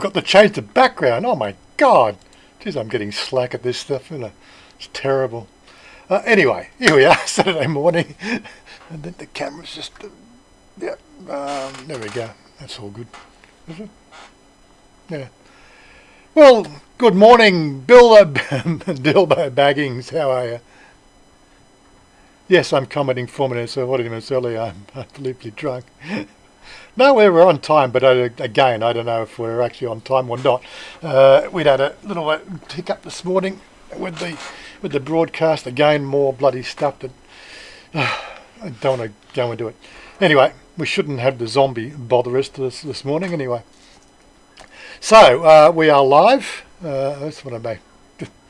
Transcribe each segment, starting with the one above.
forgot to change the background. Oh my God. Jeez, I'm getting slack at this stuff. It's terrible. Anyway, here we are, Saturday morning. And then the camera's just... yeah, there we go. That's all good. Is it? Yeah. Well, good morning, Bilbo Baggings. How are you? Yes, I'm commenting 4 minutes or 40 minutes early. I'm unbelievably drunk. No, we're on time, but again, I don't know if we're actually on time or not. We'd had a little hiccup this morning with the broadcast. Again, more bloody stuff that I don't want to go into it. Anyway, we shouldn't have the zombie bother us this morning anyway. So, we are live. That's what I make.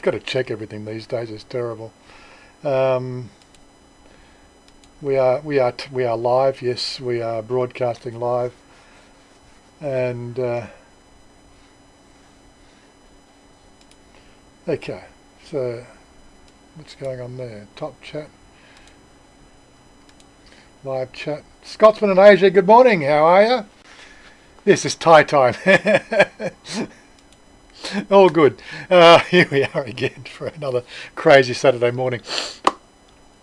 Got to check everything these days. It's terrible. We are live. Yes, we are broadcasting live, and okay. So, what's going on there? Top chat, live chat. Scotsman in Asia. Good morning. How are you? This is Thai time. All good. Here we are again for another crazy Saturday morning.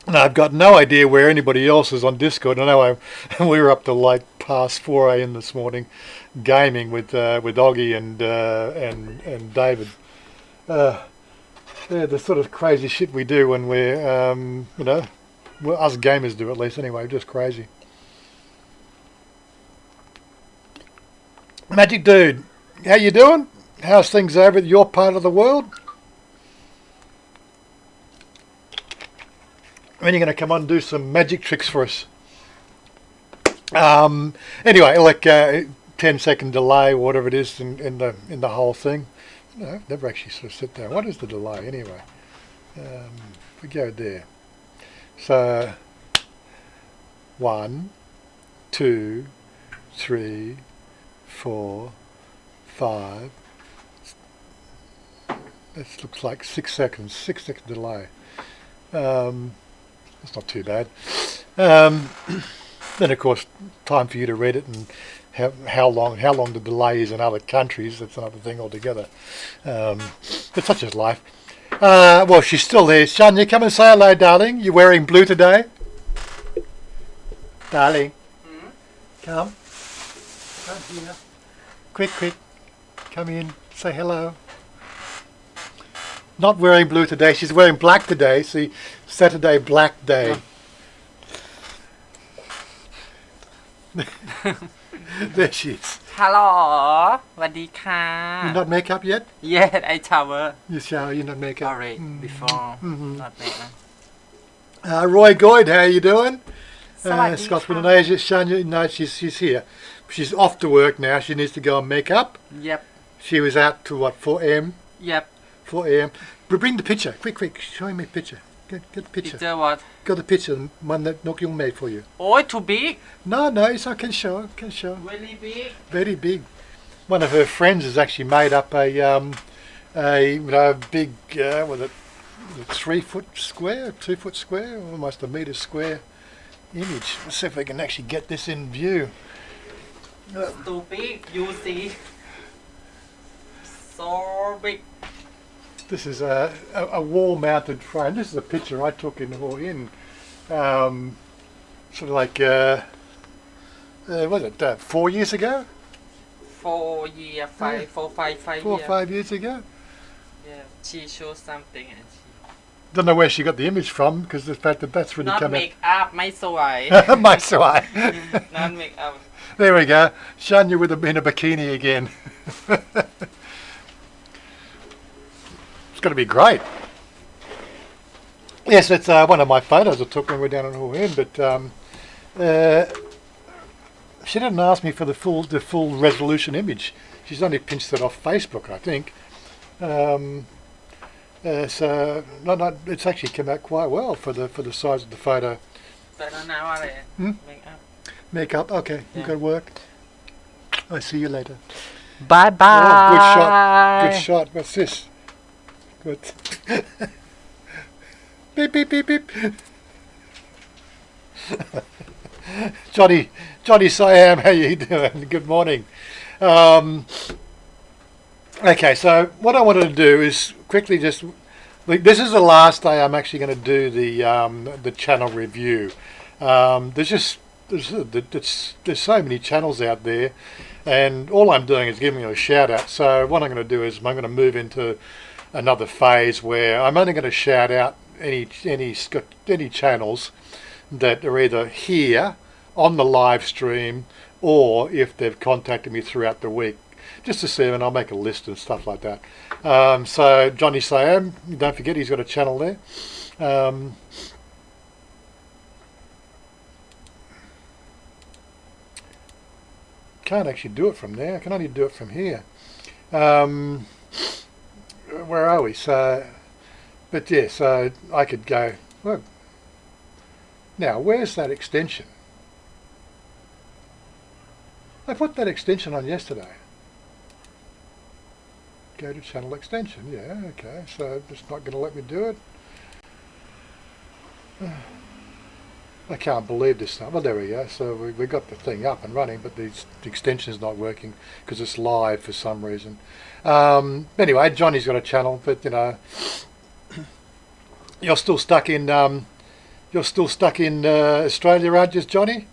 And I've got no idea where anybody else is on Discord. I know we were up to like past 4 a.m. this morning, gaming with Oggy and David. Yeah, the sort of crazy shit we do when we're well, us gamers do at least anyway. Just crazy. Magic Dude, how you doing? How's things over at your part of the world? When are you going to come on and do some magic tricks for us? Anyway, like 10-second delay, or whatever it is in the whole thing. No, I've never actually sort of sit down. What is the delay anyway? We go there. So 1, 2, 3, 4, 5. This looks like 6 seconds. 6-second delay. That's not too bad. Then of course, time for you to read it and how long the delay is in other countries. That's another thing altogether. But such is life. Well, she's still there. Chanya, come and say hello, darling. You're wearing blue today, darling. Mm-hmm. Come here. Quick. Come in. Say hello. Not wearing blue today. She's wearing black today. See, Saturday Black Day. There she is. Hello. Vadika. You not make up yet? Yes, I shower. You shower. You not make up. Already before. Not make up. Roy Goyd, how you doing? Sawadee Scotsman in Asia. Chanya, no, she's here. She's off to work now. She needs to go and make up. Yep. She was out to what, 4 a.m. Yep. 4 a.m. Bring the picture. Quick. Show me a picture. Get the picture. Picture what? Got the picture, one that Nok Yung made for you. Oh, too big. No, it's I can show. Really big. Very big. One of her friends has actually made up a big was it 3 foot square, 2 foot square, almost a metre square image. Let's see if we can actually get this in view. It's too big. You see. So big. This is a wall-mounted frame. This is a picture I took in Hua Hin, sort of like, was it 4 years ago? 4 years, 5 years. 4 or 5 years ago? Yeah, she showed something and she... Don't know where she got the image from, because the fact that that's really not come make up, my soy. My soy. Not make up. There we go. Chanya in a bikini again. It's going to be great. Yes, it's one of my photos I took when we were down in Hua Hin, but she didn't ask me for the full resolution image. She's only pinched it off Facebook, I think. So it's actually come out quite well for the size of the photo. Make up. Okay, yeah. You got to work. I'll see you later. Bye. Oh, good shot. What's this? Good. Beep. Johnny Siam, how you doing? Good morning. Okay, so what I wanted to do is quickly just. This is the last day I'm actually going to do the channel review. There's so many channels out there, and all I'm doing is giving you a shout out. So what I'm going to do is I'm going to move into another phase where I'm only going to shout out any channels that are either here on the live stream or if they've contacted me throughout the week, just to see them, and I'll make a list and stuff like that. So Johnny Sam, don't forget he's got a channel there. Can't actually do it from there. I can only do it from here. Where are we? So, but yeah, so I could go. Well, now, where's that extension? I put that extension on yesterday. Go to channel extension. Yeah, okay. So it's not going to let me do it. I can't believe this stuff. Well, there we go. So we got the thing up and running, but the extension's not working because it's live for some reason. Anyway, Johnny's got a channel, but you know, you're still stuck in Australia, aren't you, Johnny?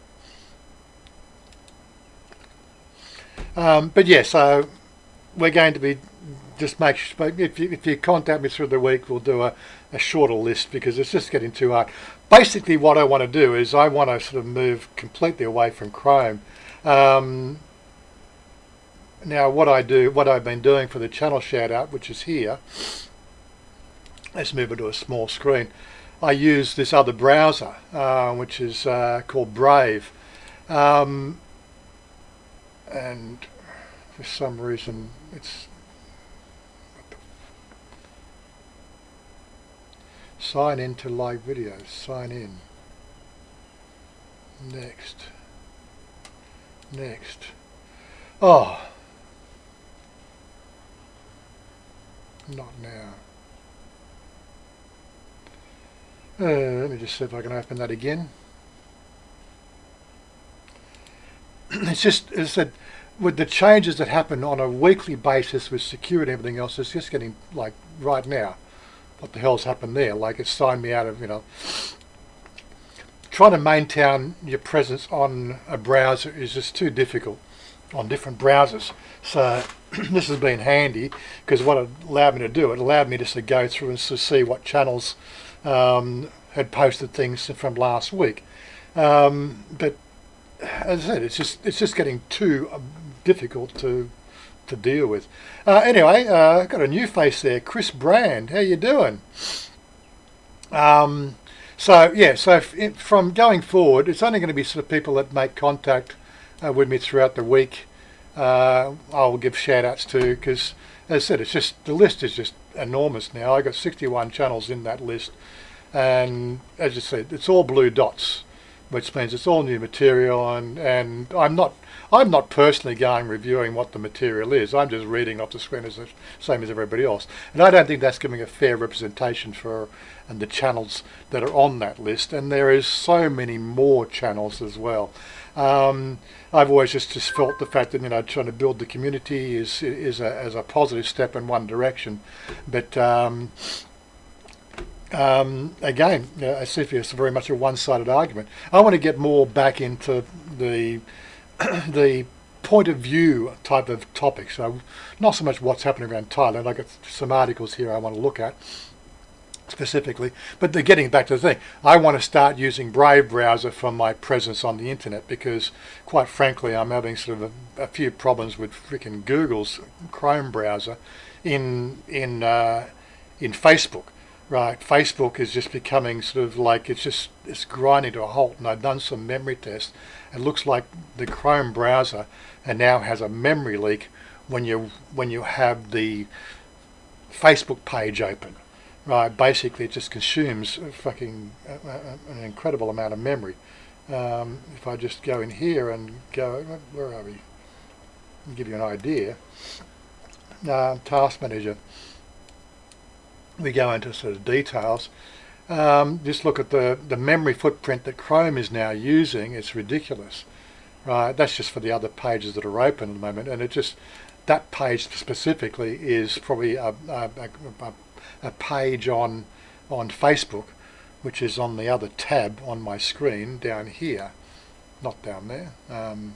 But yeah, so we're going to be just make sure, if you contact me through the week, we'll do a shorter list because it's just getting too hard. Basically, what I want to do is I want to sort of move completely away from Chrome. Now, what I've been doing for the channel shout out, which is here, let's move it to a small screen. I use this other browser, which is called Brave, and for some reason it's sign in to live videos. Sign in. Next. Oh, not now. Let me just see if I can open that again. It's just, as I said, with the changes that happen on a weekly basis with security and everything else, it's just getting like right now. What the hell's happened there? Like it's signed me out of, you know, trying to maintain your presence on a browser is just too difficult on different browsers. So this has been handy because what it allowed me to do, it allowed me just to go through and to see what channels had posted things from last week. But as I said, it's just getting too difficult to deal with. Anyway, I've got a new face there, Chris Brand. How you doing? So yeah, so from going forward, it's only going to be sort of people that make contact with me throughout the week. I'll give shout outs to, because as I said, it's just, the list is just enormous now. I got 61 channels in that list, and as you said, it's all blue dots, which means it's all new material, and I'm not personally going reviewing what the material is. I'm just reading off the screen as the same as everybody else, and I don't think that's giving a fair representation for the channels that are on that list. And there is so many more channels as well. I've always just felt the fact that, you know, trying to build the community is a positive step in one direction, but again, I see it's very much a one-sided argument. I want to get more back into the the point of view type of topics. So not so much what's happening around Thailand. I've got some articles here I want to look at specifically, but they're getting back to the thing. I want to start using Brave browser for my presence on the internet, because quite frankly I'm having sort of a few problems with freaking Google's Chrome browser in Facebook. Right, Facebook is just becoming sort of like, it's grinding to a halt, and I've done some memory tests. It looks like the Chrome browser and now has a memory leak when you have the Facebook page open. Right, basically it just consumes fucking an incredible amount of memory. If I just go in here and go, where are we? I'll give you an idea. Task Manager. We go into sort of details. Just look at the memory footprint that Chrome is now using. It's ridiculous, right? That's just for the other pages that are open at the moment, and it just, that page specifically is probably a page on Facebook, which is on the other tab on my screen down here, not down there, down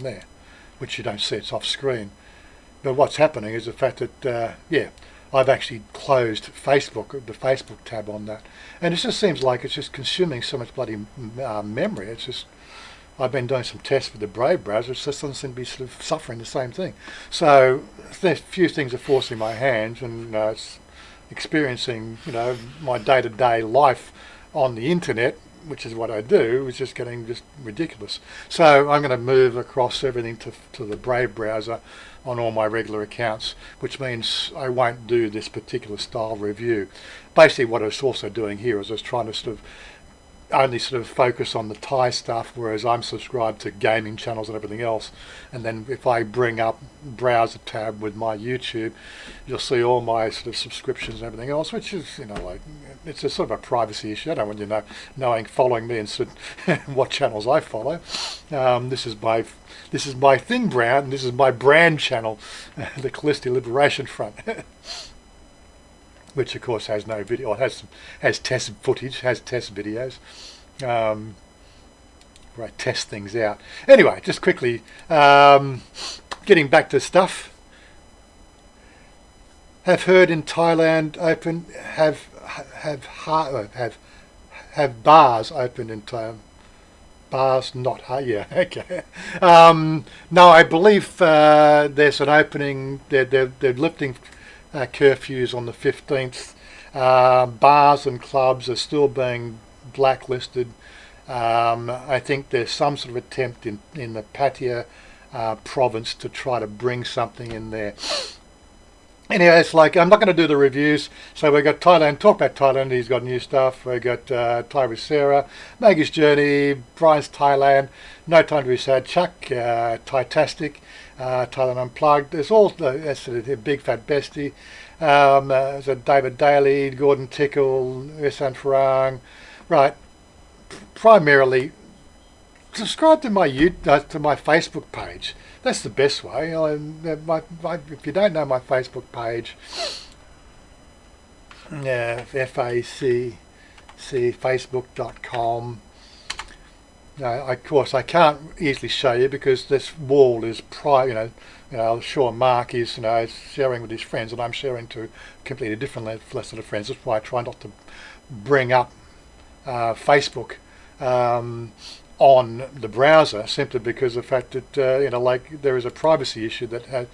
there, which you don't see, it's off screen. But what's happening is the fact that, I've actually closed Facebook, the Facebook tab on that. And it just seems like it's just consuming so much bloody memory. It's just, I've been doing some tests with the Brave browser, it just doesn't seem to be sort of suffering the same thing. So a few things are forcing my hand, and it's experiencing, my day-to-day life on the internet, which is what I do, is just getting just ridiculous. So I'm going to move across everything to the Brave browser on all my regular accounts, which means I won't do this particular style review. Basically what I was also doing here is I was trying to sort of only sort of focus on the Thai stuff, whereas I'm subscribed to gaming channels and everything else. And then if I bring up browser tab with my YouTube, you'll see all my sort of subscriptions and everything else, which is, like, it's a sort of a privacy issue. I don't want you following me and sort of what channels I follow. This is my thing brand, and this is my brand channel, the Callisti Liberation Front. Which of course has no video, it has test footage, has test videos, where I test things out. Anyway, just quickly, getting back to stuff. Have heard in Thailand open, have bars opened in Thailand. Bars, not yeah, okay. No, I believe there's an opening. They're lifting curfews on the 15th. Bars and clubs are still being blacklisted. I think there's some sort of attempt in the Pattaya province to try to bring something in there. Anyway, it's like, I'm not going to do the reviews. So we've got Thailand, talk about Thailand, he's got new stuff. We've got Thai with Sarah, Maggie's Journey, Brian's Thailand, No Time to Be Sad, Chuck, Thai-tastic, Thailand Unplugged. There's all the Big Fat Bestie. There's a David Daly, Gordon Tickle, Isan Farang. Right, primarily subscribe to my Facebook page. That's the best way. If you don't know my Facebook page, facebook.com. Of course, I can't easily show you because this wall is private. I'm sure Mark is sharing with his friends, and I'm sharing to completely different set of friends. That's why I try not to bring up Facebook on the browser, simply because of the fact that like there is a privacy issue that has,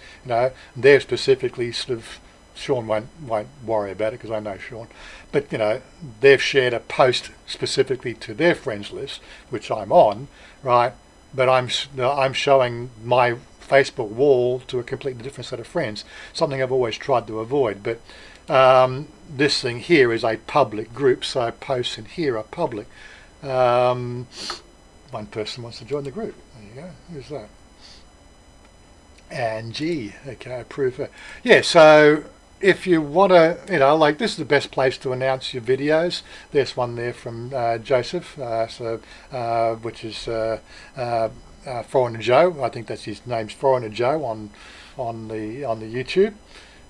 they're specifically sort of, Sean won't worry about it because I know Sean, but they've shared a post specifically to their friends list, which I'm on, right? But I'm showing my Facebook wall to a completely different set of friends, something I've always tried to avoid. But this thing here is a public group, so posts in here are public. One person wants to join the group. There you go. Who's that? Angie. Okay, approve her. Yeah, so if you want to, like, this is the best place to announce your videos. There's one there from Joseph, which is Foreigner Joe. I think that's his name's Foreigner Joe on the YouTube.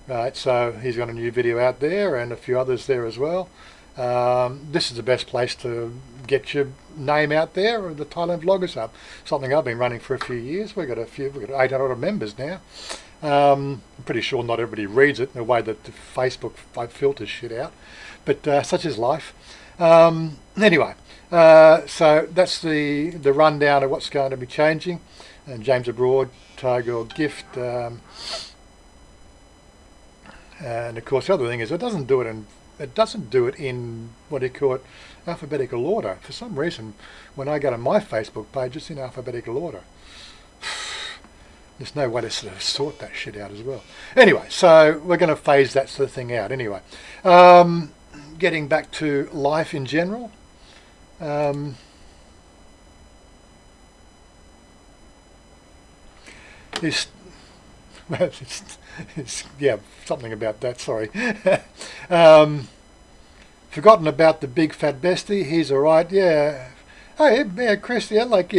Right, so he's got a new video out there, and a few others there as well. This is the best place to get your name out there, or the Thailand Vloggers Hub. Something I've been running for a few years. We've got 800 members now. I'm pretty sure not everybody reads it in the way that the Facebook filters shit out, but such is life. Anyway, so that's the rundown of what's going to be changing. And James Abroad, Tiger Gift, and of course the other thing is it doesn't do it in what do you call it, alphabetical order. For some reason, when I go to my Facebook page, it's in alphabetical order. There's no way to sort of sort that shit out as well. Anyway, so we're going to phase that sort of thing out. Anyway, getting back to life in general. Yeah, something about that, sorry. Forgotten about the Big Fat Bestie. He's alright, yeah. Hey, yeah, Chris, yeah, like,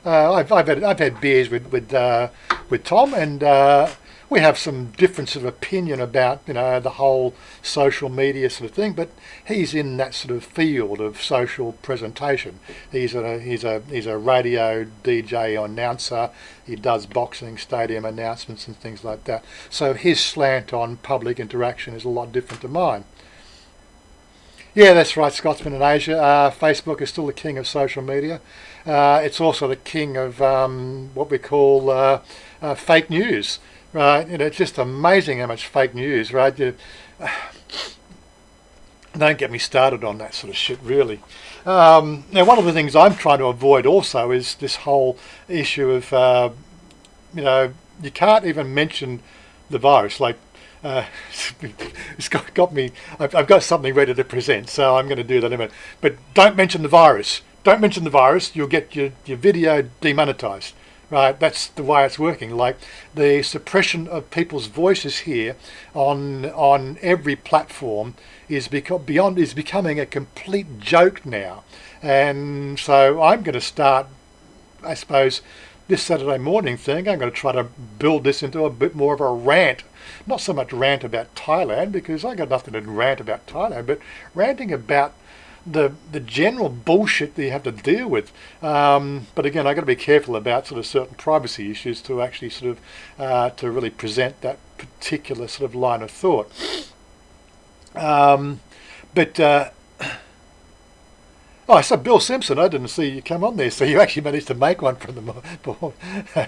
I've had beers with Tom, and we have some difference of opinion about the whole social media sort of thing. But he's in that sort of field of social presentation. He's a radio DJ announcer. He does boxing stadium announcements and things like that. So his slant on public interaction is a lot different to mine. Yeah, that's right, Scotsman in Asia. Facebook is still the king of social media. It's also the king of what we call fake news, right? It's just amazing how much fake news, right? Don't get me started on that sort of shit, really. Now, one of the things I'm trying to avoid also is this whole issue of, you can't even mention the virus. Like, it's got me. I've got something ready to present, so I'm going to do that in a minute. But don't mention the virus. Don't mention the virus. You'll get your video demonetized. Right? That's the way it's working. Like the suppression of people's voices here on every platform is becoming a complete joke now. And so I'm going to start, I suppose, this Saturday morning thing. I'm going to try to build this into a bit more of a rant. Not so much rant about Thailand, because I got nothing to rant about Thailand, but ranting about the general bullshit that you have to deal with. But again, I've got to be careful about sort of certain privacy issues to actually sort of to really present that particular sort of line of thought. Oh, so Bill Simpson, I didn't see you come on there. So you actually managed to make one from the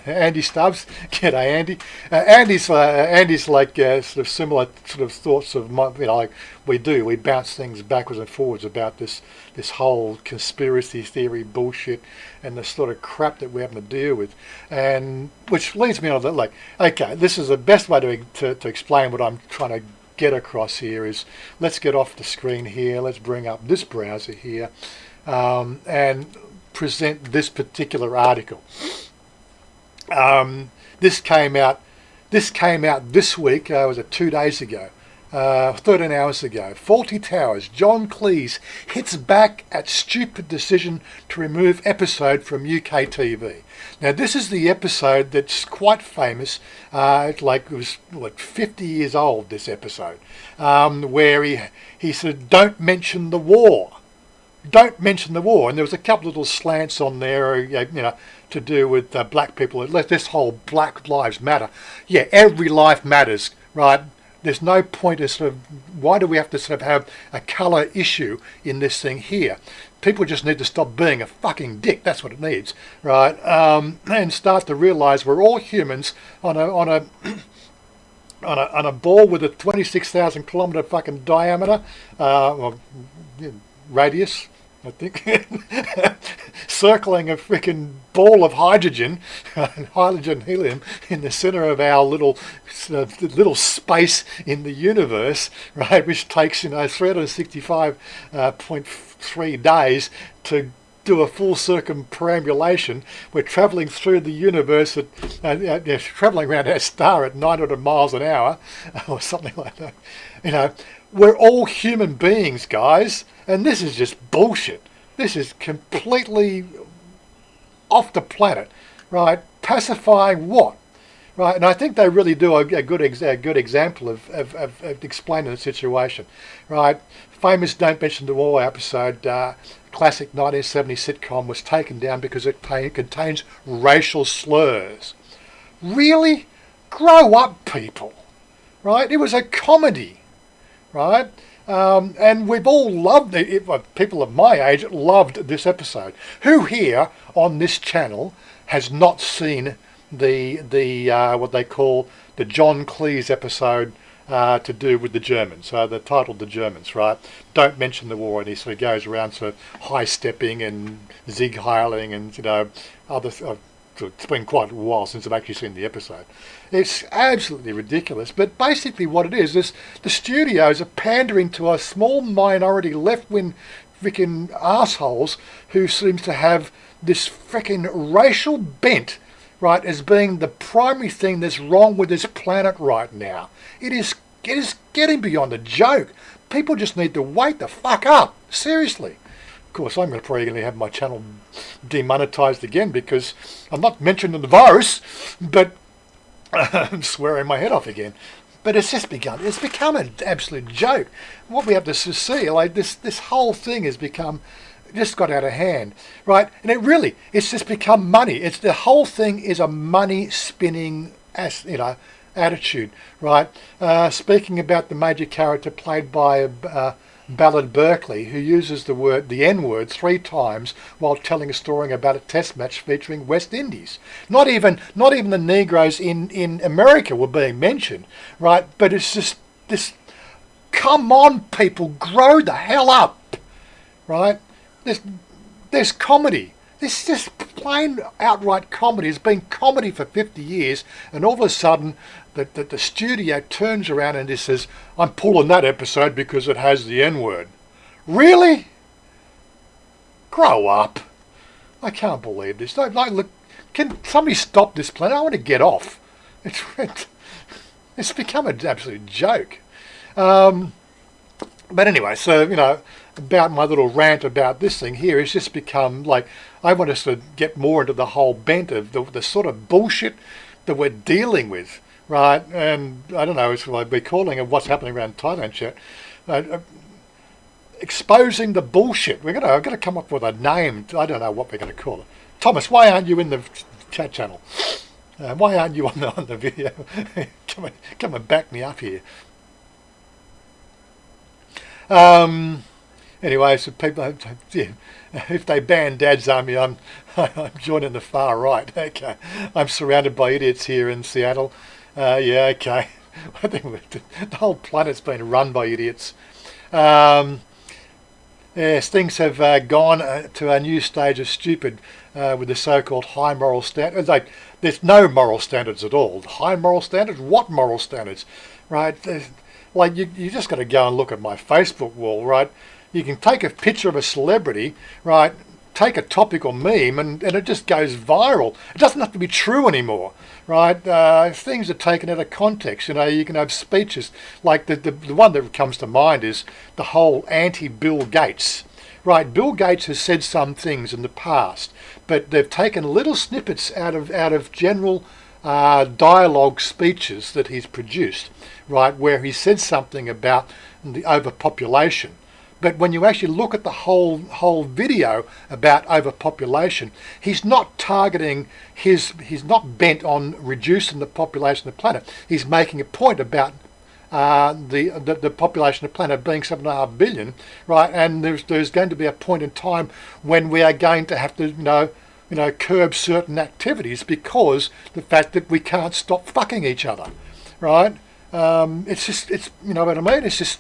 Andy Stubbs. G'day, Andy. Andy's like sort of similar sort of thoughts of like we do. We bounce things backwards and forwards about this whole conspiracy theory bullshit and the sort of crap that we're having to deal with, and which leads me on to that. Like, okay, this is the best way to explain what I'm trying to get across here. Is let's get off the screen here. Let's bring up this browser here. And present this particular article. This came out this week. Was it 2 days ago? 13 hours ago. Fawlty Towers. John Cleese hits back at stupid decision to remove episode from UK TV. Now this is the episode that's quite famous. It was 50 years old. This episode, where he said, "Don't mention the war." Don't mention the war, and there was a couple of little slants on there, to do with black people. This whole Black Lives Matter. Yeah, every life matters, right? There's no point in sort of, why do we have to sort of have a colour issue in this thing here? People just need to stop being a fucking dick. That's what it needs, right? And start to realise we're all humans on a ball with a 26,000 kilometre fucking diameter, radius, I think, circling a freaking ball of hydrogen, helium, in the centre of our little space in the universe, right? Which takes 365.3 days to do a full circumambulation. We're travelling through the universe travelling around our star at 900 miles an hour, or something like that. We're all human beings, guys. And this is just bullshit. This is completely off the planet, right? Pacifying what? Right? And I think they really do a good example of explaining the situation, right? Famous Don't Mention the War episode, classic 1970 sitcom, was taken down because it contains racial slurs. Really? Grow up, people, right? It was a comedy, right? And we've all loved it. People of my age loved this episode. Who here on this channel has not seen the what they call the John Cleese episode to do with the Germans? The title, The Germans, right? Don't mention the war, and he sort of goes around sort of high stepping and zig heiling and other. It's been quite a while since I've actually seen the episode. It's absolutely ridiculous, but basically what it is the studios are pandering to a small minority left-wing freaking assholes who seems to have this freaking racial bent, right, as being the primary thing that's wrong with this planet right now. It is getting beyond a joke. People just need to wake the fuck up. Seriously. course, I'm probably going to have my channel demonetized again because I'm not mentioning the virus, but I'm swearing my head off again. But it's become an absolute joke. What we have to see, like this whole thing has become, just got out of hand, right? And it's just become money. The whole thing is a money spinning, attitude, right? Speaking about the major character played by Ballard Berkeley, who uses the N-word 3 times while telling a story about a test match featuring West Indies. Not even the Negroes in America were being mentioned, right? But it's just this, come on people, grow the hell up, right? There's comedy. This is just plain outright comedy. It's been comedy for 50 years, and all of a sudden the studio turns around and just says, I'm pulling that episode because it has the N-word. Really? Grow up. I can't believe this. Look, can somebody stop this planet? I want to get off. It's become an absolute joke. But anyway, so, about my little rant about this thing here, it's just become like, I want us to get more into the whole bent of the sort of bullshit that we're dealing with, right? And I don't know, it's like we're calling it what's happening around Thailand chat. Exposing the bullshit. I've got to come up with a name. I don't know what we're going to call it. Thomas, why aren't you in the chat channel? Why aren't you on the video? come and back me up here. Anyway, so people, if they ban Dad's Army, I'm joining the far right. Okay, I'm surrounded by idiots here in Seattle. Yeah, okay. I think the whole planet's been run by idiots. Yes, things have gone to a new stage of stupid with the so-called high moral standards. Like, there's no moral standards at all. High moral standards? What moral standards? Right? Like, you just got to go and look at my Facebook wall, right? You can take a picture of a celebrity, right? Take a topical meme and it just goes viral. It doesn't have to be true anymore, right? Things are taken out of context. You can have speeches like the one that comes to mind is the whole anti-Bill Gates, right? Bill Gates has said some things in the past, but they've taken little snippets out of general dialogue speeches that he's produced, right, where he said something about the overpopulation. But when you actually look at the whole video about overpopulation, he's not targeting he's not bent on reducing the population of the planet. He's making a point about the population of the planet being 7.5 billion, right? And there's going to be a point in time when we are going to have to curb certain activities because the fact that we can't stop fucking each other, right? It's you know what I mean? It's just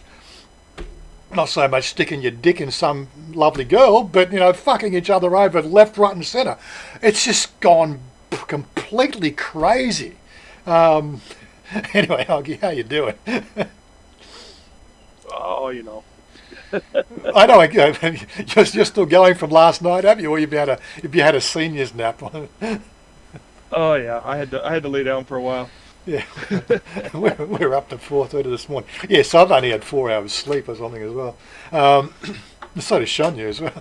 not so much sticking your dick in some lovely girl, but fucking each other over left, right, and centre. It's just gone completely crazy. Anyway, Augie, how you doing? Oh, I know you're still going from last night, have you? Or if you had a senior's nap? Oh yeah, I had to lay down for a while. Yeah, we're up to 4:30 this morning. Yeah, so I've only had 4 hours sleep or something as well. So does Chanya as well.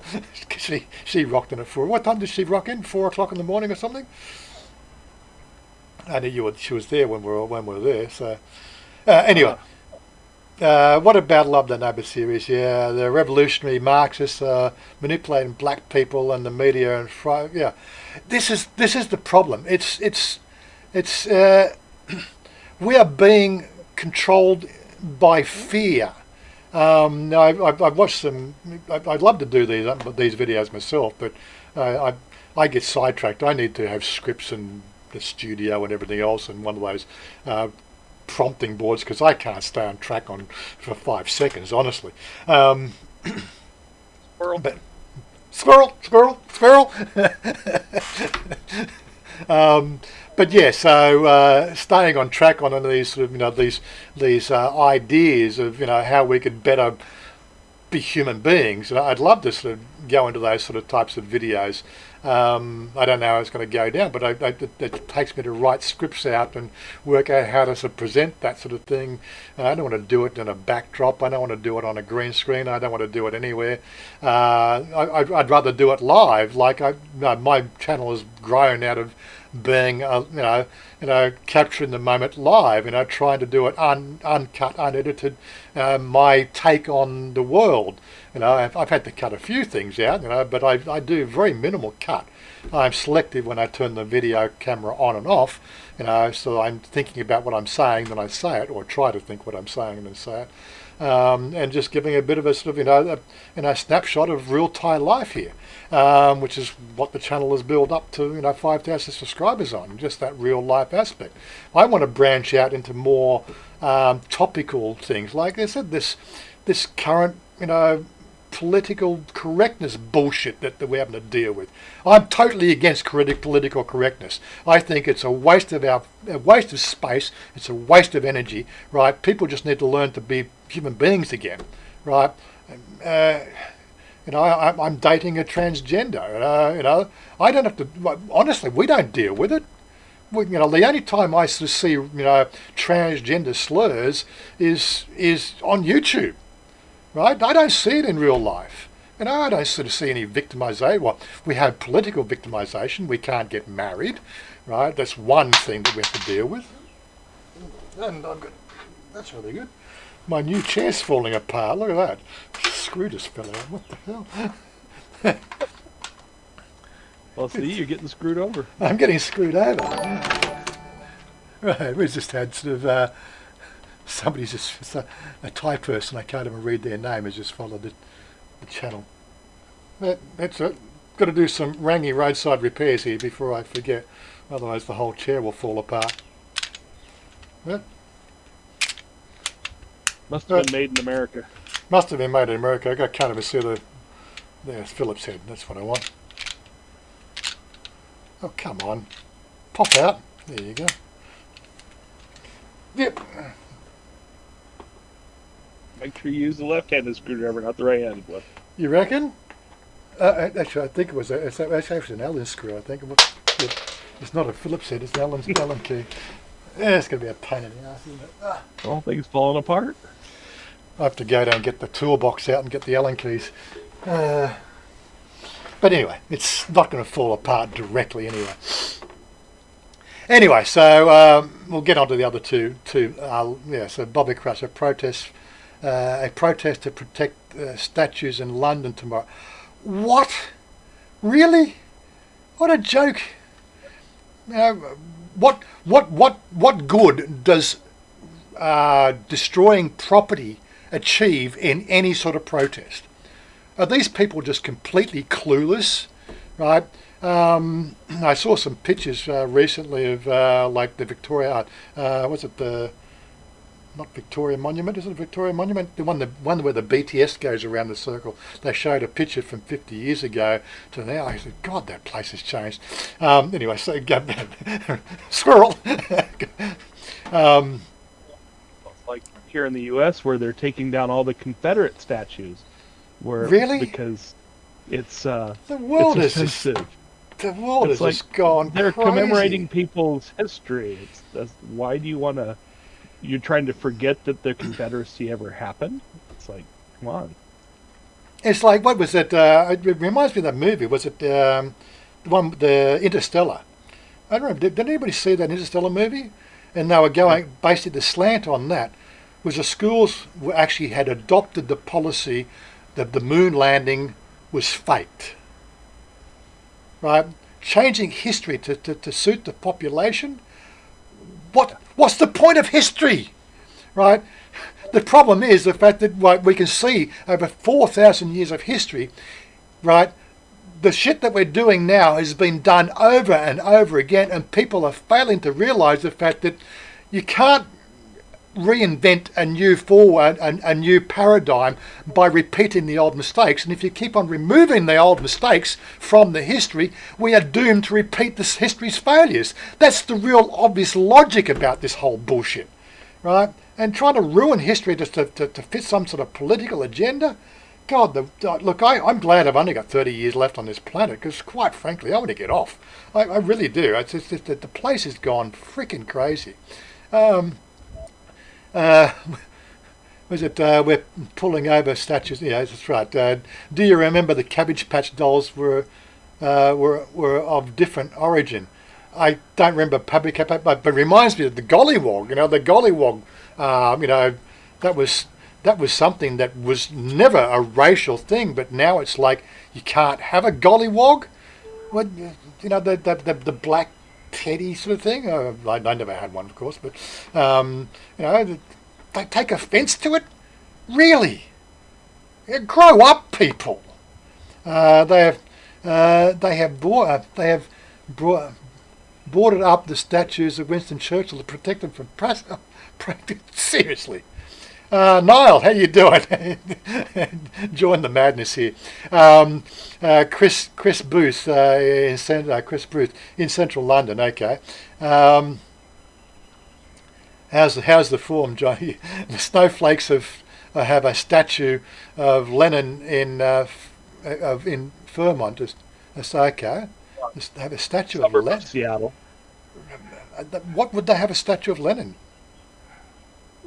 She rocked in at 4. What time did she rock in? 4 o'clock in the morning or something? I knew she was there when we were there. So anyway, what a Battle of the Neighbour series? Yeah, the revolutionary Marxists manipulating black people and the media and yeah, this is the problem. It's we are being controlled by fear. I've watched some. I'd love to do these videos myself, but I get sidetracked. I need to have scripts and the studio and everything else, and one of those prompting boards because I can't stay on track for 5 seconds, honestly. Squirrel. But squirrel. But yeah, so staying on track on these sort of these ideas of how we could better be human beings. And I'd love to sort of go into those sort of types of videos. I don't know how it's going to go down, but it takes me to write scripts out and work out how to sort of present that sort of thing. I don't want to do it in a backdrop. I don't want to do it on a green screen. I don't want to do it anywhere. I'd rather do it live. Like my channel has grown out of being, capturing the moment live. Trying to do it uncut, unedited. My take on the world. I've had to cut a few things out, but I do very minimal cut. I'm selective when I turn the video camera on and off, so I'm thinking about what I'm saying, then I say it, or try to think what I'm saying and then say it. And just giving a bit of a sort of, snapshot of real Thai life here, which is what the channel has built up to, 5,000 subscribers on, just that real life aspect. I want to branch out into more topical things, like I said, this current, political correctness bullshit that we're having to deal with. I'm totally against political correctness. I think it's a waste of space. It's a waste of energy, right? People just need to learn to be human beings again, right? I'm dating a transgender. I don't have to. Honestly, we don't deal with it. The only time I sort of see transgender slurs is on YouTube. Right? I don't see it in real life. I don't sort of see any victimization. Well, we have political victimization. We can't get married, right? That's one thing that we have to deal with. And that's really good. My new chair's falling apart. Look at that. Screw just fell out. What the hell? Well, see, you're getting screwed over. I'm getting screwed over. Right, we just had sort of... somebody's just a Thai person, I can't even read their name, has just followed the channel. That's it. Got to do some rangy roadside repairs here before I forget, otherwise the whole chair will fall apart. Yep. Must have been made in America. Must have been made in America. I can't even see there's Philip's head. That's what I want. Oh, come on. Pop out. There you go. Yep. Make sure you use the left-handed screwdriver, not the right-handed one. You reckon? Actually, I think it's actually an Allen screw. I think it's not a Phillips head. It's an Allen key. Yeah, it's going to be a pain in the ass, isn't it? All things falling apart. I have to go down and get the toolbox out and get the Allen keys. But anyway, it's not going to fall apart directly anyway. Anyway, so we'll get on to the other two. So Bobby Crush, a protest to protect statues in London tomorrow. What? Really? What a joke! What good does destroying property achieve in any sort of protest? Are these people just completely clueless? Right? I saw some pictures recently of like the Victoria. Was it the? Not Victoria Monument, is it Victoria Monument? The one where the BTS goes around the circle. They showed a picture from 50 years ago to now. I said, God, that place has changed. Anyway, so squirrel. Like here in the U.S., where they're taking down all the Confederate statues. Really? Because it's the world it's is offensive. The world it's has just gone They're crazy. commemorating people's history. Why do you want to... You're trying to forget that the Confederacy ever happened? It's like, come on. It's like, what was it? It reminds me of that movie. Was it the Interstellar? I don't know. Did anybody see that Interstellar movie? And they were going, basically the slant on that was the schools actually had adopted the policy that the moon landing was faked. Right? Changing history to suit the population. What's the point of history, right? The problem is the fact that we can see over 4,000 years of history, right? The shit that we're doing now has been done over and over again, and people are failing to realise the fact that you can't reinvent a new paradigm by repeating the old mistakes. And if you keep on removing the old mistakes from the history, we are doomed to repeat this history's failures. That's the real obvious logic about this whole bullshit, right? And trying to ruin history just to fit some sort of political agenda, God, look, I'm glad I've only got 30 years left on this planet because, quite frankly, I want to get off. I really do. It's just that the place has gone freaking crazy. Um, uh, was it? We're pulling over statues. Yeah, that's right. Do you remember the Cabbage Patch dolls were of different origin? I don't remember PopeKael, but it reminds me of the Gollywog. The Gollywog. That was something that was never a racial thing, but now it's like you can't have a Gollywog. What the black teddy sort of thing. I never had one, of course, but they take offence to it. Really, grow up, people. They have boarded up the statues of Winston Churchill to protect them from seriously. Niall, how you doing? Join the madness here. Chris Booth Chris Booth in central London. Okay. How's the form, John? The snowflakes have a statue of Lenin in Fairmont. It's okay. They have a statue of Lenin. Seattle. What would they have a statue of Lenin?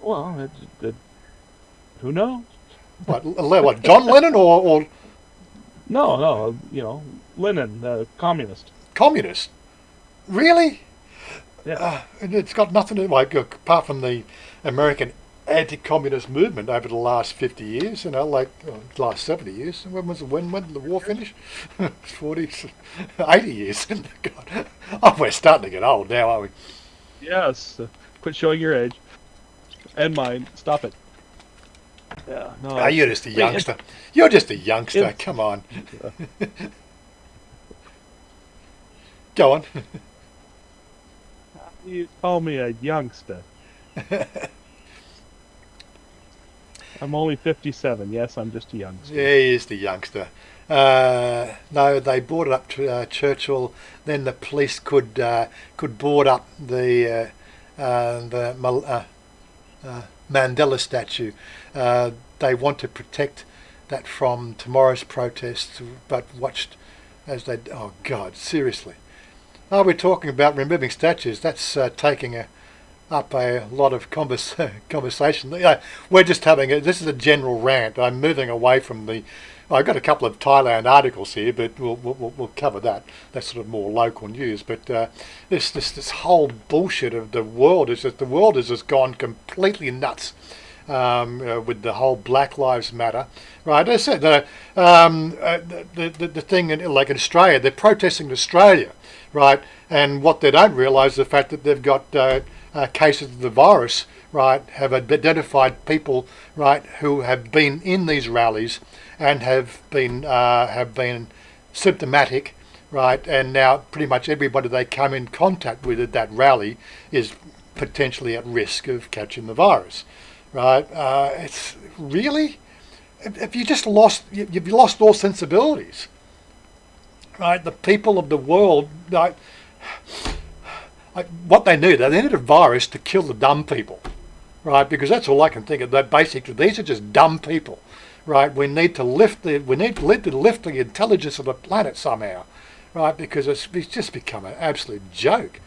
Well, who knows? What? John Lennon or No, Lenin, communist. communist? Really? Yeah. It's got nothing to do, apart from the American anti-communist movement over the last 50 years, last 70 years. When did the war finish? 40, 80 years. God. Oh, we're starting to get old now, aren't we? Yes. Quit showing your age. And mine. Stop it. Yeah. No. You're just a youngster. You're just a youngster. Come on. Go on. You call me a youngster. I'm only 57. Yes, I'm just a youngster. Yeah, he is the youngster. No, they boarded up to Churchill. Then the police could board up the Mandela statue. They want to protect that from tomorrow's protests, but watched as they. Oh God, seriously. Oh, we're talking about removing statues. That's taking up a lot of conversation. We're just having this is a general rant. I'm moving away from the. I've got a couple of Thailand articles here, but we'll cover that. That's sort of more local news. But this whole bullshit of the world is that the world has just gone completely nuts. With the whole Black Lives Matter, right? I said the thing in Australia, they're protesting in Australia, right? And what they don't realise is the fact that they've got cases of the virus, right? Have identified people, right, who have been in these rallies and have been symptomatic, right? And now pretty much everybody they come in contact with at that rally is potentially at risk of catching the virus. Right, it's really, if you just you've lost all sensibilities. Right, the people of the world, what they need a virus to kill the dumb people, right? Because that's all I can think of. That basically, these are just dumb people, right? We need to lift the intelligence of the planet somehow, right? Because it's just become an absolute joke.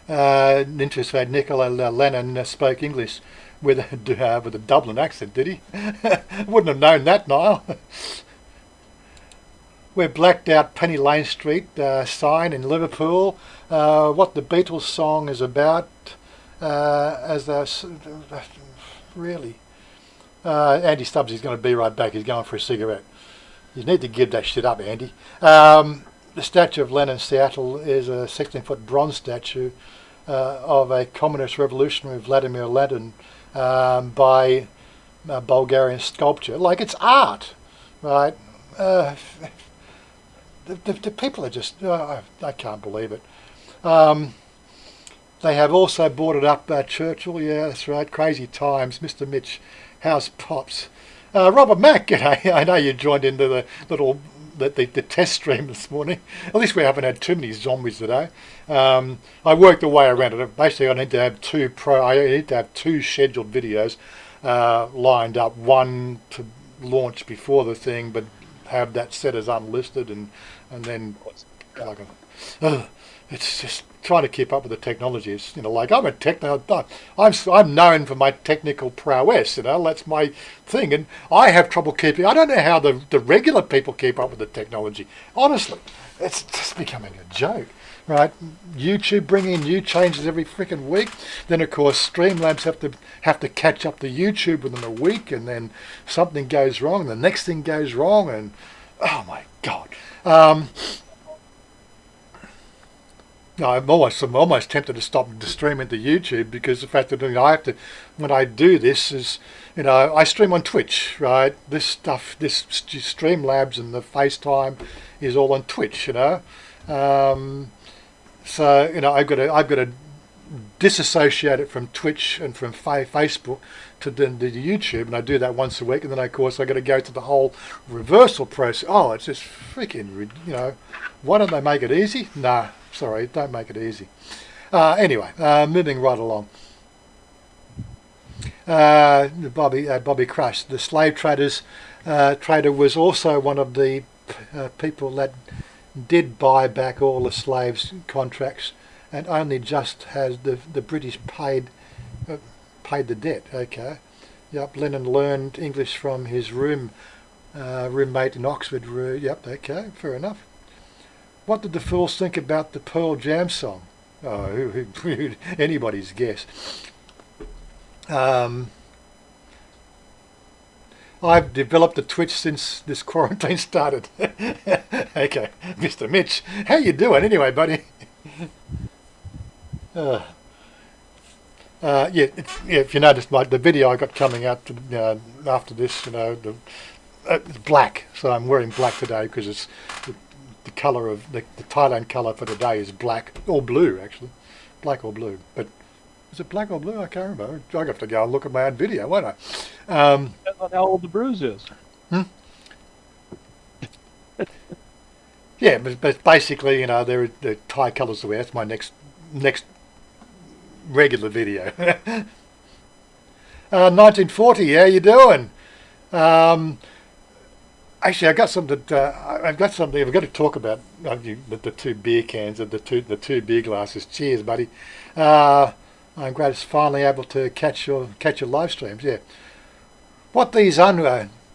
Interesting. Nicola Lennon spoke English with a Dublin accent, did he? Wouldn't have known that, Niall. We're blacked out Penny Lane Street sign in Liverpool. What the Beatles song is about, really. Andy Stubbs is going to be right back. He's going for a cigarette. You need to give that shit up, Andy. The statue of Lenin in Seattle is a 16-foot bronze statue of a communist revolutionary, Vladimir Lenin, by Bulgarian sculpture. Like, it's art, right? The people are just, I can't believe it. They have also boarded up Churchill. Yeah, that's right. Crazy times. Mr. Mitch, how's Pops? Robert Mack, g'day. I know you joined into the little the test stream this morning. At least we haven't had too many zombies today. I worked the way around it. Basically, I need to have two scheduled videos lined up. One to launch before the thing, but have that set as unlisted, and then like it's just trying to keep up with the technology. It's, like I'm I'm known for my technical prowess. That's my thing, and I have trouble keeping. I don't know how the regular people keep up with the technology. Honestly, it's just becoming a joke. Right, YouTube bringing in new changes every freaking week. Then of course Streamlabs have to catch up to YouTube within a week, and then something goes wrong, and the next thing goes wrong, and oh my god. No, I'm almost tempted to stop streaming to YouTube, because the fact that I have to, when I do this, is I stream on Twitch, right? This stuff, this Streamlabs and the FaceTime is all on Twitch, So I've got to disassociate it from Twitch and from Facebook to the YouTube, and I do that once a week, and then of course I got to go to the whole reversal process. Oh, it's just freaking, why don't they make it easy? Nah, sorry, don't make it easy. Anyway, moving right along. Bobby Crush, the slave trader was also one of the people that did buy back all the slaves' contracts, and only just has the British paid the debt. Okay, yep. Lennon learned English from his roommate in Oxford. Yep. Okay, fair enough. What did the fools think about the Pearl Jam song? Oh, anybody's guess. I've developed a Twitch since this quarantine started. Okay, Mr. Mitch, how you doing anyway, buddy? If you noticed the video I got coming out after this, it's black. So I'm wearing black today because it's the colour of the Thailand colour for today is black or blue, actually, black or blue. But is it black or blue? I can't remember. I have to go and look at my own video, won't I? Depends on how old the bruise is. Yeah, but basically, there are the Thai colours to wear. That's my next regular video. 1940. How you doing? Actually, I've got something I've got to talk about. The two beer cans and the two beer glasses. Cheers, buddy. I'm glad it's finally able to catch your live streams. Yeah. What these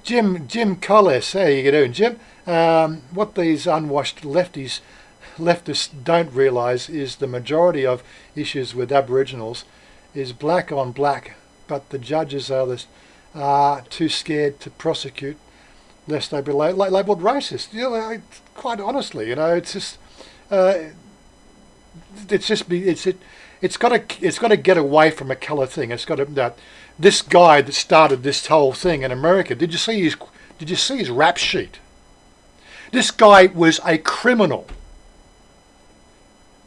Jim Collis, how you doing, Jim? What these unwashed leftists don't realise is the majority of issues with Aboriginals is black on black, but the judges are too scared to prosecute lest they be labelled racist. Quite honestly, it's just it's got to get away from a colour thing. It's got to this guy that started this whole thing in America. Did you see his rap sheet? This guy was a criminal,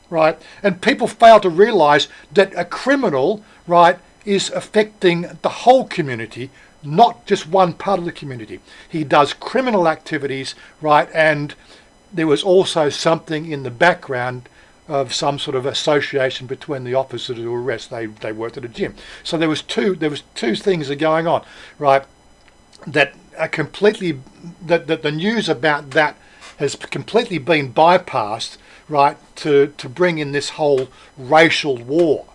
right? And people fail to realise that a criminal, right, is affecting the whole community, not just one part of the community. He does criminal activities, right, and there was also something in the background of some sort of association between the officers who were arrested. They worked at a gym. So there was two things that are going on, right, that are completely, that the news about that has completely been bypassed, right, to bring in this whole racial war,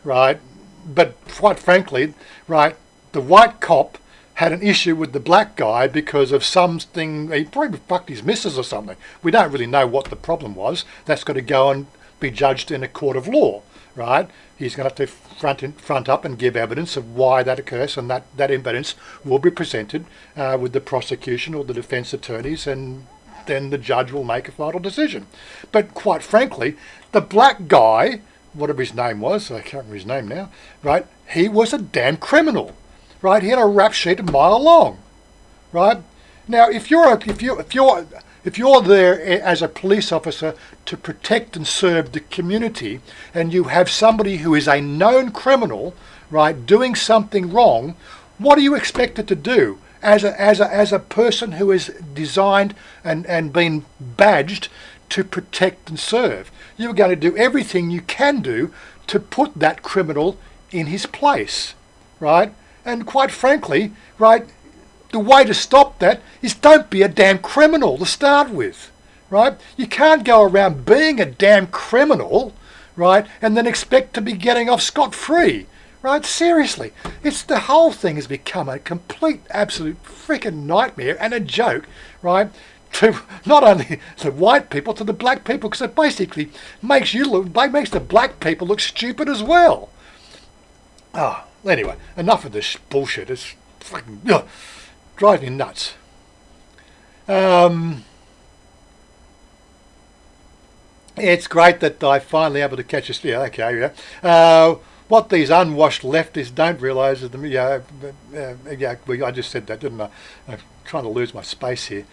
right. But quite frankly, right, the white cop had an issue with the black guy because of something. He probably fucked his missus or something. We don't really know what the problem was. That's got to go and be judged in a court of law, right? He's going to have to front up and give evidence of why that occurs, and that evidence will be presented with the prosecution or the defence attorneys, and then the judge will make a final decision. But quite frankly, the black guy, whatever his name was, I can't remember his name now, right? He was a damn criminal, right? He had a rap sheet a mile long, right? Now, if you're there as a police officer to protect and serve the community, and you have somebody who is a known criminal, right, doing something wrong, what are you expected to do? as a person who is designed and been badged to protect and serve. You're going to do everything you can do to put that criminal in his place, right? And quite frankly, right, the way to stop that is don't be a damn criminal to start with, right? You can't go around being a damn criminal, right, and then expect to be getting off scot-free, right? Seriously, the whole thing has become a complete, absolute freaking nightmare and a joke, right? To not only the white people, to the black people, because it basically makes the black people look stupid as well. Oh, anyway, enough of this bullshit. It's fucking drives me nuts. It's great that I finally able to catch this. Yeah, okay, yeah. What these unwashed leftists don't realise is I just said that, didn't I? I'm trying to lose my space here.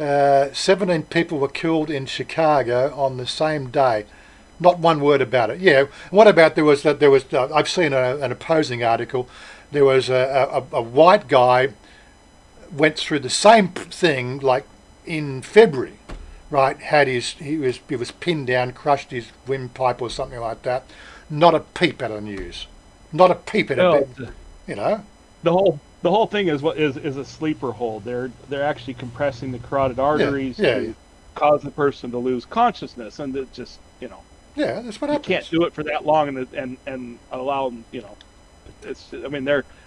17 people were killed in Chicago on the same day. Not one word about it. Yeah. What about there was I've seen an opposing article. There was a white guy went through the same thing like in February, right? He was pinned down, crushed his windpipe or something like that. Not a peep out of the news. Not a peep out of it. You know. The whole thing is a sleeper hold. They're actually compressing the carotid arteries to cause the person to lose consciousness, and it just Yeah, that's what happens. You can't do it for that long and allow them.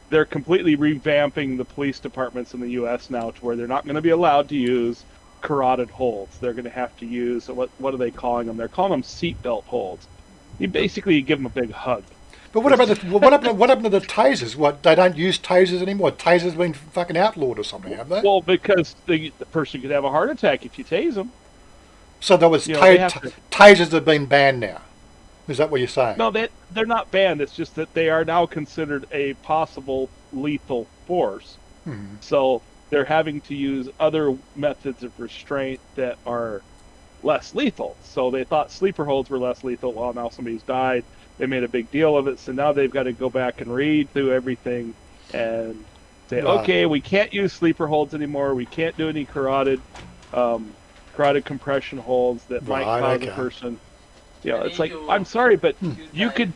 They're completely revamping the police departments in the U.S. now to where they're not going to be allowed to use carotid holds. They're going to have to use what are they calling them? They're calling them seatbelt holds. You basically give them a big hug. But what happened to the tasers? What, they don't use tasers anymore? Tasers have been fucking outlawed or something, have they? Well, because the person could have a heart attack if you tase them. So there was tasers have been banned now. Is that what you're saying? No, they're not banned. It's just that they are now considered a possible lethal force. Hmm. So they're having to use other methods of restraint that are less lethal. So they thought sleeper holds were less lethal. Well, now somebody's died. They made a big deal of it. So now they've got to go back and read through everything and say, okay, we can't use sleeper holds anymore. We can't do any carotid compression holds that might cause a person. It's like, I'm sorry, but you could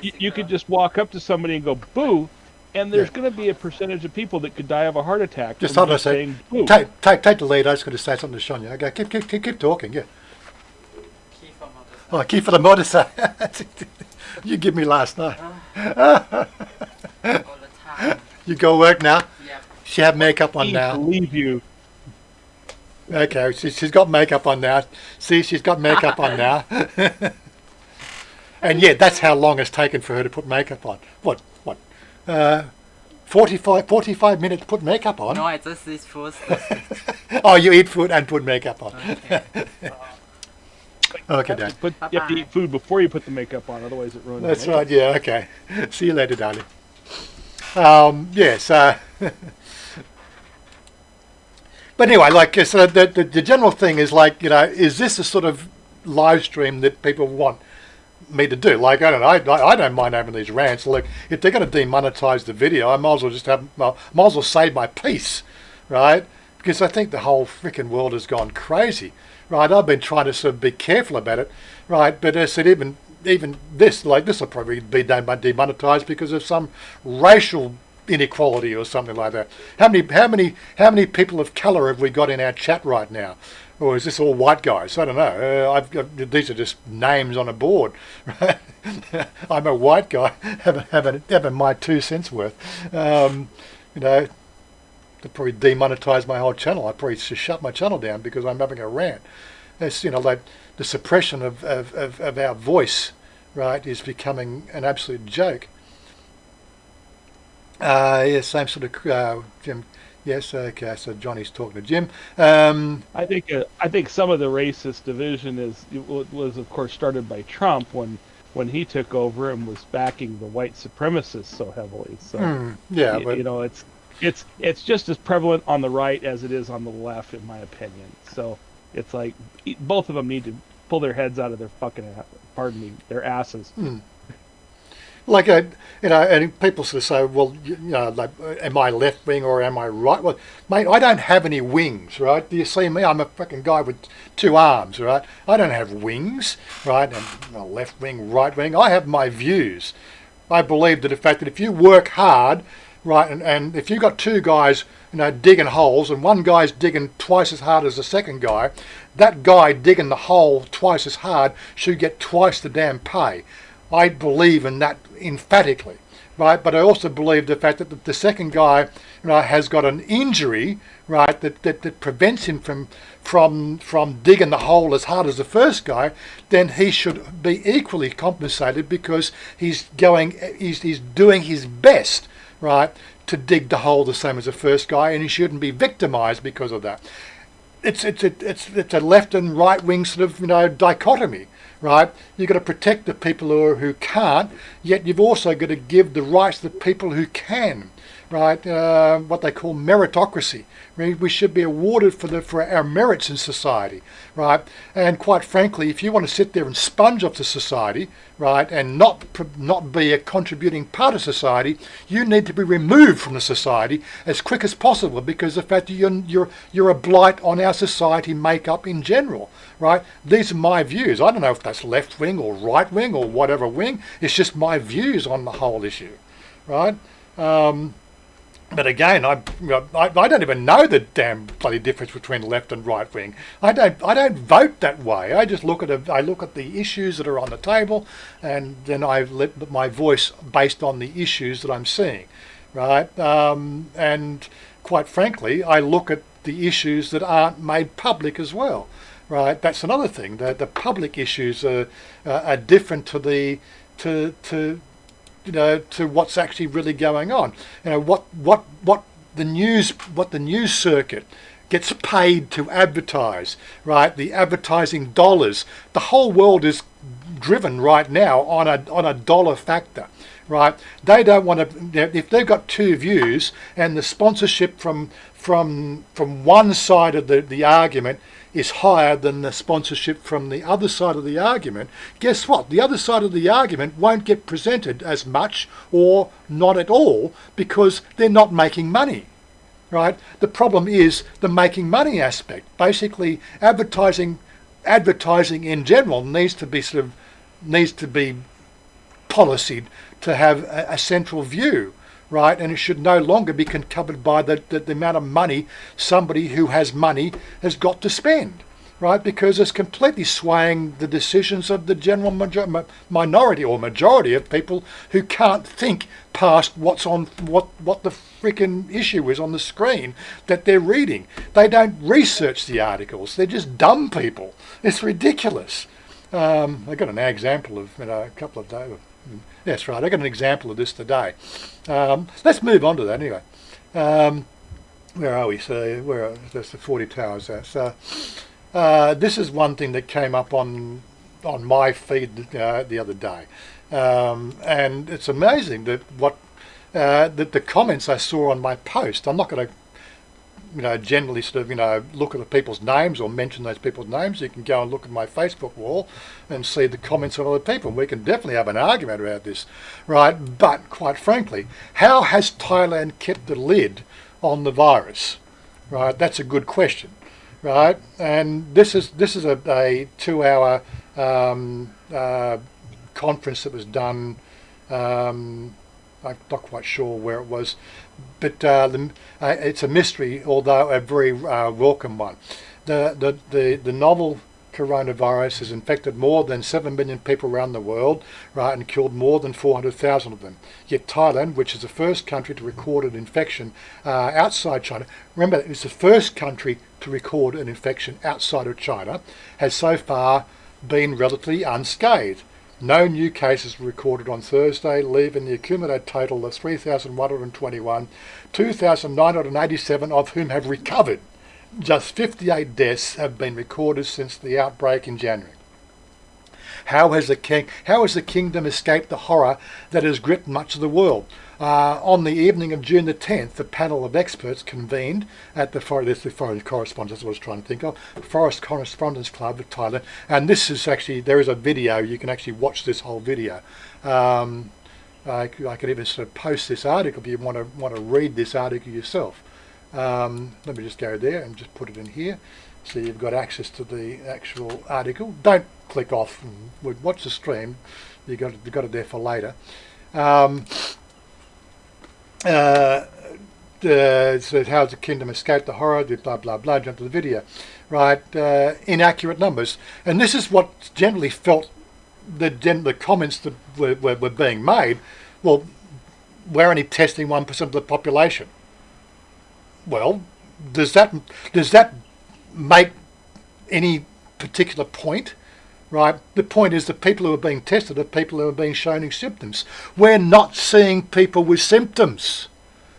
you could just walk up to somebody and go boo, and there's going to be a percentage of people that could die of a heart attack. Just hold on a second. Take the lead. I was going to say something to Chanya. Okay, keep talking. Yeah. Key for the motorcycle. You give me last night. All the time. You go work now. Yep. She have makeup on now. Believe you. Okay, she's got makeup on now. See, she's got makeup on now. And yeah, that's how long it's taken for her to put makeup on. What? 45 minutes to put makeup on? No, I just eat food. Oh, you eat food and put makeup on. Okay. Okay, Dan. You have to eat food before you put the makeup on, otherwise it ruins That's the makeup. right, yeah, okay. See you later, darling. Yes. But anyway, like, so the general thing is like, is this a sort of live stream that people want me to do? Like, I don't know, I don't mind having these rants. Like, if they're going to demonetize the video, I might as well save my peace, right? Because I think the whole freaking world has gone crazy, right? I've been trying to sort of be careful about it, right? But I said even this will probably be demonetized because of some racial inequality or something like that. How many people of colour have we got in our chat right now? Or is this all white guys? I don't know. These are just names on a board, right? I'm a white guy, having my 2 cents worth. They'll probably demonetize my whole channel. I probably should shut my channel down because I'm having a rant. It's, like the suppression of our voice, right, is becoming an absolute joke. Yeah, same sort of Jim. Yes, okay. So Johnny's talking to Jim. I think some of the racist division was of course started by Trump when he took over and was backing the white supremacists so heavily. So yeah, but it's just as prevalent on the right as it is on the left, in my opinion. So it's like both of them need to pull their heads out of their fucking their asses. like and people sort of say, well, like, am I left wing or am I right? Well, mate, I don't have any wings, right? Do you see me? I'm a fucking guy with two arms, right? I don't have wings, right? I'm left wing, right wing. I have my views. I believe that the fact that if you work hard, right, and if you've got two guys, digging holes, and one guy's digging twice as hard as the second guy, that guy digging the hole twice as hard should get twice the damn pay. I believe in that emphatically, right? But I also believe the fact that the second guy, has got an injury, right, that prevents him from digging the hole as hard as the first guy, then he should be equally compensated because he's doing his best, right, to dig the hole the same as the first guy, and he shouldn't be victimised because of that. It's a left and right wing sort of dichotomy, right? You've got to protect the people who can't, yet you've also got to give the rights to the people who can, right? What they call meritocracy. We should be awarded for our merits in society, right? And quite frankly, if you want to sit there and sponge off the society, right, and not be a contributing part of society, you need to be removed from the society as quick as possible, because the fact that you're a blight on our society makeup in general, right? These are my views. I don't know if that's left wing or right wing or whatever wing. It's just my views on the whole issue, right? But again, I don't even know the damn bloody difference between left and right wing. I don't vote that way. I just look at the issues that are on the table, and then I let my voice based on the issues that I'm seeing, right? And quite frankly, I look at the issues that aren't made public as well, right? That's another thing. The public issues are different to to what's actually really going on. What the news circuit gets paid to advertise, right? The advertising dollars. The whole world is driven right now on a dollar factor, right? They don't want to. If they've got two views and the sponsorship from one side of the argument is higher than the sponsorship from the other side of the argument, guess what? The other side of the argument won't get presented as much or not at all because they're not making money, right? The problem is the making money aspect. Basically, advertising in general needs to be policied to have a central view, right? And it should no longer be covered by the amount of money somebody who has money has got to spend, right? Because it's completely swaying the decisions of the general minority or majority of people who can't think past what's on what the freaking issue is on the screen that they're reading. They don't research the articles. They're just dumb people. It's ridiculous. I got an example of a couple of days. That's right. I got an example of this today. Let's move on to that anyway. Where are we? So that's the 40 Towers. So this is one thing that came up on my feed the other day, and it's amazing that that the comments I saw on my post. I'm not going to generally sort of, look at the people's names or mention those people's names. You can go and look at my Facebook wall and see the comments of other people. We can definitely have an argument about this, right? But quite frankly, how has Thailand kept the lid on the virus, right? That's a good question, right? And this is a 2-hour conference that was done. I'm not quite sure where it was, but it's a mystery, although a very welcome one. The novel coronavirus has infected more than 7 million people around the world, right, and killed more than 400,000 of them. Yet Thailand, which is the first country to record an infection outside China, remember it's the first country to record an infection outside of China, has so far been relatively unscathed. No new cases were recorded on Thursday, leaving the accumulated total of 3,121, 2,987 of whom have recovered. Just 58 deaths have been recorded since the outbreak in January. How has the kingdom escaped the horror that has gripped much of the world? On the evening of June the 10th, a panel of experts convened at the Forest Correspondence, that's what I was trying to think of, Forest Correspondence Club of Thailand. And this is actually, there is a video, you can actually watch this whole video. I could even sort of post this article if you want to read this article yourself. Let me just go there and just put it in here, so you've got access to the actual article. Don't click off and watch the stream. You've got it there for later. So how the kingdom escaped the horror, blah blah blah, jump to the video, right? Inaccurate numbers, and this is what generally felt the comments that were being made. Well, we're only testing 1% of the population. Well, does that make any particular point? Right? The point is the people who are being tested are people who are being shown symptoms. We're not seeing people with symptoms.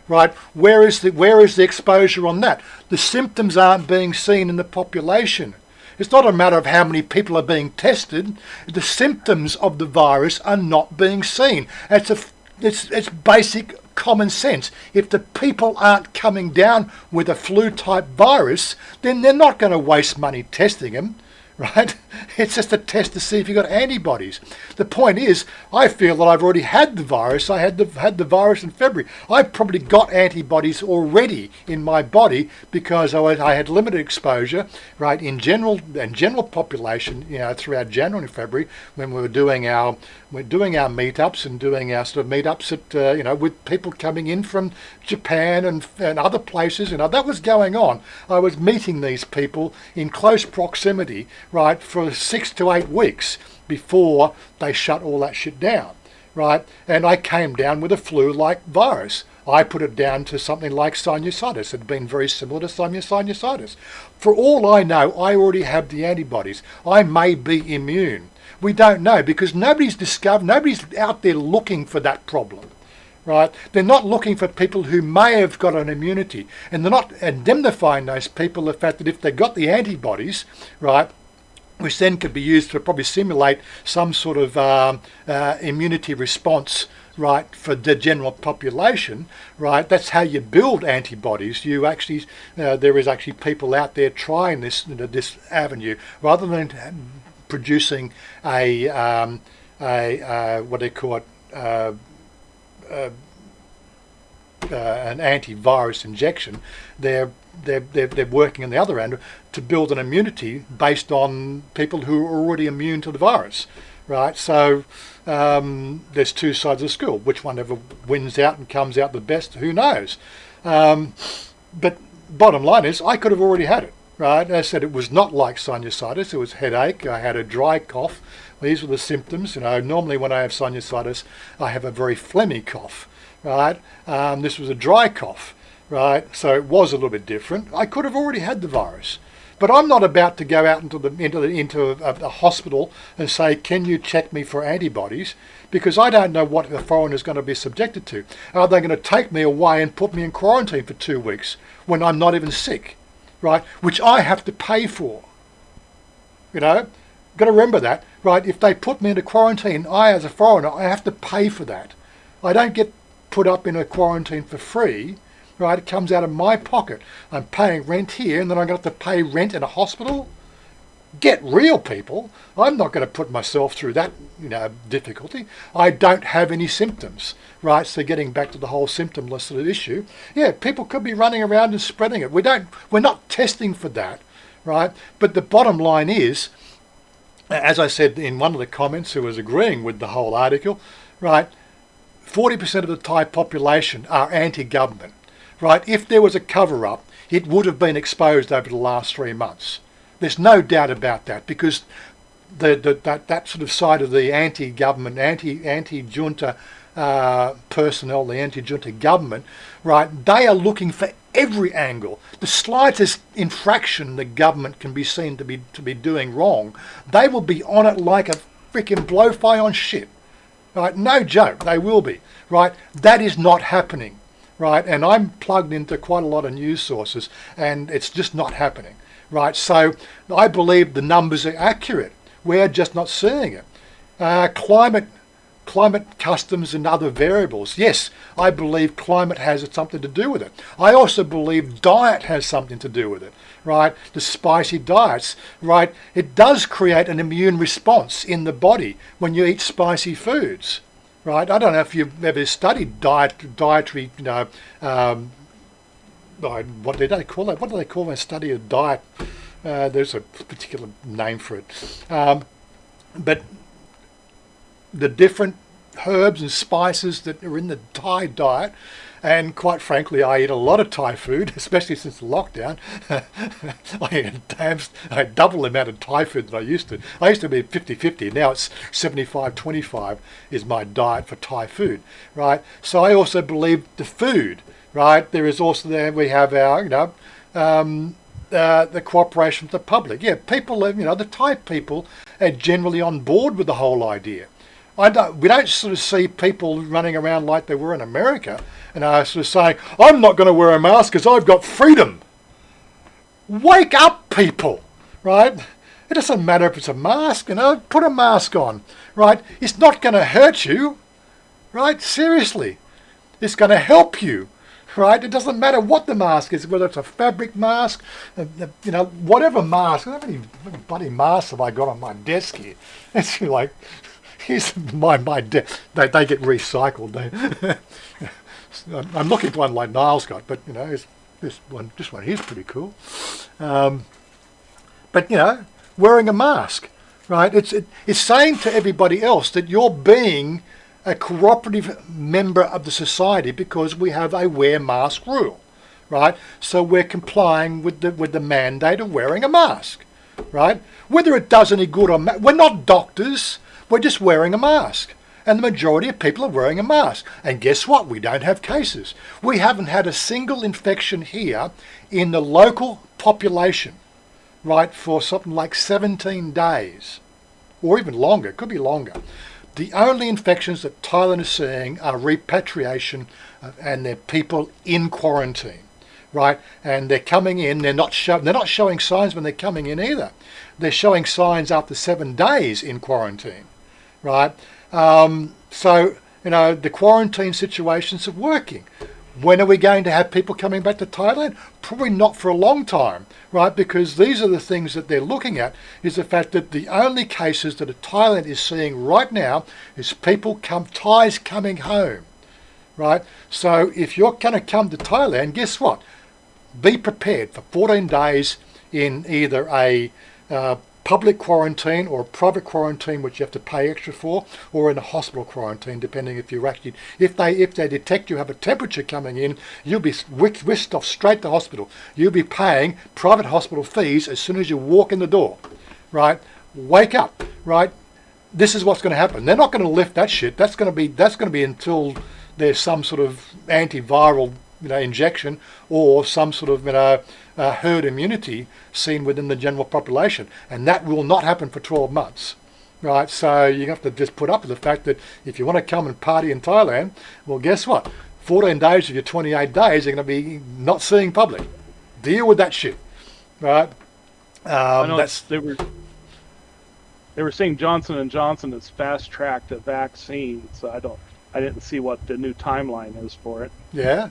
Right? Where is the exposure on that? The symptoms aren't being seen in the population. It's not a matter of how many people are being tested. The symptoms of the virus are not being seen. It's basic common sense. If the people aren't coming down with a flu-type virus, then they're not going to waste money testing them. Right? It's just a test to see if you've got antibodies. The point is, I feel that I've already had the virus. I had the virus in February. I probably got antibodies already in my body because I had limited exposure, right, in general population, throughout January and February when we were doing our meetups and doing our sort of meetups at with people coming in from Japan and other places. That was going on. I was meeting these people in close proximity, right, for 6 to 8 weeks before they shut all that shit down, right? And I came down with a flu-like virus. I put it down to something like sinusitis. It had been very similar to sinusitis. For all I know, I already have the antibodies. I may be immune. We don't know because nobody's out there looking for that problem. Right? They're not looking for people who may have got an immunity, and they're not indemnifying those people the fact that if they got the antibodies, right, which then could be used to probably simulate some sort of immunity response, right, for the general population, right? That's how you build antibodies. You actually, there is actually people out there trying this avenue rather than producing a what they call it. An antivirus injection. They're working on the other end to build an immunity based on people who are already immune to the virus, right? So there's two sides of the school. Which one ever wins out and comes out the best, who knows? But bottom line is, I could have already had it, right? As I said, it was not like sinusitis. It was headache. I had a dry cough. These were the symptoms. Normally when I have sinusitis, I have a very phlegmy cough, right? This was a dry cough, right? So it was a little bit different. I could have already had the virus, but I'm not about to go out into a hospital and say, "Can you check me for antibodies?" Because I don't know what the foreigner is going to be subjected to. Are they going to take me away and put me in quarantine for 2 weeks when I'm not even sick, right? Which I have to pay for. Got to remember that, right? If they put me into quarantine, I, as a foreigner, I have to pay for that. I don't get put up in a quarantine for free, right? It comes out of my pocket. I'm paying rent here, and then I'm going to have to pay rent in a hospital? Get real, people. I'm not going to put myself through that, difficulty. I don't have any symptoms, right? So getting back to the whole symptomless sort of issue, yeah, people could be running around and spreading it. We're not testing for that, right? But the bottom line is, as I said in one of the comments who was agreeing with the whole article, right, 40% of the Thai population are anti-government, right? If there was a cover-up, it would have been exposed over the last 3 months. There's no doubt about that because that sort of side of the anti-government, anti-junta personnel, the anti-junta government, right, they are looking for every angle. The slightest infraction the government can be seen to be doing wrong, they will be on it like a freaking blowfly on shit. Right? No joke, they will be. Right? That is not happening. Right? And I'm plugged into quite a lot of news sources and it's just not happening. Right? So I believe the numbers are accurate. We're just not seeing it. Climate customs and other variables. Yes, I believe climate has something to do with it. I also believe diet has something to do with it, right? The spicy diets, right? It does create an immune response in the body when you eat spicy foods, right? I don't know if you've ever studied dietary, what do they call it? What do they call when study of diet? There's a particular name for it. But the different herbs and spices that are in the Thai diet, and quite frankly, I eat a lot of Thai food, especially since the lockdown. I double the amount of Thai food that I used to. I used to be 50-50. Now it's 75-25 is my diet for Thai food, right? So I also believe the food, right? There is also we have our, the cooperation with the public. Yeah, people, the Thai people are generally on board with the whole idea. We don't sort of see people running around like they were in America and are sort of saying, I'm not going to wear a mask because I've got freedom. Wake up, people, right? It doesn't matter if it's a mask, put a mask on, right? It's not going to hurt you, right? Seriously. It's going to help you, right? It doesn't matter what the mask is, whether it's a fabric mask, whatever mask. How many bloody masks have I got on my desk here? It's like... Here's they get recycled. I'm looking for one like Niall's got, but this one here's pretty cool. But wearing a mask, right? It's saying to everybody else that you're being a cooperative member of the society because we have a wear mask rule, right? So we're complying with the mandate of wearing a mask, right? Whether it does any good or we're not doctors. We're just wearing a mask. And the majority of people are wearing a mask. And guess what? We don't have cases. We haven't had a single infection here in the local population, right, for something like 17 days. Or even longer. It could be longer. The only infections that Thailand is seeing are repatriation and they're people in quarantine, right? And they're coming in. They're not showing signs when they're coming in either. They're showing signs after 7 days in quarantine. Right, so the quarantine situations are working. When are we going to have people coming back to Thailand? Probably not for a long time, right? Because these are the things that they're looking at. Is the fact that the only cases that Thailand is seeing right now is Thais coming home, right? So if you're going to come to Thailand, guess what? Be prepared for 14 days in either a public quarantine or a private quarantine, which you have to pay extra for, or in a hospital quarantine, depending if they detect you have a temperature coming in, you'll be whisked off straight to hospital. You'll be paying private hospital fees as soon as you walk in the door, right? Wake up, right? This is what's going to happen. They're not going to lift that shit. That's going to be until there's some sort of antiviral injection or some sort of herd immunity seen within the general population, and that will not happen for 12 months, right? So you have to just put up with the fact that if you want to come and party in Thailand, well, guess what? 14 days of your 28 days are going to be not seeing public. Deal with that shit, right? I know they were saying Johnson & Johnson has fast-tracked a vaccine, so I didn't see what the new timeline is for it. Yeah.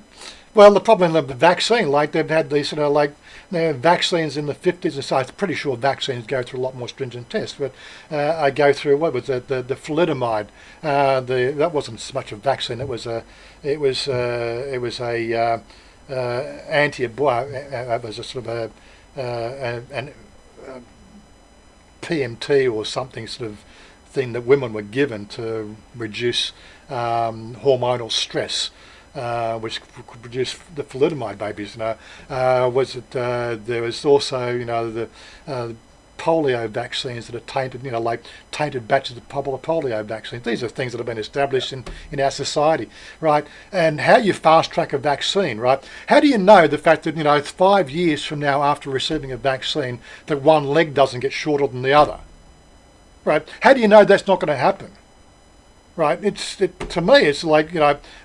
Well, the problem with the vaccine, like they've had these vaccines in the 50s and so I'm pretty sure vaccines go through a lot more stringent tests, but I go through, what was it, the thalidomide, that wasn't so much a vaccine, it was a sort of an PMT or something sort of thing that women were given to reduce hormonal stress, which could produce the thalidomide babies. There was also the polio vaccines that are tainted, like tainted batches of polio vaccines. These are things that have been established in our society, right? And how you fast track a vaccine, right? How do you know the fact that 5 years from now after receiving a vaccine that one leg doesn't get shorter than the other, right? How do you know that's not going to happen? Right, to me, it's like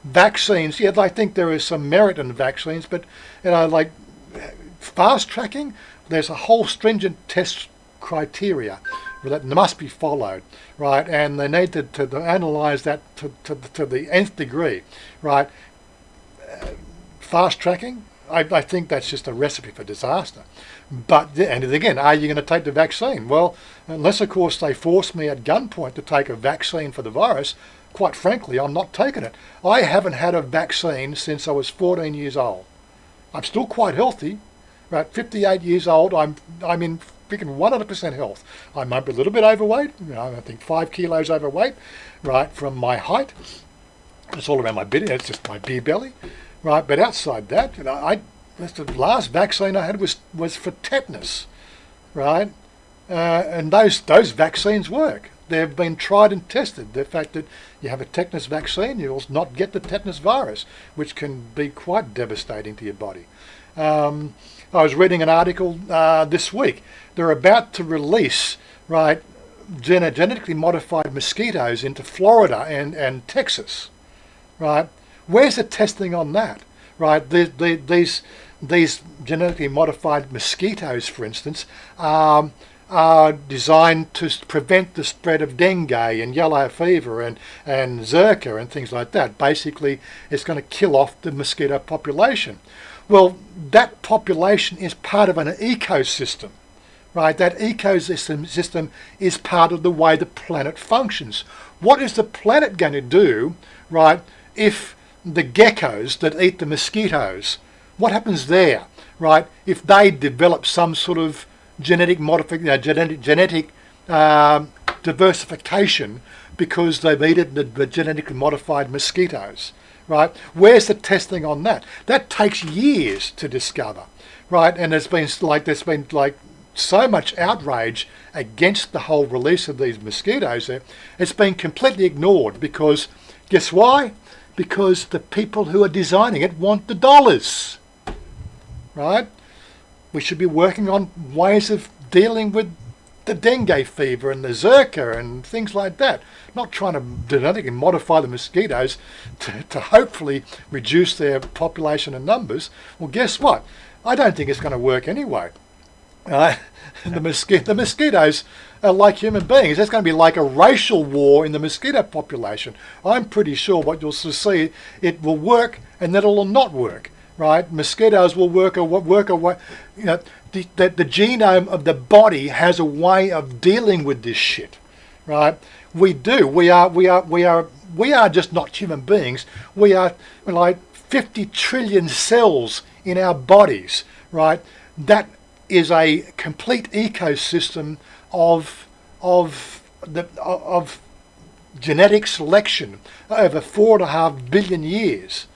vaccines. Yeah, I think there is some merit in the vaccines, but like fast tracking, there's a whole stringent test criteria that must be followed, right? And they need to analyse that to the nth degree, right? Fast tracking, I think that's just a recipe for disaster. But, and again, are you going to take the vaccine? Well, unless, of course, they force me at gunpoint to take a vaccine for the virus, quite frankly, I'm not taking it. I haven't had a vaccine since I was 14 years old. I'm still quite healthy. Right, 58 years old. I'm in freaking 100% health. I might be a little bit overweight. I think 5 kilos overweight. Right, from my height. It's all around my belly. It's just my beer belly. Right, but outside that, the last vaccine I had was for tetanus. Right, and those vaccines work. They've been tried and tested. The fact that you have a tetanus vaccine, you'll not get the tetanus virus, which can be quite devastating to your body. I was reading an article this week. They're about to release, right, genetically modified mosquitoes into Florida and Texas. Right, where's the testing on that? Right, these genetically modified mosquitoes, for instance, are designed to prevent the spread of dengue and yellow fever and Zika and things like that. Basically, it's going to kill off the mosquito population. Well, that population is part of an ecosystem, right? That ecosystem is part of the way the planet functions. What is the planet going to do, right, if the geckos that eat the mosquitoes, what happens there, right, if they develop some sort of genetic diversification because they've eaten the genetically modified mosquitoes? Right? Where's the testing on that? That takes years to discover, right? And there's been so much outrage against the whole release of these mosquitoes. It's been completely ignored because, guess why? Because the people who are designing it want the dollars, right? We should be working on ways of dealing with the dengue fever and the Zika and things like that. Not trying to genetically modify the mosquitoes to hopefully reduce their population and numbers. Well, guess what? I don't think it's going to work anyway. The mosquitoes are like human beings. There's going to be like a racial war in the mosquito population. I'm pretty sure what you'll see, it will work and then it will not work. Right? Mosquitoes will work away. You know, the genome of the body has a way of dealing with this shit. Right? We do. We are just not human beings. We're like 50 trillion cells in our bodies. Right? That is a complete ecosystem of genetic selection over 4.5 billion years.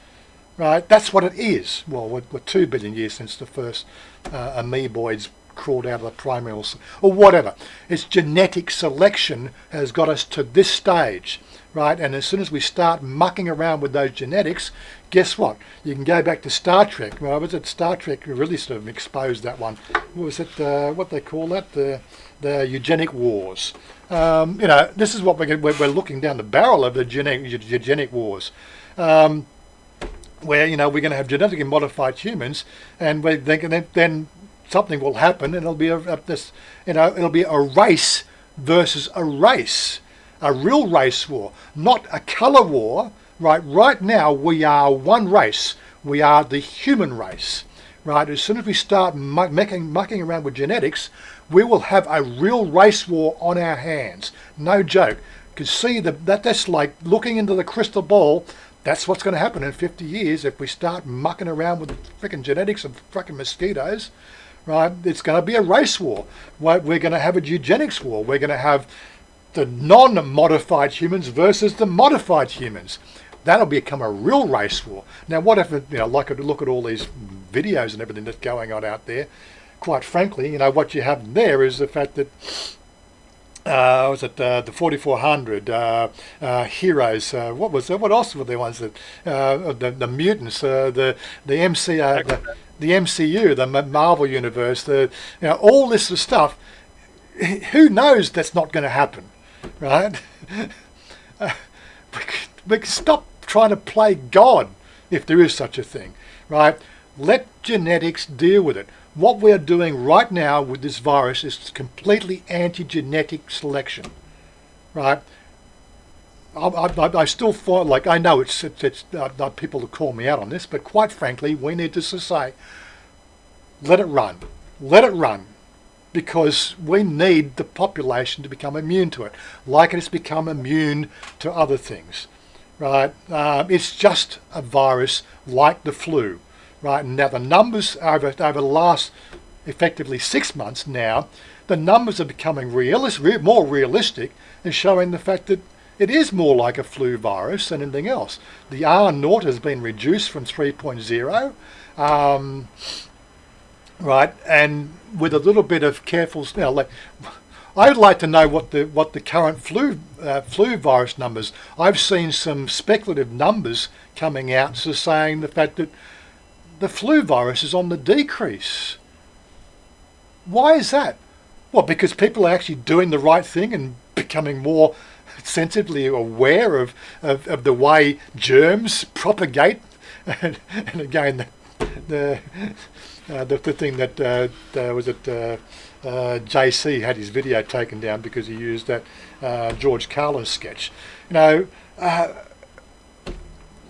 Right, that's what it is. Well, we're 2 billion years since the first amoeboids crawled out of the primary or whatever. It's genetic selection has got us to this stage, right? And as soon as we start mucking around with those genetics, guess what? You can go back to Star Trek. Well, was it Star Trek really sort of exposed that one? What was it? What they call that? The eugenic wars. This is what we're looking down the barrel of the eugenic wars. Where we're going to have genetically modified humans, and we're thinking then something will happen, and it'll be it'll be a race versus a race, a real race war, not a colour war. Right now we are one race. We are the human race. Right. As soon as we start mucking around with genetics, we will have a real race war on our hands. No joke. You can see that's like looking into the crystal ball. That's what's going to happen in 50 years if we start mucking around with the freaking genetics of freaking mosquitoes, right? It's going to be a race war. We're going to have a eugenics war. We're going to have the non-modified humans versus the modified humans. That'll become a real race war. Now, what if, look at all these videos and everything that's going on out there. Quite frankly, what you have there is the fact that the 4400 heroes? What else were the ones that the mutants? The MCU, the Marvel universe. All this sort of stuff. Who knows that's not going to happen, right? We can stop trying to play God if there is such a thing, right? Let genetics deal with it. What we're doing right now with this virus is completely anti-genetic selection, right? I still find, like, I know it's people to call me out on this, but quite frankly, we need to say, let it run, because we need the population to become immune to it, like it has become immune to other things, right? It's just a virus like the flu, right? And now the numbers over the last effectively 6 months now, the numbers are becoming more realistic and showing the fact that it is more like a flu virus than anything else. The R0 has been reduced from 3.0, right? And with a little bit of careful, I'd like to know what the current flu virus numbers. I've seen some speculative numbers coming out saying the fact that the flu virus is on the decrease. Why is that? Well, because people are actually doing the right thing and becoming more sensitively aware of the way germs propagate. And again, the thing that was it JC had his video taken down because he used that George Carlin sketch.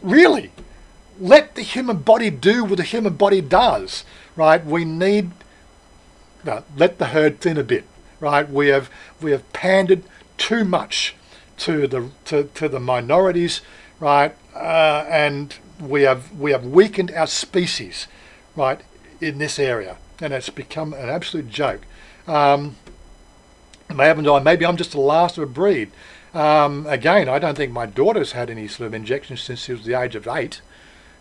Really, let the human body do what the human body does, right? We need let the herd thin a bit, right? We have pandered too much to the minorities, right? And we have weakened our species, right, in this area, and it's become an absolute joke. Maybe I'm just the last of a breed. Again, I don't think my daughter's had any sort of injections since she was the age of 8,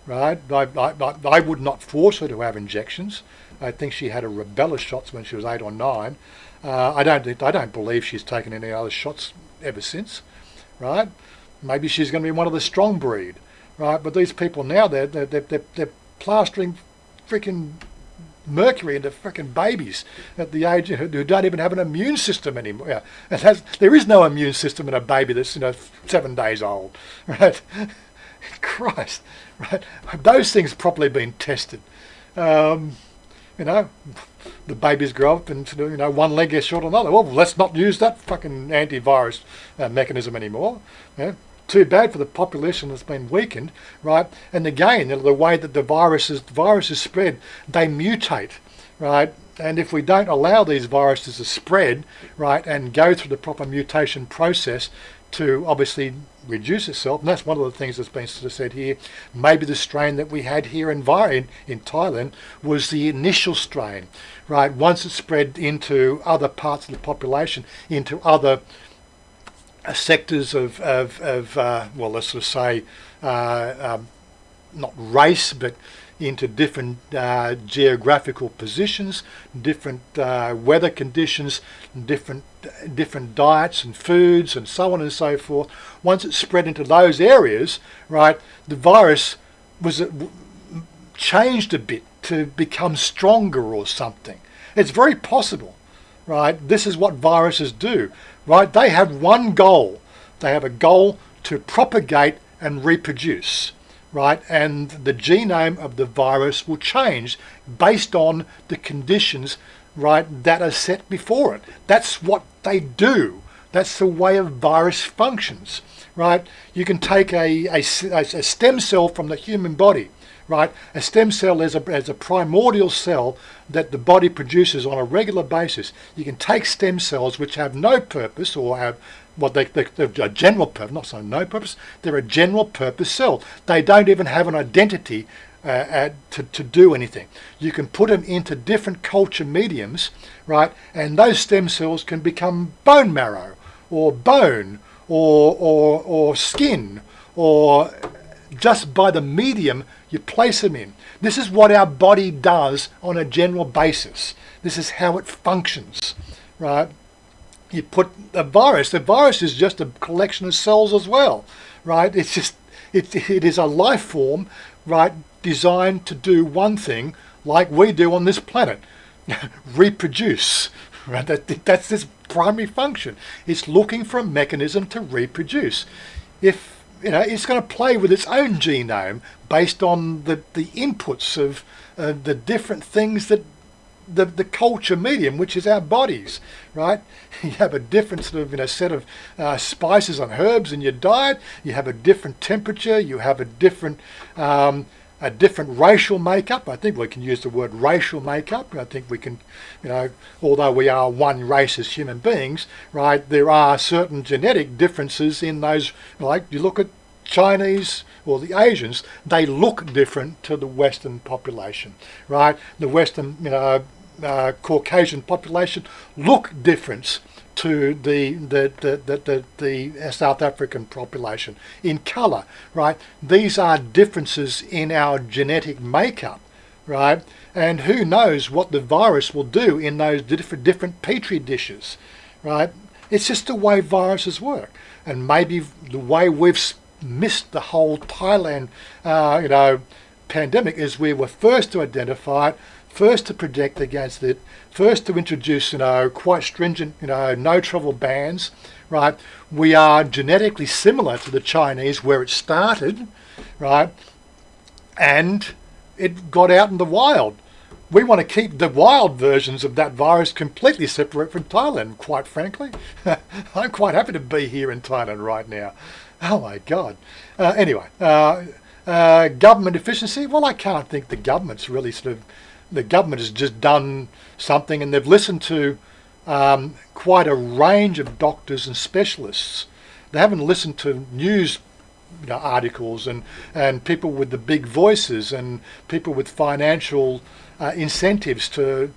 right? I would not force her to have injections. I think she had a rubella shots when she was 8 or 9. I don't believe she's taken any other shots ever since, right? Maybe she's going to be one of the strong breed, right? But these people now, they're plastering freaking mercury into freaking babies at the age who don't even have an immune system anymore. Yeah. There is no immune system in a baby that's 7 days old, right? Christ, right? Those things properly been tested. The babies grow up and one leg gets short on another. Well, let's not use that fucking antivirus mechanism anymore. Yeah? Too bad for the population that's been weakened, right? And again, the way that the viruses spread, they mutate, right? And if we don't allow these viruses to spread, right, and go through the proper mutation process to obviously reduce itself, and that's one of the things that's been sort of said here, maybe the strain that we had here in Thailand was the initial strain, right? Once it spread into other parts of the population, into other sectors of well, let's sort of say not race, but into different geographical positions, different weather conditions, different diets and foods, and so on and so forth. Once it spread into those areas, right, the virus was changed a bit to become stronger or something. It's very possible, right? This is what viruses do, right? They have one goal. They have a goal to propagate and reproduce, right? And the genome of the virus will change based on the conditions, right, that are set before it. That's what they do. That's the way a virus functions, right? You can take a stem cell from the human body, right? A stem cell is a primordial cell that the body produces on a regular basis. You can take stem cells which have no purpose, or have they're a general purpose, not so no purpose, they're a general purpose cell. They don't even have an identity to do anything. You can put them into different culture mediums, right, and those stem cells can become bone marrow, or bone, or skin, or just by the medium you place them in. This is what our body does on a general basis. This is how it functions, right? You put the virus is just a collection of cells as well, right? It's just, it is a life form, right, designed to do one thing like we do on this planet, reproduce, right? That's its primary function. It's looking for a mechanism to reproduce. If it's going to play with its own genome based on the inputs of the different things that the culture medium, which is our bodies, right? You have a different sort of set of spices and herbs in your diet. You have a different temperature. You have a different a different racial makeup. I think we can use the word racial makeup. I think we can, although we are one race as human beings, right, there are certain genetic differences in those. Like you look at Chinese or the Asians, they look different to the Western population, right? The Western, Caucasian population look different to the South African population in colour, right? These are differences in our genetic makeup, right? And who knows what the virus will do in those different petri dishes, right? It's just the way viruses work, and maybe the way we've missed the whole Thailand, pandemic is we were first to identify it, first to protect against it, first to introduce, quite stringent, no travel bans, right? We are genetically similar to the Chinese where it started, right? And it got out in the wild. We want to keep the wild versions of that virus completely separate from Thailand, quite frankly. I'm quite happy to be here in Thailand right now. Oh my God. Anyway, government efficiency. Well, I can't think the government's really the government has just done something, and they've listened to quite a range of doctors and specialists. They haven't listened to news articles and people with the big voices and people with financial incentives to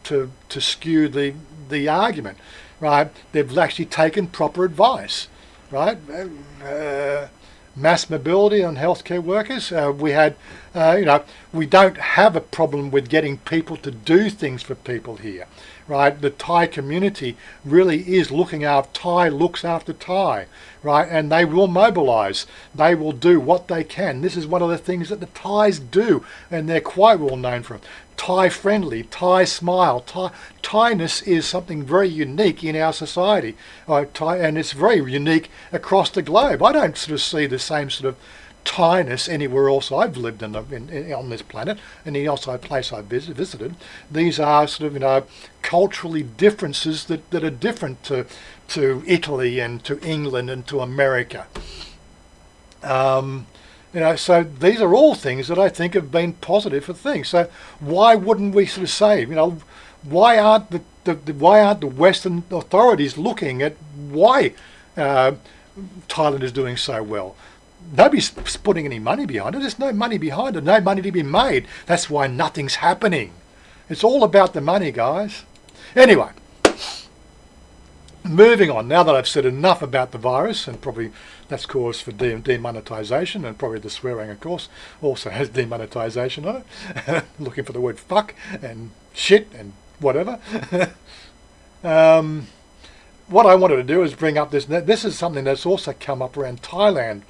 skew the argument, right? They've actually taken proper advice, right? Mass mobility on healthcare workers. We had, we don't have a problem with getting people to do things for people here, right? The Thai community really is looking after Thai, looks after Thai, right? And they will mobilise. They will do what they can. This is one of the things that the Thais do, and they're quite well known for it. Thai friendly, Thai smile. Thainess is something very unique in our society, and it's very unique across the globe. I don't sort of see the same sort of Thainess anywhere else I've lived on this planet, any else place I've visited. These are sort of culturally differences that are different to Italy and to England and to America. So these are all things that I think have been positive for things. So why wouldn't we sort of say, why aren't the Western authorities looking at why Thailand is doing so well? Nobody's putting any money behind it. There's no money behind it, no money to be made. That's why nothing's happening. It's all about the money, guys. Anyway, moving on, now that I've said enough about the virus, and probably that's cause for demonetisation, and probably the swearing, of course, also has demonetisation on it. Looking for the word fuck and shit and whatever. What I wanted to do is bring up this. This is something that's also come up around Thailand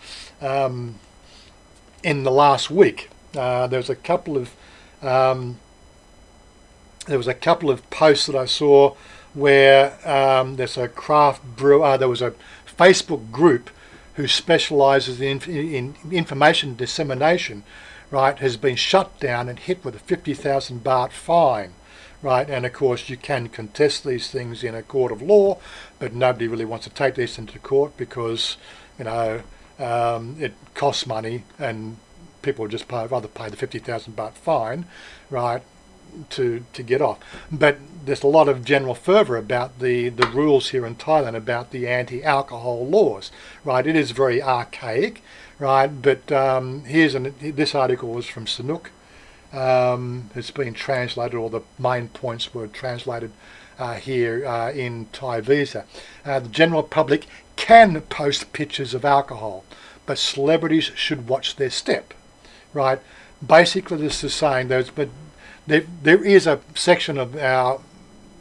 in the last week. There was a couple of posts that I saw where there's a craft brewer. There was a Facebook group who specialises in information dissemination, right, has been shut down and hit with a 50,000 baht fine, right? And of course you can contest these things in a court of law, but nobody really wants to take this into court because it costs money, and people just rather pay the 50,000 baht fine, right, to get off. But there's a lot of general fervour about the rules here in Thailand about the anti-alcohol laws, right? It is very archaic, right? But this article was from Sanook. It's been translated, or the main points were translated here in Thai Visa. The general public can post pictures of alcohol, but celebrities should watch their step, right? Basically, this is saying there is a section of our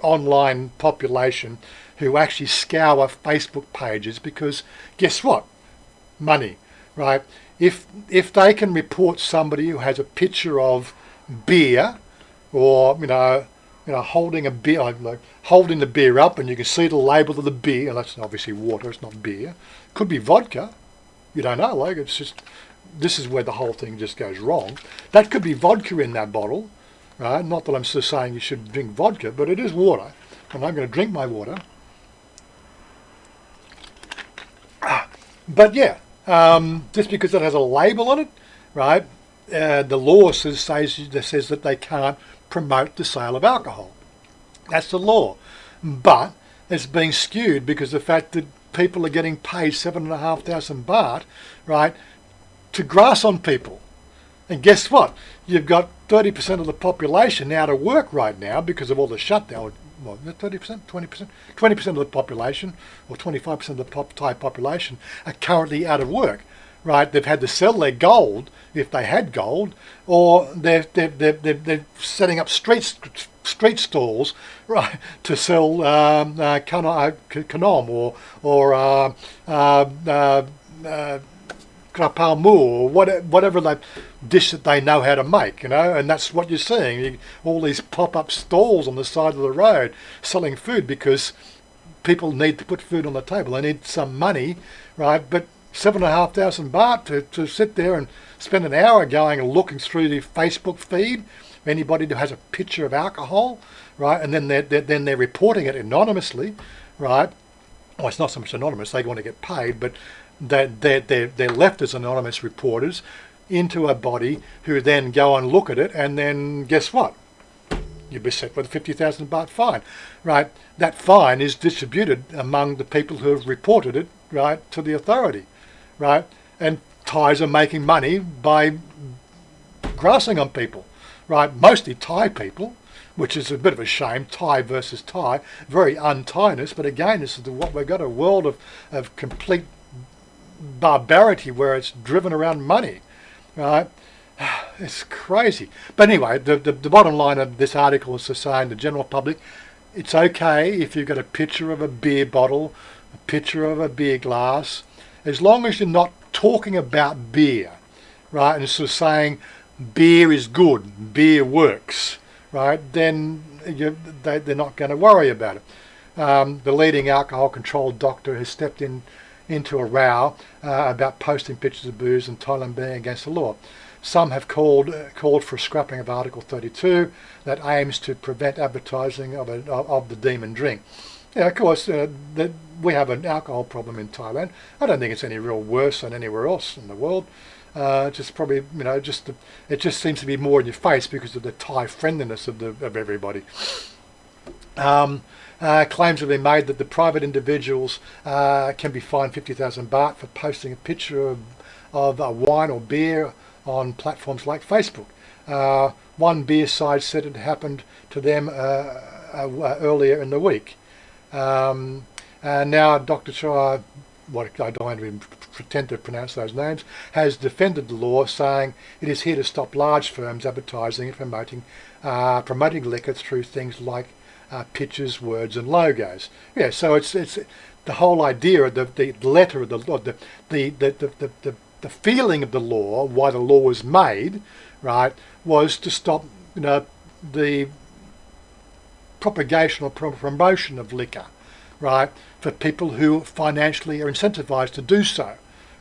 online population who actually scour Facebook pages because guess what? Money, right? If they can report somebody who has a picture of beer, or holding a beer, like holding the beer up, and you can see the label of the beer, and that's obviously water, it's not beer. Could be vodka. You don't know, like it's just, this is where the whole thing just goes wrong. That could be vodka in that bottle. Right? Not that I'm still saying you should drink vodka, but it is water, and I'm going to drink my water. But yeah, just because it has a label on it, right, the law says that they can't promote the sale of alcohol. That's the law. But it's being skewed because the fact that people are getting paid 7,500 baht, right, to grass on people. And guess what? You've got 30% of the population out of work right now because of all the shutdown. Well, 30%, 20%? 20% of the population, or 25% of the Thai population, are currently out of work. Right, they've had to sell their gold if they had gold, or they're setting up street stalls, right, to sell kanom or krapau mu or whatever the dish that they know how to make, and that's what you're seeing. All these pop-up stalls on the side of the road selling food because people need to put food on the table. They need some money, right? But 7,500 baht to sit there and spend an hour going and looking through the Facebook feed, anybody who has a picture of alcohol, right, and then they're reporting it anonymously, right? Well, it's not so much anonymous; they want to get paid, but they're left as anonymous reporters into a body who then go and look at it, and then guess what? You'll be set with a 50,000 baht fine, right? That fine is distributed among the people who have reported it, right, to the authority. Right, and Thais are making money by grassing on people, right? Mostly Thai people, which is a bit of a shame. Thai versus Thai, very un-Thainess. But again, this is what we've got, a world of complete barbarity where it's driven around money, right? It's crazy. But anyway, the bottom line of this article is to say, in the general public, it's okay if you've got a picture of a beer bottle, a picture of a beer glass, as long as you're not talking about beer, right, and sort of saying beer is good, beer works, right, then they're not going to worry about it. The leading alcohol control doctor has stepped into a row about posting pictures of booze in Thailand being against the law. Some have called for a scrapping of Article 32 that aims to prevent advertising of the demon drink. Yeah, of course, we have an alcohol problem in Thailand. I don't think it's any real worse than anywhere else in the world. Just probably, it just seems to be more in your face because of the Thai friendliness of everybody. Claims have been made that the private individuals can be fined 50,000 baht for posting a picture of wine or beer on platforms like Facebook. One beer side said it happened to them earlier in the week. And now Dr. Choi, what I don't even pretend to pronounce those names, has defended the law, saying it is here to stop large firms advertising and promoting liquor through things like pictures, words, and logos. Yeah, so it's the whole idea of the letter of the law, the feeling of the law, why the law was made, right, was to stop the propagation or promotion of liquor, right, for people who financially are incentivized to do so,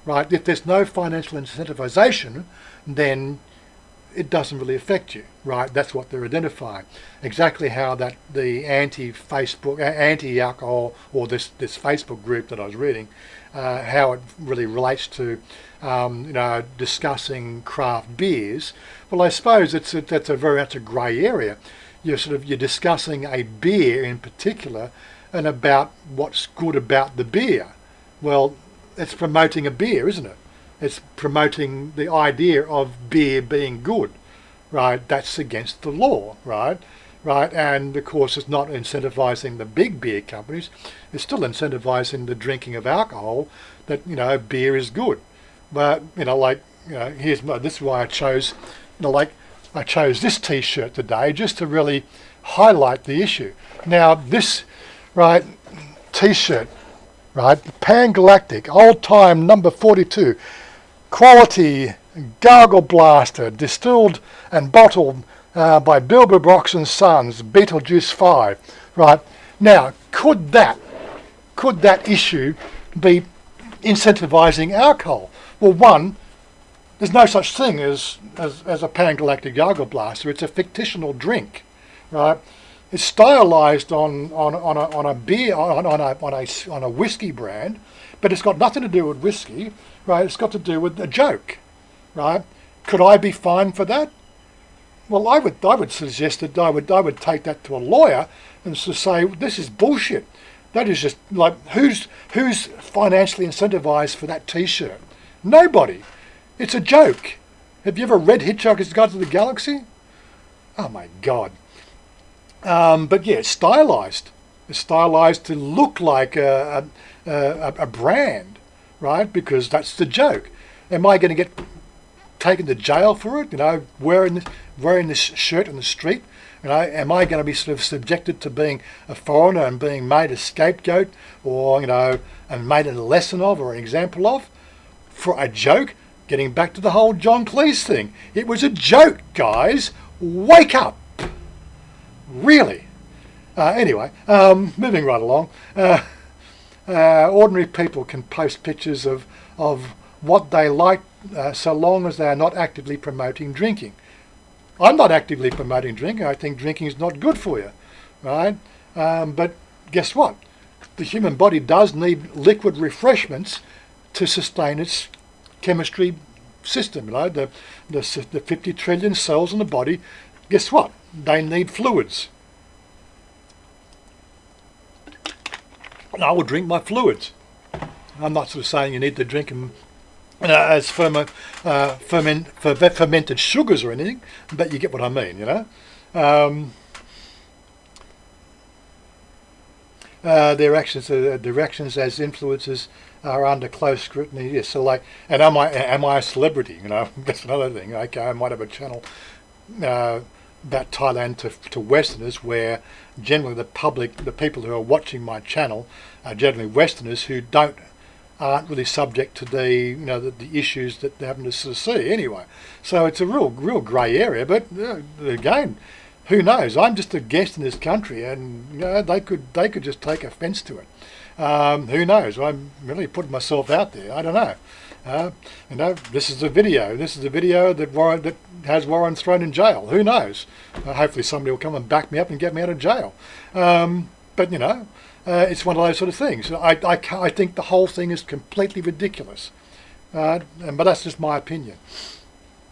right. If there's no financial incentivization, then it doesn't really affect you, right. That's what they're identifying. Exactly how that the anti-Facebook, anti-alcohol, or this Facebook group that I was reading, how it really relates to discussing craft beers. Well, I suppose that's a grey area. You're discussing a beer in particular and about what's good about the beer. Well, it's promoting a beer, isn't it? It's promoting the idea of beer being good, right? That's against the law, right? Right, and of course it's not incentivizing the big beer companies. It's still incentivizing the drinking of alcohol. That beer is good. But this is why I chose, I chose this T-shirt today just to really highlight the issue. Now this, right, T-shirt, right, the Pan Galactic Old Time number 42, quality gargle blaster, distilled and bottled by Bilber Brox and Sons, Beetlejuice 5, right. Now, could that issue be incentivizing alcohol? Well, one, there's no such thing as a Pan-Galactic Gargle Blaster. It's a fictional drink, right? It's stylized on a beer, on a whiskey brand, but it's got nothing to do with whiskey, right? It's got to do with a joke, right? Could I be fined for that? Well, I would suggest that I would take that to a lawyer and to say this is bullshit. That is just like who's financially incentivized for that T-shirt? Nobody. It's a joke. Have you ever read Hitchhiker's Guide to the Galaxy? Oh my God. But yeah, it's stylized. It's stylized to look like a brand, right? Because that's the joke. Am I going to get taken to jail for it? You know, wearing this shirt in the street? You know, am I going to be sort of subjected to being a foreigner and being made a scapegoat, or and made a lesson of or an example of for a joke? Getting back to the whole John Cleese thing, it was a joke, guys. Wake up. Really. Anyway, moving right along. Ordinary people can post pictures of what they like, so long as they are not actively promoting drinking. I'm not actively promoting drinking. I think drinking is not good for you, right? But guess what? The human body does need liquid refreshments to sustain its chemistry system. You know, the 50 trillion cells in the body. Guess what? They need fluids. And I will drink my fluids. I'm not sort of saying you need to drink them as fermented sugars or anything, but you get what I mean, you know. Their actions as influencers are under close scrutiny. Yes, so like, and am I a celebrity? You know, that's another thing. Okay, I might have a channel about Thailand to Westerners, where generally the people who are watching my channel are generally Westerners who aren't really subject to the issues that they happen to sort of see anyway. So it's a real grey area. But again, who knows? I'm just a guest in this country, and they could just take offence to it. Who knows? I'm really putting myself out there. I don't know. This is a video. This is a video that has Warren thrown in jail. Who knows? Hopefully somebody will come and back me up and get me out of jail. But it's one of those sort of things. I think the whole thing is completely ridiculous. But that's just my opinion.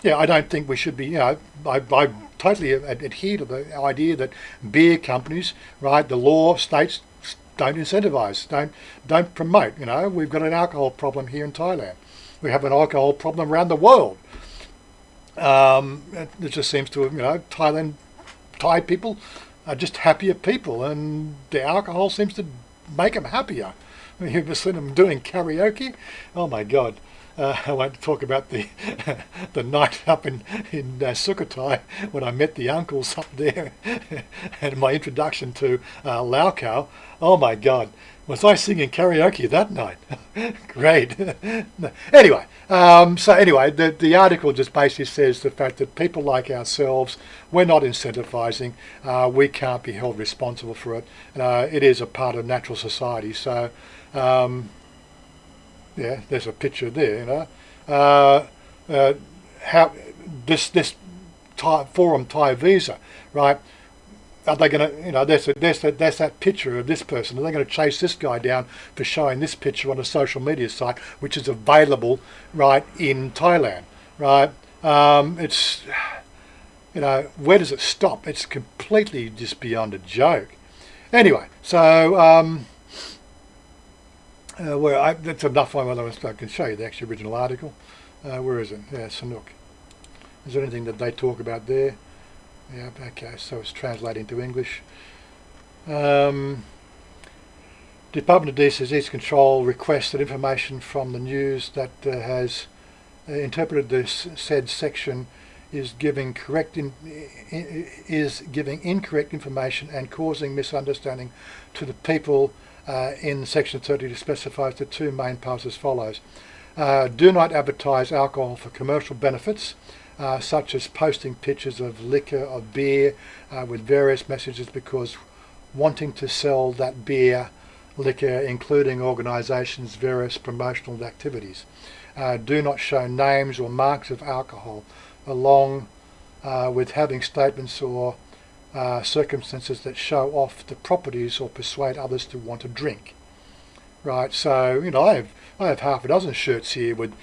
Yeah, I don't think we should be. I totally adhere to the idea that beer companies, right? The law states don't incentivize, don't promote. We've got an alcohol problem here in Thailand. We have an alcohol problem around the world. It just seems to have, Thai people are just happier people, and the alcohol seems to make them happier. You've ever seen them doing karaoke? Oh my God. I won't talk about the the night up in Sukhothai when I met the uncles up there and my introduction to Lao. Oh my God, was I singing karaoke that night? Great. Anyway, the article just basically says the fact that people like ourselves, we're not incentivizing, we can't be held responsible for it. It is a part of natural society. So. Yeah, there's a picture there. How this Forum Thai visa, right? Are they going to, there's that picture of this person. Are they going to chase this guy down for showing this picture on a social media site, which is available, right, in Thailand, right? It's, where does it stop? It's completely just beyond a joke. Anyway, so. That's enough. I can show you the actual original article. Where is it? Yeah, Sanook. Is there anything that they talk about there? Yeah, okay, so it's translating to English. Department of Disease Control requests that information from the news that has interpreted this said section is giving incorrect information and causing misunderstanding to the people. In Section 30 specifies the two main parts as follows. Do not advertise alcohol for commercial benefits, such as posting pictures of liquor, of beer, with various messages because wanting to sell that beer, liquor, including organisations' various promotional activities. Do not show names or marks of alcohol, along with having statements or circumstances that show off the properties or persuade others to want to drink. right? So I have half a dozen shirts here with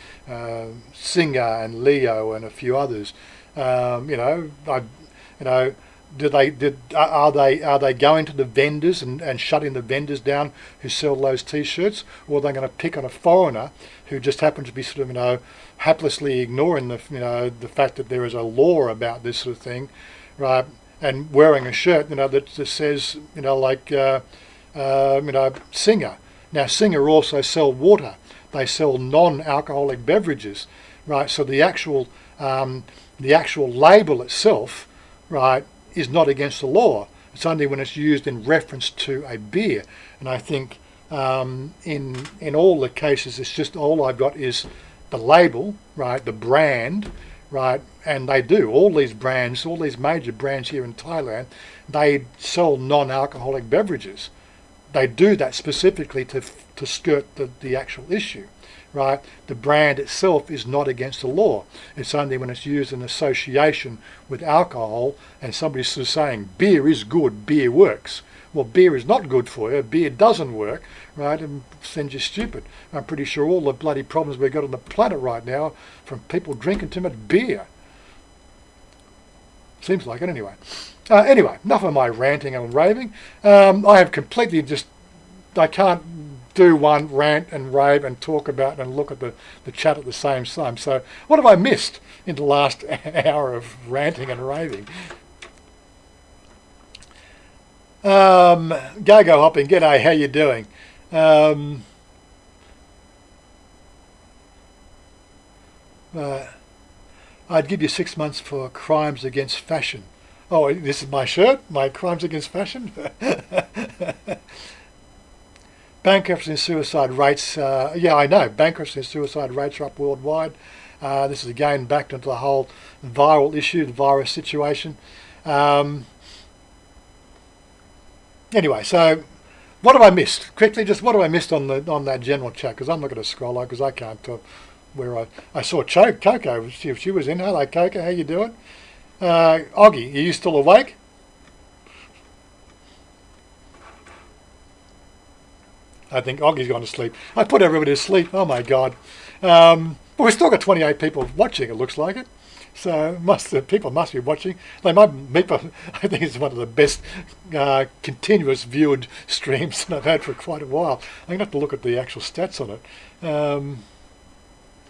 Singer and Leo and a few others. I you know. Are they going to the vendors and shutting the vendors down who sell those T-shirts, or are they going to pick on a foreigner who just happens to be sort of haplessly ignoring the fact that there is a law about this sort of thing, right? And wearing a shirt that just says Singer. Now Singer also sell water. They sell non-alcoholic beverages, right? So the actual label itself, right, is not against the law. It's only when it's used in reference to a beer. And I think in all the cases, it's just all I've got is the label, right, the brand, right, and they do. All these brands, all these major brands here in Thailand, they sell non-alcoholic beverages. They do that specifically to skirt the actual issue, right? The brand itself is not against the law. It's only when it's used in association with alcohol and somebody's sort of saying beer is good, beer works. Well, beer is not good for you. Beer doesn't work, right? And sends you stupid. I'm pretty sure all the bloody problems we've got on the planet right now from people drinking too much beer. Seems like it anyway. Anyway, enough of my ranting and raving. I have completely I can't do one rant and rave and talk about and look at the chat at the same time. So what have I missed in the last hour of ranting and raving? Go hopping, g'day, how you doing? I'd give you 6 months for crimes against fashion. Oh, this is my shirt? My crimes against fashion? Bankruptcy and suicide rates, yeah, I know, bankruptcy and suicide rates are up worldwide. This is again back into the whole viral issue, the virus situation. Anyway, so what have I missed? Quickly, just what have I missed on that general chat? Because I'm not going to scroll over because I can't tell where I saw Coco. She was in. Hello, Coco. How you doing? Oggy, are you still awake? I think Oggy's gone to sleep. I put everybody to sleep. Oh my God. But we've still got 28 people watching. It looks like it. So people must be watching. They might. I think it's one of the best continuous viewed streams that I've had for quite a while. I'm gonna have to look at the actual stats on it.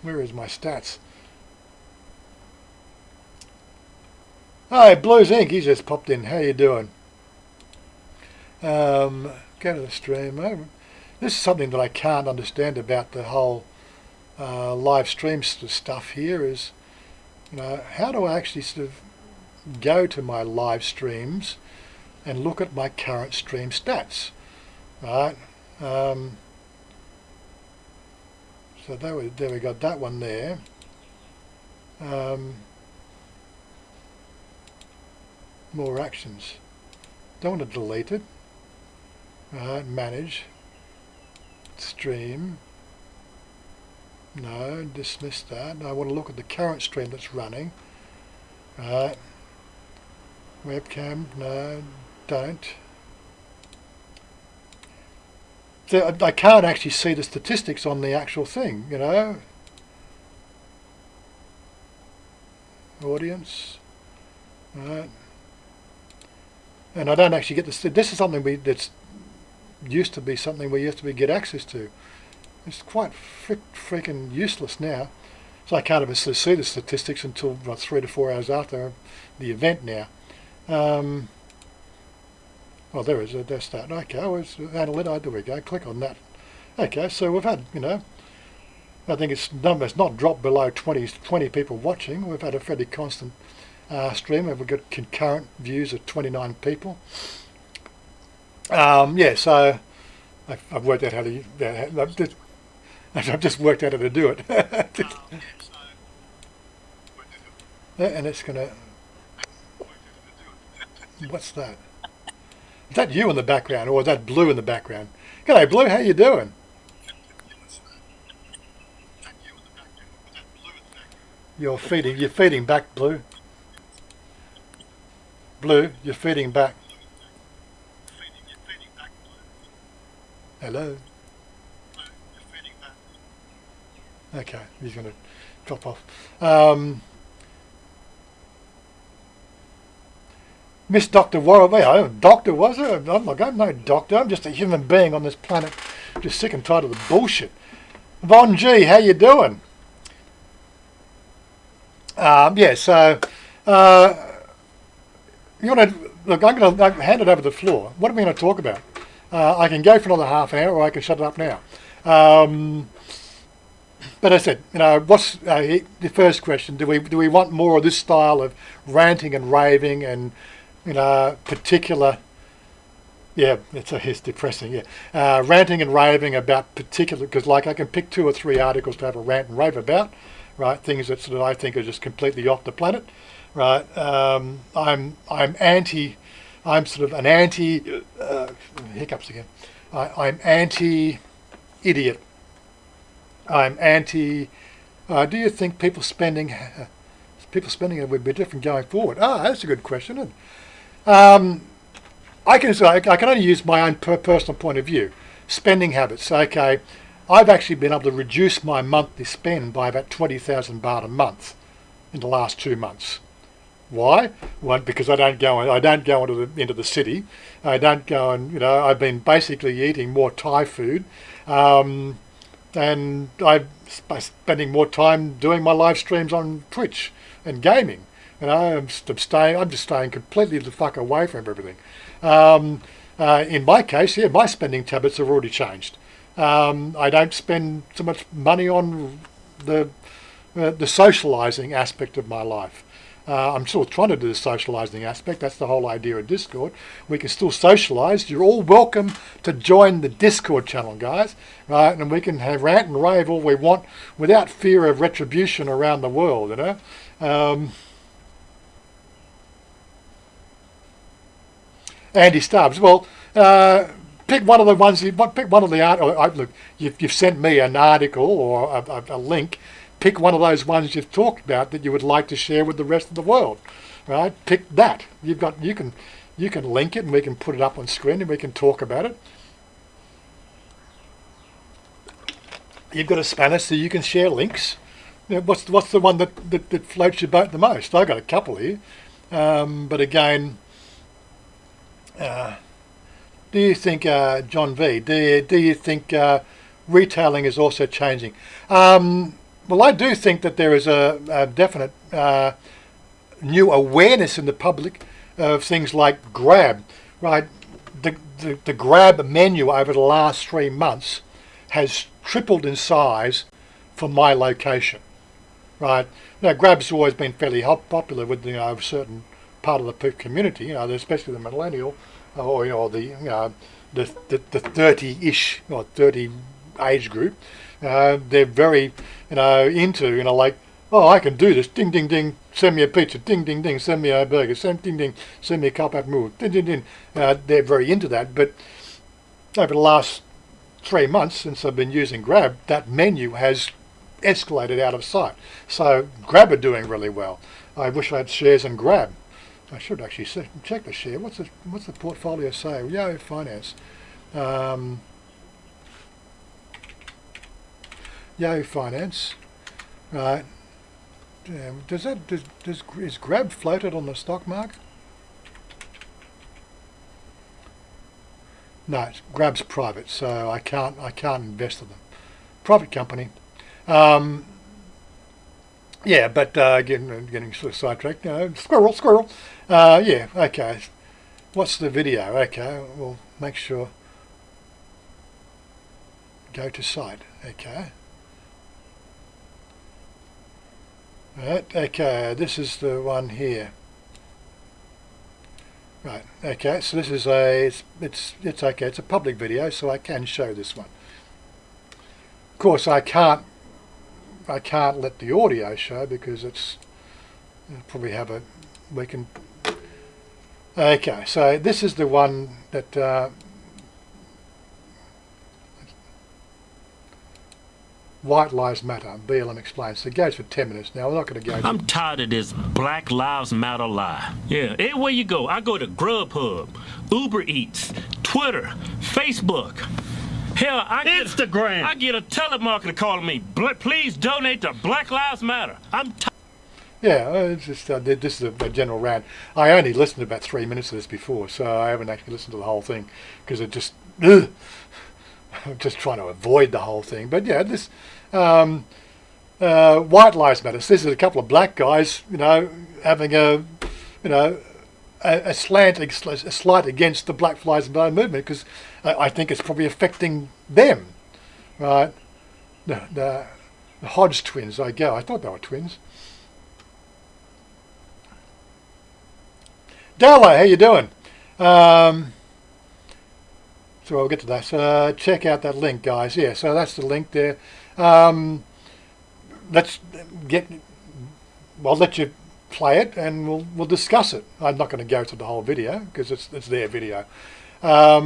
Where is my stats? Hi, Blues Inc. He just popped in. How you doing? Go to the stream. This is something that I can't understand about the whole live stream stuff here is, how do I actually sort of go to my live streams and look at my current stream stats, right? So there we got that one there. More actions. Don't want to delete it. Manage. Stream. No, dismiss that. I want to look at the current stream that's running. Right. Webcam, no, don't. So I can't actually see the statistics on the actual thing, Audience. Right. And I don't actually get this. This is something that's used to be something we used to get access to. It's quite freaking useless now. So I can't even see the statistics until about 3 to 4 hours after the event now. Well, there is that's that. Okay, analytics. There we go. Click on that. Okay, so we've had, I think its numbers not dropped below 20 people watching. We've had a fairly constant stream. We've got concurrent views of 29 people. Yeah, so I've worked out how to. I've just worked out how to do it. And it's gonna. What's that? Is that you in the background, or is that Blue in the background? G'day, Blue. How you doing? You're feeding back, Blue. Blue, you're feeding back. Hello. Okay, he's going to drop off. Miss Dr. Warren, doctor was it? I'm no doctor. I'm just a human being on this planet, just sick and tired of the bullshit. Von G, how you doing? So you want to look? I'm going to hand it over the floor. What are we going to talk about? I can go for another half hour, or I can shut it up now. But I said, what's the first question? Do we want more of this style of ranting and raving and particular? Yeah, it's depressing. Yeah, ranting and raving about particular, because like I can pick 2 or 3 articles to have a rant and rave about, right? Things that sort of I think are just completely off the planet, right? I'm sort of an anti hiccups again. I'm anti-idiot. I'm anti. Do you think people spending would be different going forward? That's a good question. I can only use my own personal point of view. Spending habits. Okay, I've actually been able to reduce my monthly spend by about 20,000 baht a month in the last 2 months. Why? One, because I don't go into the city. I don't go and I've been basically eating more Thai food, and I'm spending more time doing my live streams on Twitch and gaming. I'm just staying completely the fuck away from everything. In my case, my spending habits have already changed. I don't spend so much money on the socialising aspect of my life. I'm still trying to do the socialising aspect. That's the whole idea of Discord. We can still socialise. You're all welcome to join the Discord channel, guys. Right? And we can have rant and rave all we want without fear of retribution around the world, Andy Stubbs. Well, pick one of the ones. Pick one of the art. Look, you've sent me an article or a link. Pick one of those ones you've talked about that you would like to share with the rest of the world, right? Pick that. You can link it and we can put it up on screen and we can talk about it. You've got a spanner so you can share links. What's the one that floats your boat the most? I've got a couple here, but again, do you think John V? Do you think retailing is also changing? Well, I do think that there is a definite new awareness in the public of things like Grab, right? The Grab menu over the last 3 months has tripled in size for my location, right? Now, Grab's always been fairly popular with a certain part of the community, especially the millennial or the 30-ish or 30 age group. They're very into like, oh, I can do this, ding ding ding, send me a pizza, ding ding ding, send me a burger, ding ding, send me a cup of move, ding ding ding. They're very into that, but over the last 3 months since I've been using Grab, that menu has escalated out of sight. So Grab are doing really well. I wish I had shares in Grab. I should actually check the share. What's the portfolio say? Yahoo Finance. Yahoo Finance, right? Is Grab floated on the stock market? No, Grab's private, so I can't invest in them. Private company. Yeah, but getting sort of sidetracked. Squirrel. Yeah, okay. What's the video? Okay, we'll make sure. Go to site. Okay. Right, okay, this is the one here. Right, okay, so this is it's okay, it's a public video, so I can show this one. Of course, I can't let the audio show because it'll probably have okay, so this is the one that White Lives Matter, BLM explains. So it goes for 10 minutes now. We're not going to go. I'm tired of this Black Lives Matter lie. Yeah, everywhere you go. I go to Grubhub, Uber Eats, Twitter, Facebook. Hell, Instagram. I get a telemarketer calling me. Please donate to Black Lives Matter. Yeah, it's just this is a general rant. I only listened to about 3 minutes of this before, so I haven't actually listened to the whole thing because it just I'm just trying to avoid the whole thing. But yeah, this white lives matter. So this is a couple of black guys, having a slight against the Black Lives Matter movement because I think it's probably affecting them, right? The Hodge twins. I thought they were twins. Darla, how you doing? So I'll get to that. So check out that link, guys. Yeah, so that's the link there. Let's get. I'll let you play it, and we'll discuss it. I'm not going to go to the whole video because it's their video. But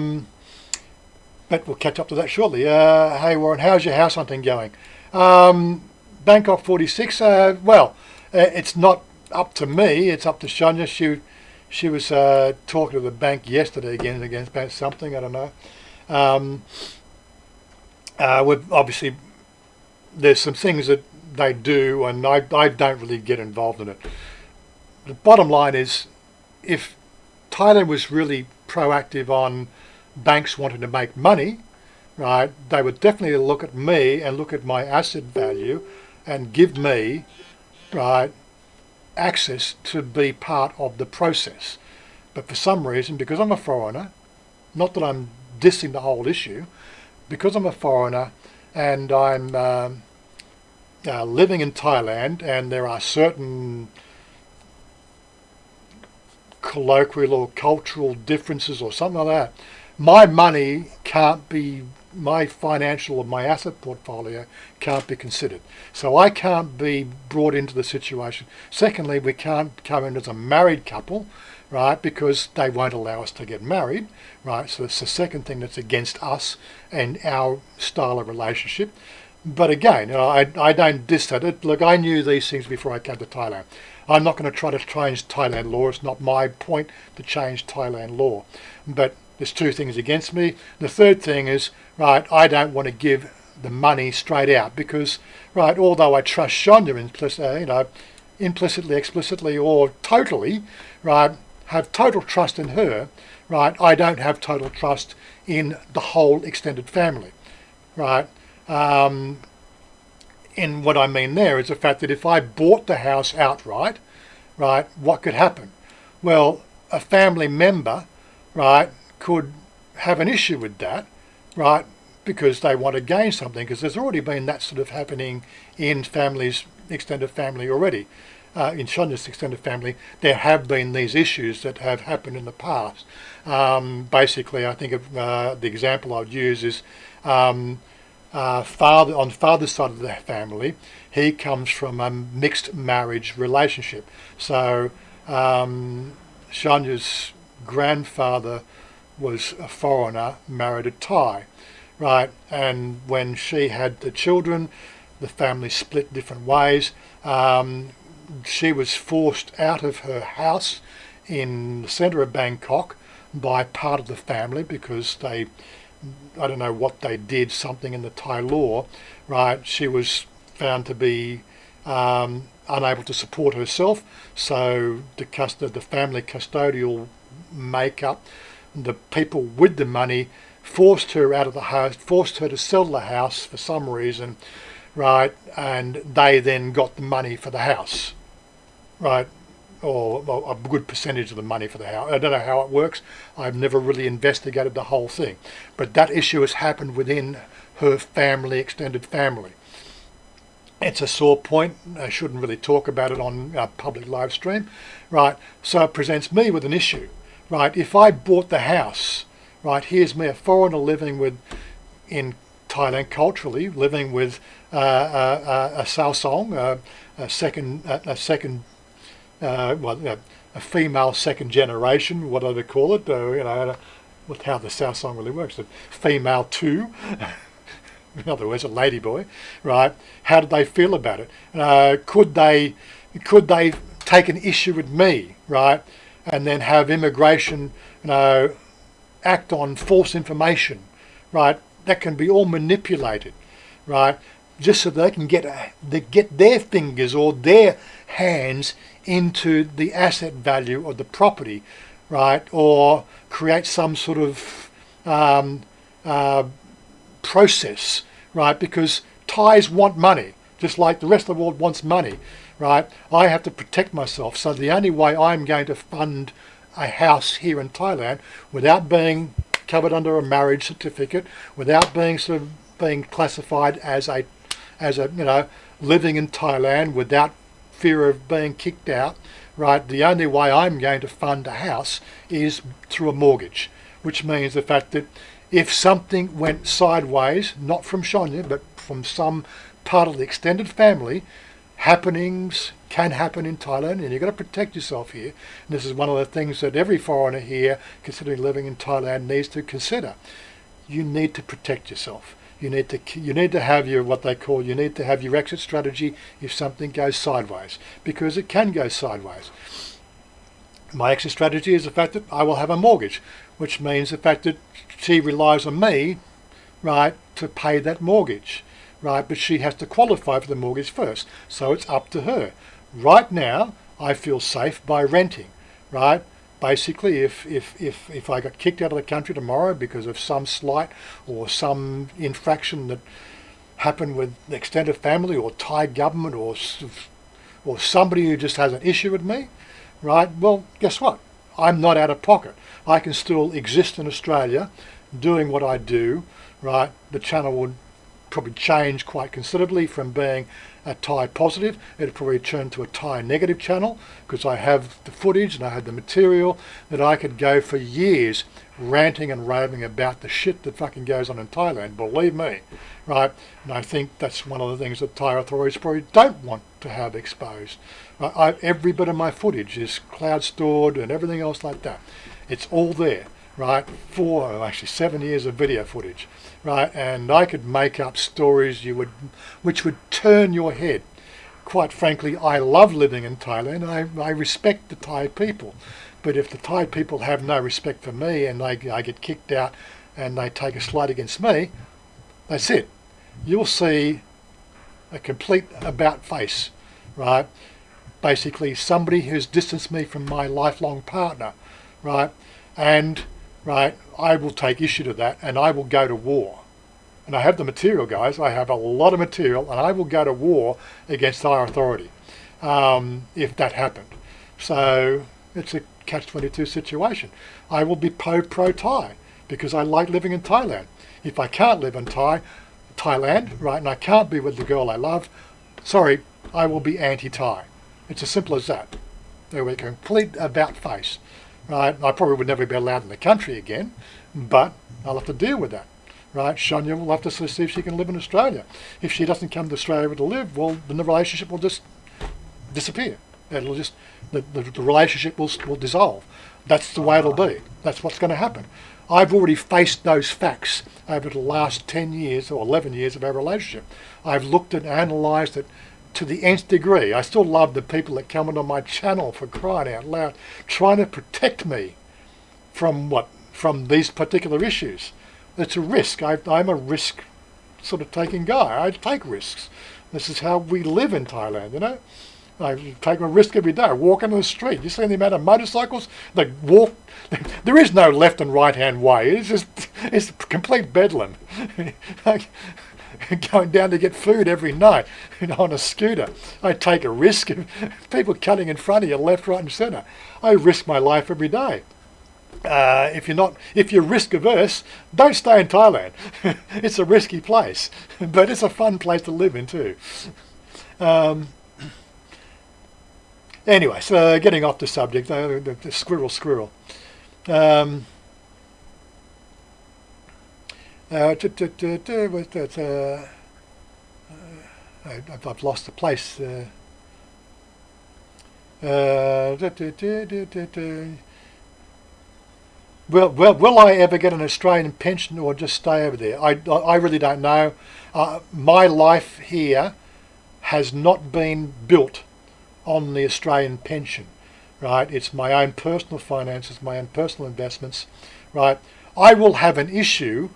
we'll catch up to that shortly. Hey Warren, how's your house hunting going? Bangkok 46. It's not up to me. It's up to Chanya. She was talking to the bank yesterday again about something. I don't know. We've obviously there's some things that they do, and I don't really get involved in it. The bottom line is, if Thailand was really proactive on banks wanting to make money, right, they would definitely look at me and look at my asset value and give me, right, access to be part of the process. But for some reason, because I'm a foreigner, not that I'm dissing the whole issue, because I'm a foreigner and I'm living in Thailand, and there are certain colloquial or cultural differences or something like that, my money can't be, my financial or my asset portfolio can't be considered. So I can't be brought into the situation. Secondly, we can't come in as a married couple, right, because they won't allow us to get married, right? So it's the second thing that's against us and our style of relationship. But again, I don't diss that. Look, I knew these things before I came to Thailand. I'm not going to try to change Thailand law. It's not my point to change Thailand law. But there's two things against me. The third thing is, right, I don't want to give the money straight out because, right, although I trust Chanya implicitly, explicitly, or totally, right, have total trust in her, right, I don't have total trust in the whole extended family, right? In what I mean there is the fact that if I bought the house outright, right, what could happen? Well, a family member, right, could have an issue with that, right, because they want to gain something, because there's already been that sort of happening in families, extended family already. In Chanya's extended family, there have been these issues that have happened in the past. Basically, I think the example I'd use is on father's side of the family, he comes from a mixed marriage relationship. So Chanya's grandfather was a foreigner, married a Thai, right? And when she had the children, the family split different ways. She was forced out of her house in the centre of Bangkok by part of the family because I don't know what they did, something in the Thai law, right? She was found to be unable to support herself, so the family custodial makeup, the people with the money, forced her out of the house, forced her to sell the house for some reason, right? And they then got the money for the house, right? Or a good percentage of the money for the house. I don't know how it works. I've never really investigated the whole thing. But that issue has happened within her family, extended family. It's a sore point. I shouldn't really talk about it on a public live stream, right? So it presents me with an issue, right? If I bought the house, right, here's me, a foreigner living in Thailand culturally, living with a Saosong, a female second generation, whatever they call it, with how the South Song really works, a female two, in other words, a ladyboy, right? How did they feel about it? Could they take an issue with me, right? And then have immigration, act on false information, right? that can be all manipulated, right? Just so they can get their fingers or their hands into the asset value of the property, right? Or create some sort of process, right? Because Thais want money, just like the rest of the world wants money, right? I have to protect myself. So the only way I'm going to fund a house here in Thailand without being covered under a marriage certificate, without being sort of being classified as a living in Thailand without fear of being kicked out, right? The only way I'm going to fund a house is through a mortgage, which means the fact that if something went sideways, not from Chanya, but from some part of the extended family, happenings can happen in Thailand, and you've got to protect yourself here. And this is one of the things that every foreigner here, considering living in Thailand, needs to consider. You need to protect yourself. You need to have your exit strategy if something goes sideways, because it can go sideways. My exit strategy is the fact that I will have a mortgage, which means the fact that she relies on me, right, to pay that mortgage, right? But she has to qualify for the mortgage first, so it's up to her. Right now, I feel safe by renting, right? Basically, if I got kicked out of the country tomorrow because of some slight or some infraction that happened with the extended family or Thai government or somebody who just has an issue with me, right? Well, guess what? I'm not out of pocket. I can still exist in Australia doing what I do, right? The channel would probably change quite considerably from being a Thai positive. It'll probably turn to a Thai negative channel, because I have the footage and I have the material that I could go for years ranting and raving about the shit that fucking goes on in Thailand, believe me, right? And I think that's one of the things that Thai authorities probably don't want to have exposed. Every bit of my footage is cloud stored and everything else like that. It's all there, right? 7 years of video footage, right? And I could make up stories which would turn your head. Quite frankly, I love living in Thailand. I respect the Thai people. But if the Thai people have no respect for me and I get kicked out and they take a slide against me, that's it. You'll see a complete about face, right? Basically, somebody who's distanced me from my lifelong partner, right? And, right, I will take issue to that and I will go to war. And I have the material, guys. I have a lot of material, and I will go to war against our authority if that happened. So it's a catch-22 situation. I will be pro-Thai because I like living in Thailand. If I can't live in Thailand, right, and I can't be with the girl I love, sorry, I will be anti-Thai. It's as simple as that. There we go, complete about face, right? I probably would never be allowed in the country again, but I'll have to deal with that. Right, Chanya will have to see if she can live in Australia. If she doesn't come to Australia to live, well, then the relationship will just disappear. It'll just the relationship will dissolve. That's the way it'll be. That's what's going to happen. I've already faced those facts over the last 10 years or 11 years of our relationship. I've looked and analysed it to the nth degree. I still love the people that come on my channel, for crying out loud, trying to protect me from these particular issues. It's a risk. I'm a risk sort of taking guy. I take risks. This is how we live in Thailand, you know. I take a risk every day. I walk into the street. You see the amount of motorcycles that walk. There is no left and right hand way. It's complete bedlam. Going down to get food every night, on a scooter. I take a risk of people cutting in front of you left, right and centre. I risk my life every day. If you're risk averse, don't stay in Thailand. It's a risky place, but it's a fun place to live in too. Anyway, so getting off the subject, the squirrel. I've lost the place. Will I ever get an Australian pension or just stay over there? I really don't know. My life here has not been built on the Australian pension, right? It's my own personal finances, my own personal investments, right? I will have an issue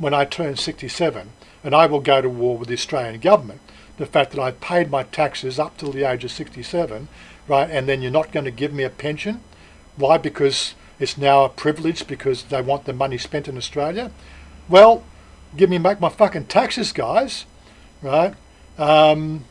when I turn 67, and I will go to war with the Australian government. The fact that I've paid my taxes up till the age of 67, right, and then you're not going to give me a pension. Why? Because it's now a privilege because they want the money spent in Australia. Well, make my fucking taxes, guys, right? That's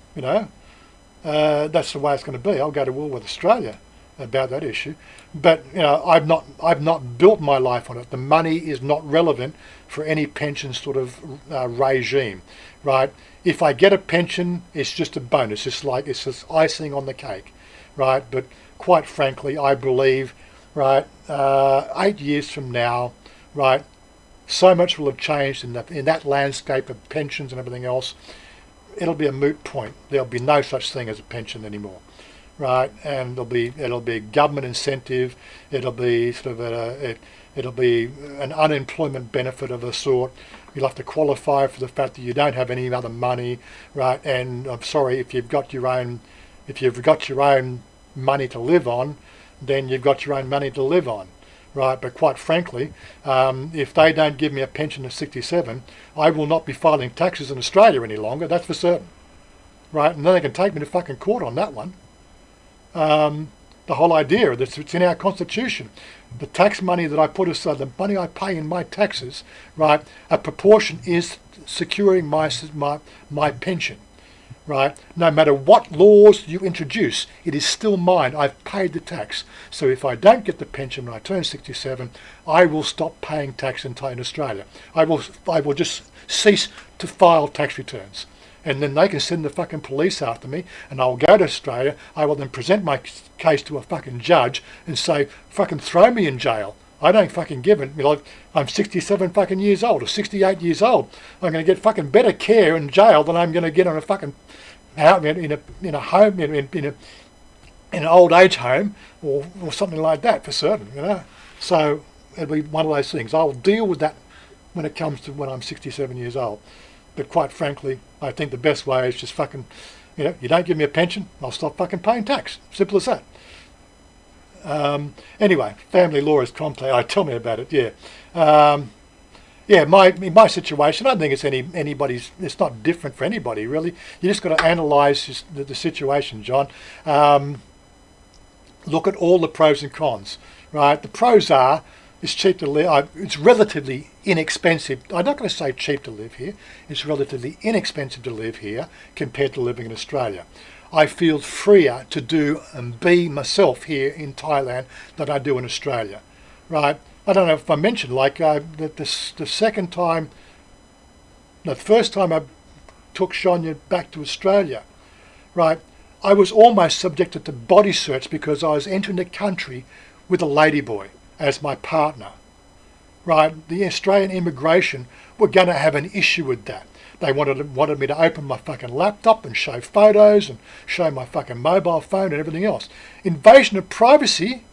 the way it's going to be. I'll go to war with Australia about that issue. But I've not built my life on it. The money is not relevant for any pension sort of regime, right? If I get a pension, it's just a bonus. It's just icing on the cake, right? But quite frankly, I believe, right, 8 years from now, right, so much will have changed in that landscape of pensions and everything else. It'll be a moot point. There'll be no such thing as a pension anymore, right? And it'll be a government incentive. It'll be sort of it'll be an unemployment benefit of a sort. You'll have to qualify for the fact that you don't have any other money, right? And I'm sorry, if you've got your own money to live on, then you've got your own money to live on, right? But quite frankly, if they don't give me a pension at 67, I will not be filing taxes in Australia any longer. That's for certain, right? And then they can take me to fucking court on that one. The whole idea that it's in our constitution, the tax money that I put aside, the money I pay in my taxes, right? A proportion is securing my pension. Right? No matter what laws you introduce, it is still mine. I've paid the tax. So if I don't get the pension when I turn 67, I will stop paying tax in Australia. I will just cease to file tax returns. And then they can send the fucking police after me, and I'll go to Australia. I will then present my case to a fucking judge and say, fucking throw me in jail. I don't fucking give it. I'm 67 fucking years old or 68 years old. I'm going to get fucking better care in jail than I'm going to get on a fucking out in a home in an old age home or something like that for certain. So it'll be one of those things. I'll deal with that when it comes to when I'm 67 years old. But quite frankly, I think the best way is just fucking, you don't give me a pension, I'll stop fucking paying tax. Simple as that. Anyway, family law is complex. Tell me about it. My situation, I don't think it's anybody's. It's not different for anybody really. You just got to analyse the situation, John. Look at all the pros and cons. Right, the pros are it's cheap to live. It's relatively inexpensive. I'm not going to say cheap to live here. It's relatively inexpensive to live here compared to living in Australia. I feel freer to do and be myself here in Thailand than I do in Australia, right? I don't know if I mentioned, the first time I took Chanya back to Australia, right? I was almost subjected to body search because I was entering the country with a ladyboy as my partner, right? The Australian immigration were going to have an issue with that. They wanted me to open my fucking laptop and show photos and show my fucking mobile phone and everything else. Invasion of privacy,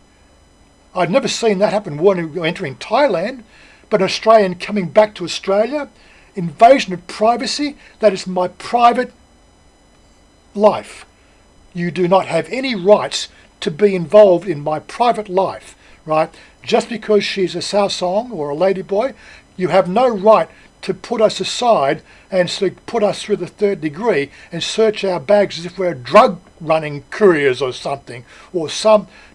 I'd never seen that happen when entering Thailand, but an Australian coming back to Australia, invasion of privacy, that is my private life. You do not have any rights to be involved in my private life, right? Just because she's a Saosong or a ladyboy, you have no right to put us aside and to put us through the third degree and search our bags as if we're drug running couriers or something,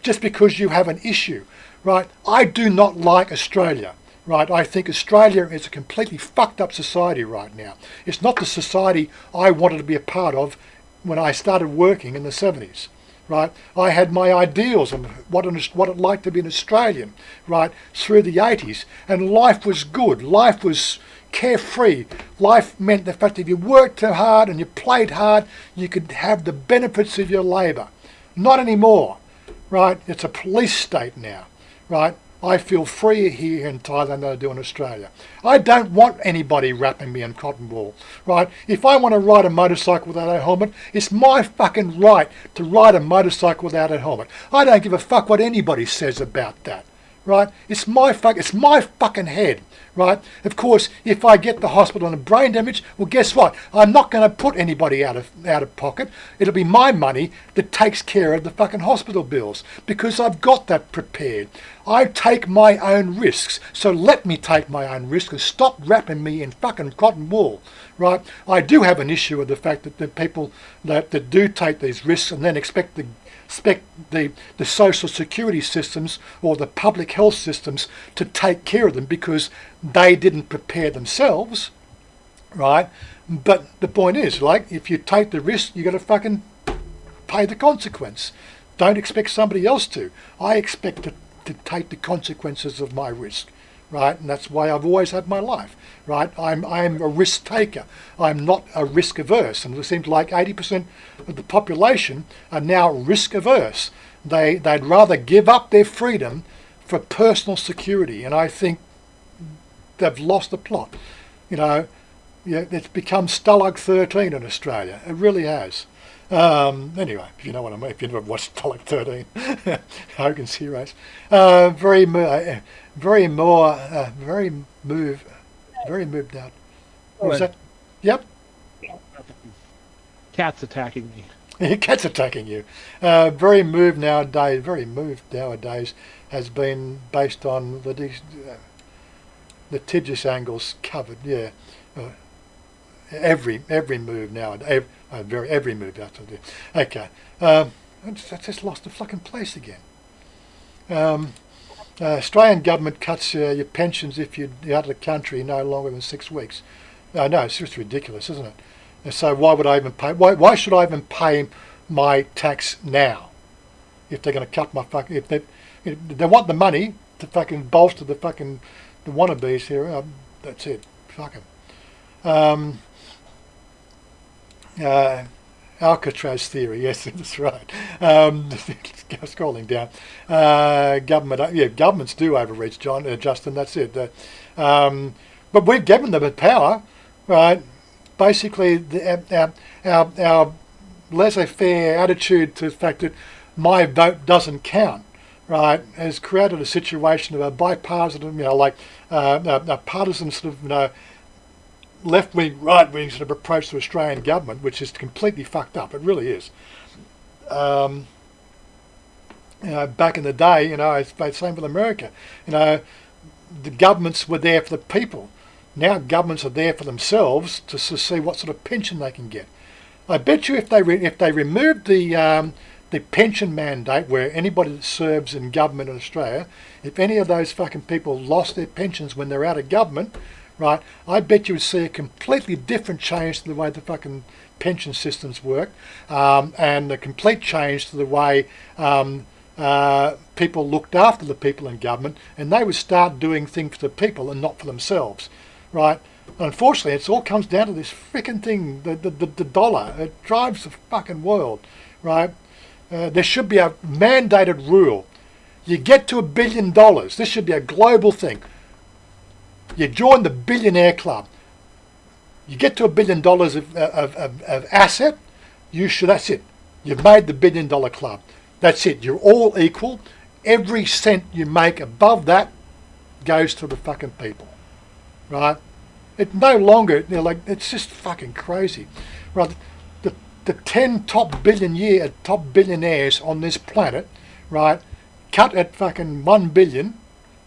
just because you have an issue, right? I do not like Australia, right? I think Australia is a completely fucked up society right now. It's not the society I wanted to be a part of when I started working in the 70s. Right, I had my ideals of what it like to be an Australian, right, through the 80s, and life was good. Life was carefree. Life meant the fact that if you worked too hard and you played hard, you could have the benefits of your labour. Not anymore, right? It's a police state now, right? I feel freer here in Thailand than I do in Australia. I don't want anybody wrapping me in cotton wool, right? If I want to ride a motorcycle without a helmet, it's my fucking right to ride a motorcycle without a helmet. I don't give a fuck what anybody says about that, right? It's my fucking head, right? Of course, if I get the hospital and a brain damage, well, guess what? I'm not going to put anybody out of pocket. It'll be my money that takes care of the fucking hospital bills because I've got that prepared. I take my own risks, so let me take my own risks and stop wrapping me in fucking cotton wool, right? I do have an issue with the fact that the people that do take these risks and then expect the social security systems or the public health systems to take care of them because they didn't prepare themselves, right? But the point is, like, if you take the risk, you got to fucking pay the consequence. Don't expect somebody else to. I expect to take the consequences of my risk, right? And that's why I've always had my life, right? I'm a risk taker. I'm not a risk averse, and it seems like 80% of the population are now risk averse. They'd rather give up their freedom for personal security, and I think they've lost the plot. You know, yeah, it's become Stalag 13 in Australia. It really has. Anyway, if you know what I mean, if you've never watched Stalag 13, Hogan's Heroes. Very moved out. What was that? Yep. Cat's attacking me. Cat's attacking you. Very moved nowadays has been based on litigious angles covered. Yeah. Every move nowadays. Every move out of there. Okay. I just lost the fucking place again. Australian government cuts your pensions if you're out of the country no longer than 6 weeks. No, it's just ridiculous, isn't it? And so why would I even pay? Why should I even pay my tax now? If they're going to cut my fucking, if they want the money to fucking bolster the wannabes here, that's it. Fuck 'em. Alcatraz theory, yes, that's right. Scrolling down, governments do overreach, Justin. That's it. But we've given them a power, right? Basically, our laissez-faire attitude to the fact that my vote doesn't count, right, has created a situation of a bipartisan, a partisan sort of, left-wing, right-wing sort of approach to Australian government, which is completely fucked up. It really is. Back in the day, it's the same with America. The governments were there for the people. Now governments are there for themselves to see what sort of pension they can get. I bet you if they removed the pension mandate, where anybody that serves in government in Australia, if any of those fucking people lost their pensions when they're out of government, right, I bet you would see a completely different change to the way the fucking pension systems work, and a complete change to the way people looked after the people in government, and they would start doing things for the people and not for themselves, right? Unfortunately, it all comes down to this freaking thing, the dollar. It drives the fucking world, right? There should be a mandated rule. You get to $1 billion. This should be a global thing. You join the billionaire club. You get to $1 billion of asset. That's it. You've made the $1 billion club. That's it. You're all equal. Every cent you make above that goes to the fucking people, right? It no longer, it's just fucking crazy, right? The 10 top billionaires on this planet, right, cut at fucking 1 billion.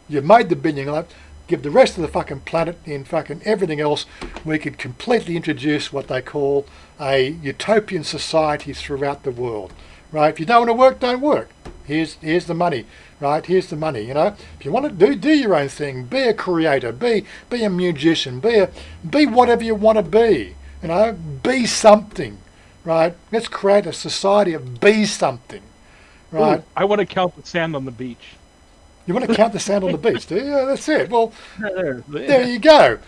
You've made the billion. Give the rest of the fucking planet and fucking everything else, we could completely introduce what they call a utopian society throughout the world, right? If you don't want to work, don't work. Here's the money, right? Here's the money, If you want to do your own thing, be a creator, be a musician, be whatever you want to be, be something, right? Let's create a society of be something, right? Ooh, I want to count the sand on the beach. You want to count the sand on the beach, do you? Yeah, that's it. Well, there you go.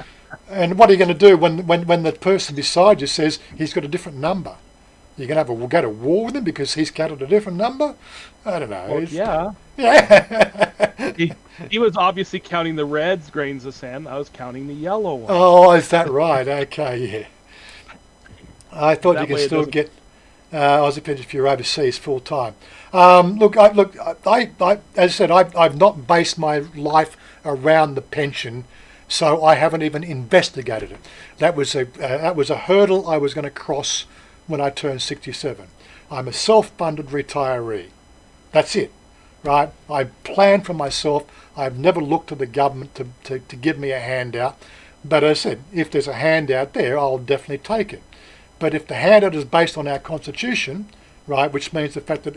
And what are you going to do when the person beside you says he's got a different number? You're going to go to war with him because he's counted a different number? I don't know. Well, yeah. Yeah. he was obviously counting the red grains of sand. I was counting the yellow ones. Oh, is that right? Okay, yeah. I thought That you way can it still doesn't- get... Aussie pension if you're overseas full time. Look, as I said, I've not based my life around the pension, so I haven't even investigated it. That was a hurdle I was going to cross when I turned 67. I'm a self-funded retiree. That's it, right? I plan for myself. I've never looked to the government to give me a handout. But as I said, if there's a handout there, I'll definitely take it. But if the handout is based on our constitution, right, which means the fact that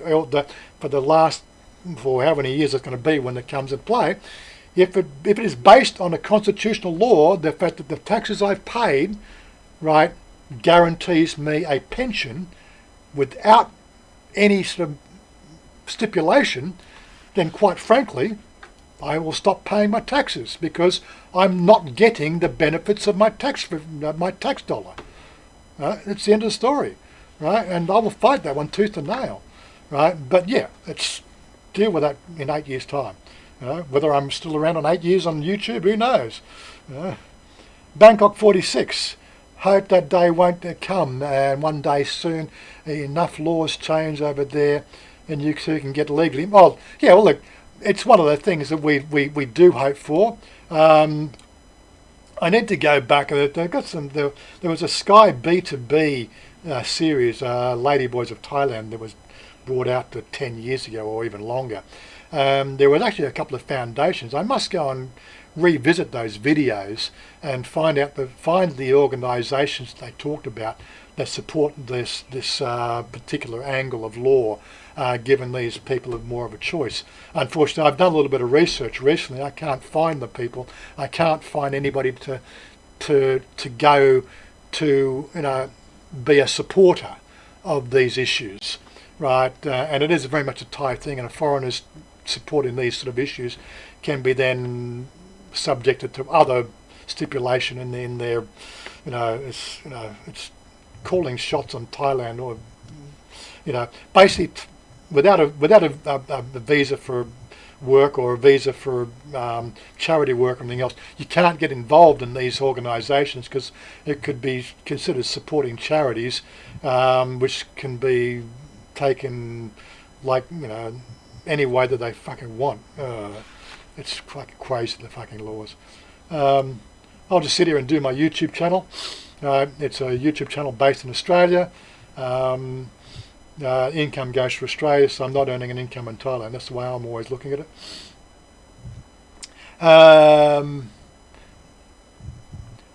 for how many years it's going to be when it comes into play, if it is based on a constitutional law, the fact that the taxes I've paid, right, guarantees me a pension without any sort of stipulation, then quite frankly, I will stop paying my taxes because I'm not getting the benefits of my tax dollar. It's the end of the story, right? And I will fight that one tooth and nail, right? But yeah, let's deal with that in 8 years' time. Whether I'm still around on 8 years on YouTube, who knows? Bangkok 46. Hope that day won't come, and one day soon enough laws change over there, and you too can get legally. Oh, yeah. Well, look, it's one of the things that we do hope for. I need to go back. They've got some. There was a Sky B2B series, Ladyboys of Thailand, that was brought out to 10 years ago or even longer. There was actually a couple of foundations. I must go and revisit those videos and find the organisations they talked about that support this particular angle of law, given these people have more of a choice. Unfortunately, I've done a little bit of research recently. I can't find the people. I can't find anybody to go to be a supporter of these issues, right? And it is very much a Thai thing, and a foreigner's supporting these sort of issues can be then subjected to other stipulation in their, it's calling shots on Thailand, or basically without a visa for work or a visa for charity work or anything else, you can't get involved in these organisations because it could be considered supporting charities, which can be taken like any way that they fucking want. It's fucking crazy, the fucking laws. I'll just sit here and do my YouTube channel. It's a YouTube channel based in Australia. Income goes to Australia, so I'm not earning an income in Thailand. That's the way I'm always looking at it.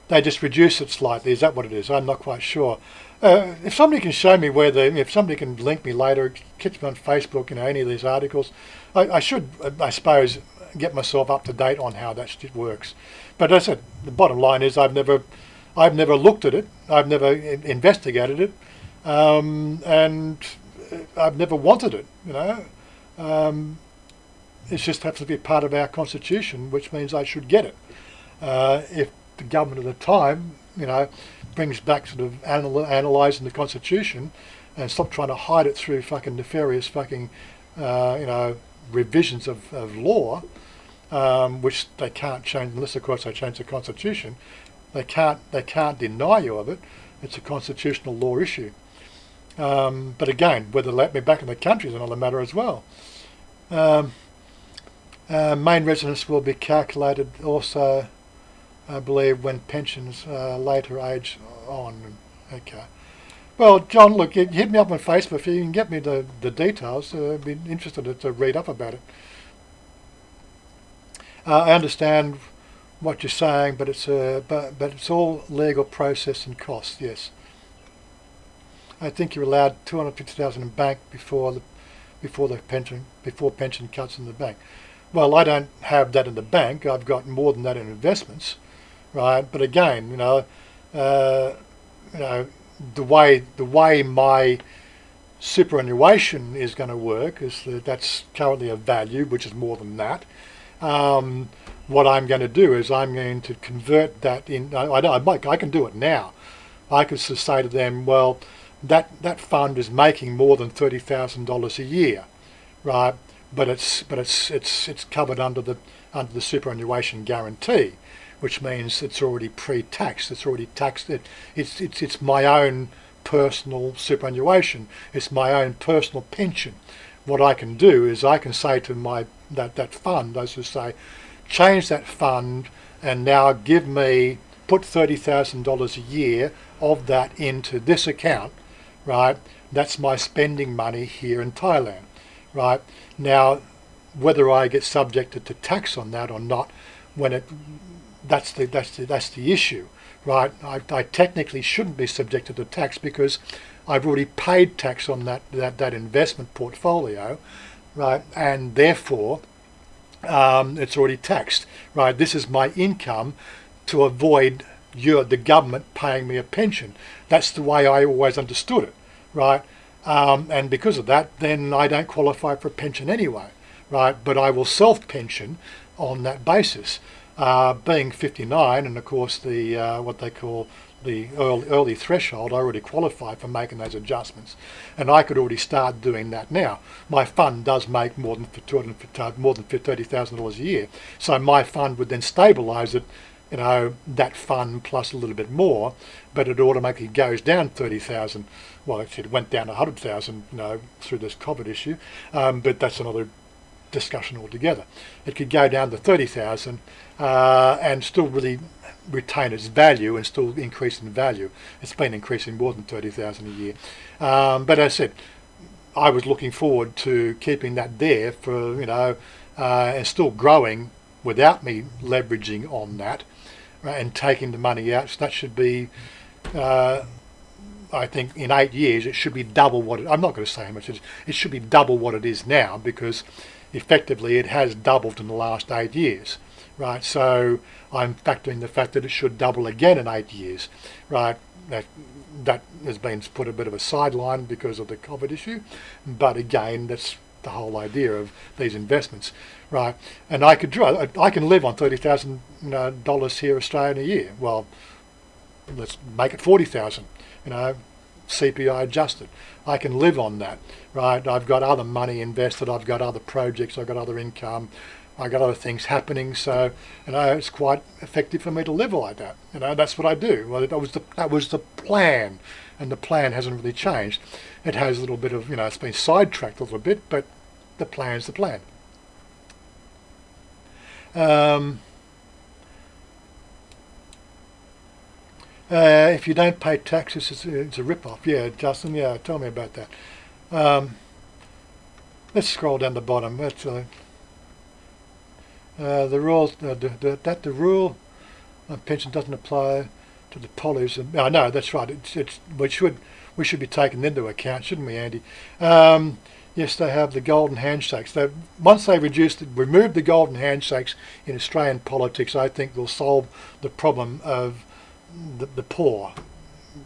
They just reduce it slightly. Is that what it is? I'm not quite sure. If somebody can show me if somebody can link me later, catch me on Facebook, any of these articles, I should, I suppose, get myself up to date on how that shit works. But as I said, the bottom line is I've never looked at it. I've never investigated it, and I've never wanted it. It just happens to be part of our constitution, which means I should get it. If the government at the time, brings back sort of analysing the constitution and stop trying to hide it through fucking nefarious fucking, revisions of law, which they can't change unless, of course, they change the constitution. They can't deny you of it. It's a constitutional law issue. But again, whether they let me back in the country is another matter as well. Main residence will be calculated also, I believe, when pensions later age on. Okay. Well, John, look, you hit me up on Facebook. If you can get me the details, I'd be interested to read up about it. I understand what you're saying, but it's all legal process and cost. Yes. I think you're allowed $250,000 in bank before pension cuts in the bank. Well, I don't have that in the bank. I've got more than that in investments, right? But again, the way my superannuation is going to work is that's currently a value, which is more than that. What I'm going to do is I'm going to convert that in. I can do it now. I could just say to them, well, that fund is making more than $30,000 a year, right? But it's covered under the superannuation guarantee, which means it's already pre-taxed. It's already taxed. It's my own personal superannuation. It's my own personal pension. What I can do is I can say to that fund, I should say, change that fund and now put $30,000 a year of that into this account, right? That's my spending money here in Thailand, right? Now, whether I get subjected to tax on that or not, that's the issue, right? I technically shouldn't be subjected to tax because I've already paid tax on that investment portfolio, right? And therefore, it's already taxed, right? This is my income to avoid the government paying me a pension. That's the way I always understood it, right? And because of that, then I don't qualify for a pension anyway, right? But I will self-pension on that basis. Being 59, and of course the what they call the early threshold, I already qualify for making those adjustments, and I could already start doing that now. My fund does make more than $30,000 a year, so my fund would then stabilise it, that fund plus a little bit more, but it automatically goes down 30,000. Well, actually, it went down 100,000, through this COVID issue, but that's another discussion altogether. It could go down to 30,000 and still really retain its value and still increase in value. It's been increasing more than 30,000 a year. But as I said, I was looking forward to keeping that there for, and still growing without me leveraging on that, right, and taking the money out. So that should be, I think in 8 years, it should be double what I'm not going to say how much it should be double what it is now, because effectively it has doubled in the last 8 years, right? So I'm factoring the fact that it should double again in 8 years, right? That has been put a bit of a sideline because of the COVID issue, but again, that's the whole idea of these investments, right? And I can live on $30,000 here Australian a year. Well, let's make it 40,000, CPI adjusted. I can live on that, right? I've got other money invested, I've got other projects, I've got other income, I've got other things happening, so it's quite effective for me to live like that. That's what I do. Well, that was the plan, and the plan hasn't really changed. It has a little bit of, it's been sidetracked a little bit, but the plan's the plan. If you don't pay taxes, it's a rip-off. Yeah, Justin, tell me about that. Let's scroll down the bottom. That's the rules. The rule on pension doesn't apply to the polys. No, that's right. We should be taken into account, shouldn't we, Andy? Yes, they have the golden handshakes. Once they remove the golden handshakes in Australian politics, I think they'll solve the problem of the poor,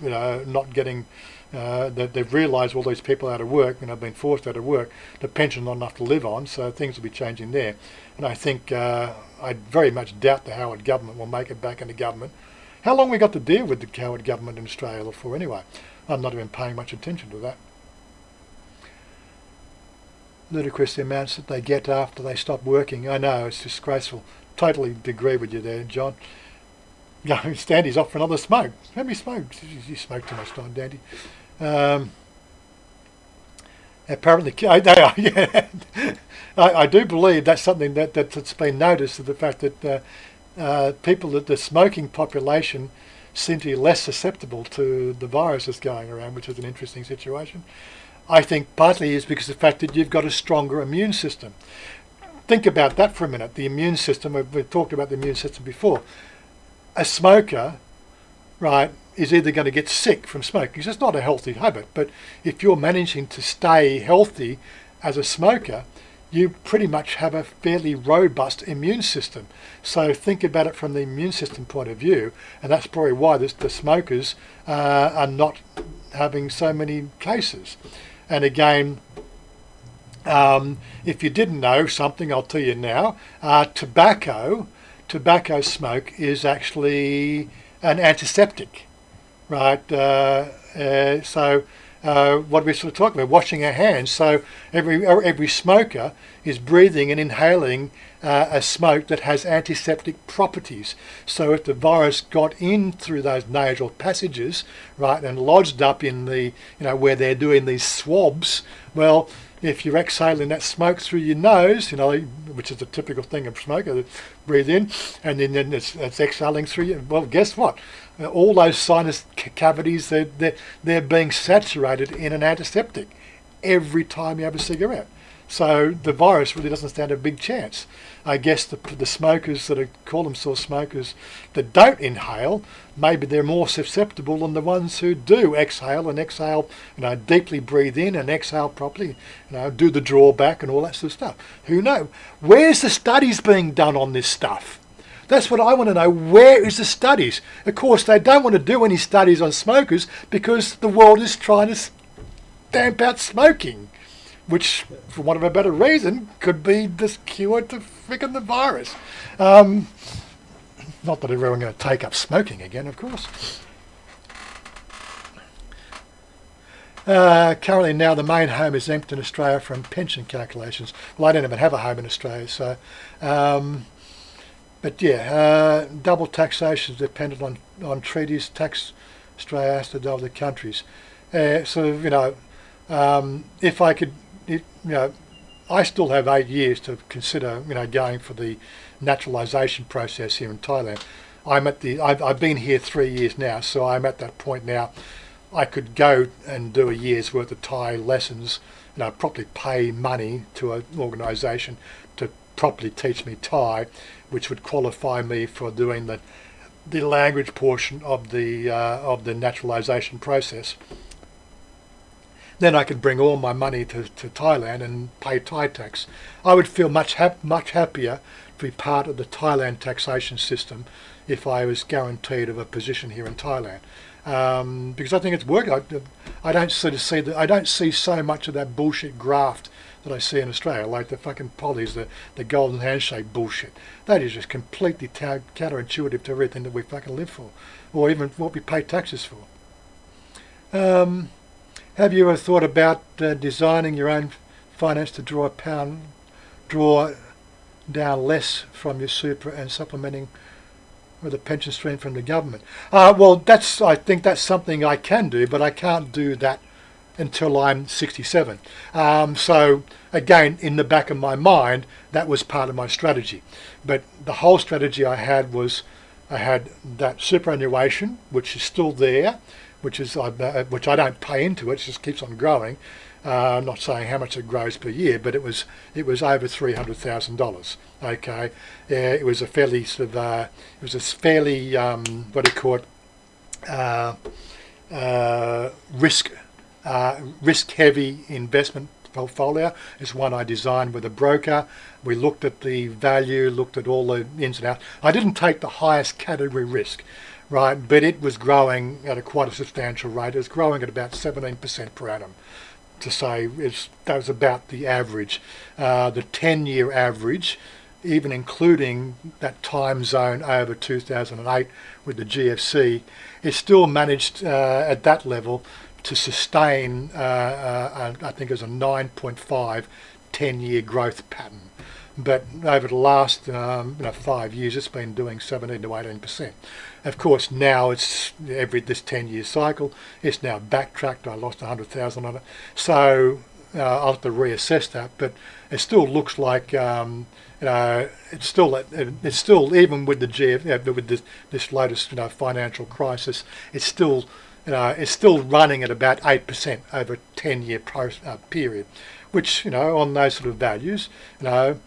not getting. They've realised all these people out of work, being forced out of work. The pension's not enough to live on, so things will be changing there. And I think I very much doubt the Howard government will make it back into government. How long we got to deal with the Howard government in Australia for anyway? I'm not even paying much attention to that. Ludicrous the amounts that they get after they stop working. I know, it's disgraceful. Totally agree with you there, John. Dandy's off for another smoke. How many smokes? You smoke too much time, Dandy. Apparently, I do believe that's something that's been noticed, of the fact that the smoking population seem to be less susceptible to the virus that's going around, which is an interesting situation. I think partly is because of the fact that you've got a stronger immune system. Think about that for a minute. The immune system, we've talked about the immune system before. A smoker, right, is either going to get sick from smoking, because it's not a healthy habit, but if you're managing to stay healthy as a smoker, you pretty much have a fairly robust immune system. So think about it from the immune system point of view, and that's probably why the smokers are not having so many cases. And again, if you didn't know something, I'll tell you now. Tobacco smoke is actually an antiseptic, right? So what we sort of talk about, washing our hands. So every smoker is breathing and inhaling a smoke that has antiseptic properties. So if the virus got in through those nasal passages, right, and lodged up in the, where they're doing these swabs, well, if you're exhaling that smoke through your nose, which is a typical thing of smoker, breathe in, and then it's exhaling through you. Well, guess what? All those sinus cavities, they're being saturated in an antiseptic every time you have a cigarette. So the virus really doesn't stand a big chance. I guess the smokers that call themselves smokers that don't inhale, maybe they're more susceptible than the ones who do exhale, deeply breathe in and exhale properly, do the drawback and all that sort of stuff. Who knows? Where's the studies being done on this stuff? That's what I want to know. Where is the studies? Of course, they don't want to do any studies on smokers because the world is trying to stamp out smoking, which, for want of a better reason, could be this cure to frickin' the virus. Not that everyone's going to take up smoking again, of course. Currently now the main home is empty in Australia from pension calculations. Well, I don't even have a home in Australia, so... but yeah, double taxation is dependent on treaties. Tax Australia has to do with the countries. If I could... I still have 8 years to consider, going for the naturalisation process here in Thailand. I've been here 3 years now, so I'm at that point now. I could go and do a year's worth of Thai lessons, properly pay money to an organisation to properly teach me Thai, which would qualify me for doing the language portion of the naturalisation process. Then I could bring all my money to Thailand and pay Thai tax. I would feel much happier to be part of the Thailand taxation system if I was guaranteed of a position here in Thailand, because I think it's working. I don't see so much of that bullshit graft that I see in Australia, like the fucking pollies, the golden handshake bullshit. That is just completely counterintuitive to everything that we fucking live for, or even what we pay taxes for. Have you ever thought about designing your own finance to draw down less from your super and supplementing with a pension stream from the government? Well, I think that's something I can do, but I can't do that until I'm 67. So again, in the back of my mind, that was part of my strategy. But the whole strategy I had was I had that superannuation, which is still there, which I don't pay into. It just keeps on growing. I'm not saying how much it grows per year, but it was over $300,000. Okay, it was a fairly risk heavy investment portfolio. It's one I designed with a broker. We looked at the value, looked at all the ins and outs. I didn't take the highest category risk, right? But it was growing at quite a substantial rate. It was growing at about 17% per annum. To say that was about the average. The 10-year average, even including that time zone over 2008 with the GFC, it still managed at that level to sustain, I think it was a 9.5 10-year growth pattern. But over the last 5 years, it's been doing 17 to 18%. Of course, now it's this 10-year cycle. It's now backtracked. I lost 100,000 on it, so I'll have to reassess that. But it still looks like it's still even with the with this latest financial crisis, it's still running at about 8% over a 10-year period, which on those sort of values, 10%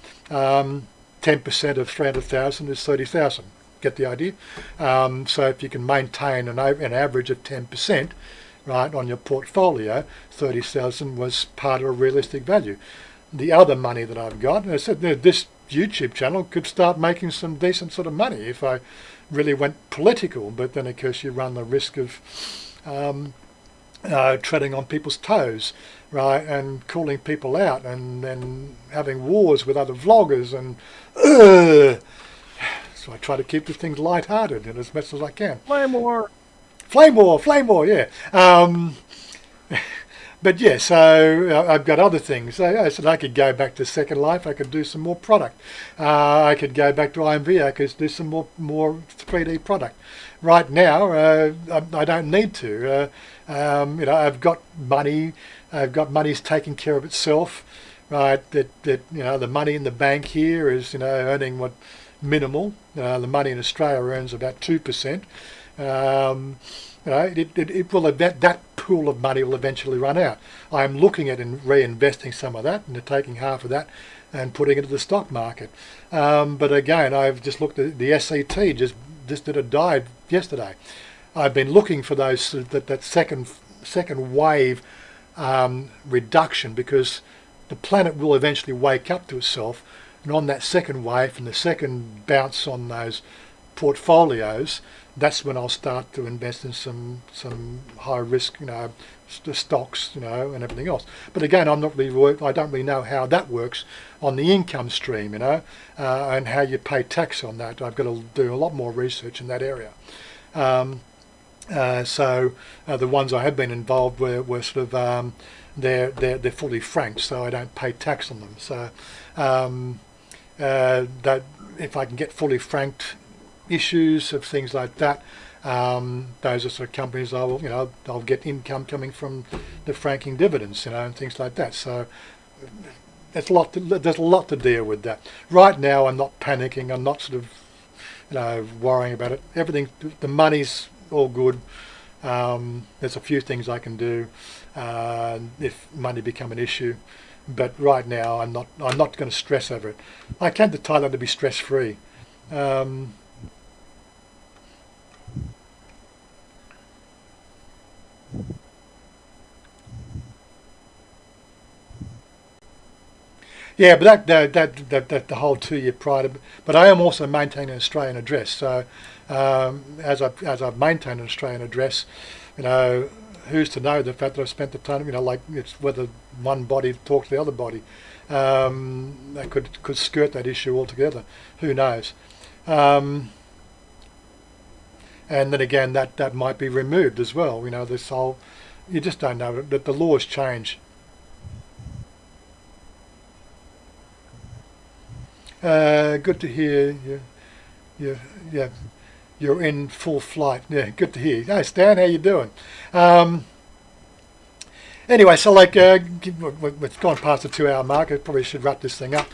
of 300,000 is 30,000. Get the idea? So if you can maintain an average of 10%, right, on your portfolio, 30,000 was part of a realistic value. The other money that I've got, and I said, this YouTube channel could start making some decent sort of money if I really went political, but then of course you run the risk of treading on people's toes, right, and calling people out, and then having wars with other vloggers, and so I try to keep the things light-hearted and as best as I can. Flame war, yeah. but yeah, so I've got other things. I said I could go back to Second Life. I could do some more product. I could go back to IMV. I could do some more 3D product. Right now, I don't need to. I've got money. I've got money's taking care of itself. Right, that the money in the bank here is earning what minimal. The money in Australia earns about 2%. It will that pool of money will eventually run out. I'm looking at reinvesting some of that and taking half of that and putting it into the stock market. But again, I've just looked at the SET just did a dive yesterday. I've been looking for those that second wave reduction, because the planet will eventually wake up to itself, and on that second wave and the second bounce on those portfolios, that's when I'll start to invest in some high risk, stocks, and everything else. But again, I don't really know how that works on the income stream, and how you pay tax on that. I've got to do a lot more research in that area. So the ones I have been involved were sort of they're fully franked, so I don't pay tax on them. So that if I can get fully franked issues of things like that, those are sort of companies I'll get income coming from the franking dividends, and things like that. So there's a lot to deal with that. Right now, I'm not panicking. I'm not sort of worrying about it. Everything, the money's all good. There's a few things I can do if money become an issue, but right now I'm not going to stress over it. I came to Thailand to be stress free. Yeah, but that the whole 2 year prior to, but I am also maintaining an Australian address. So as I've maintained an Australian address, who's to know the fact that I've spent the time, like it's whether one body talks to the other body, that could skirt that issue altogether. Who knows? And then again, that might be removed as well. This whole, you just don't know that the laws change. Good to hear you're in full flight. Yeah, good to hear. Hey Stan, how you doing? Anyway, so we've gone past the 2 hour mark. I probably should wrap this thing up.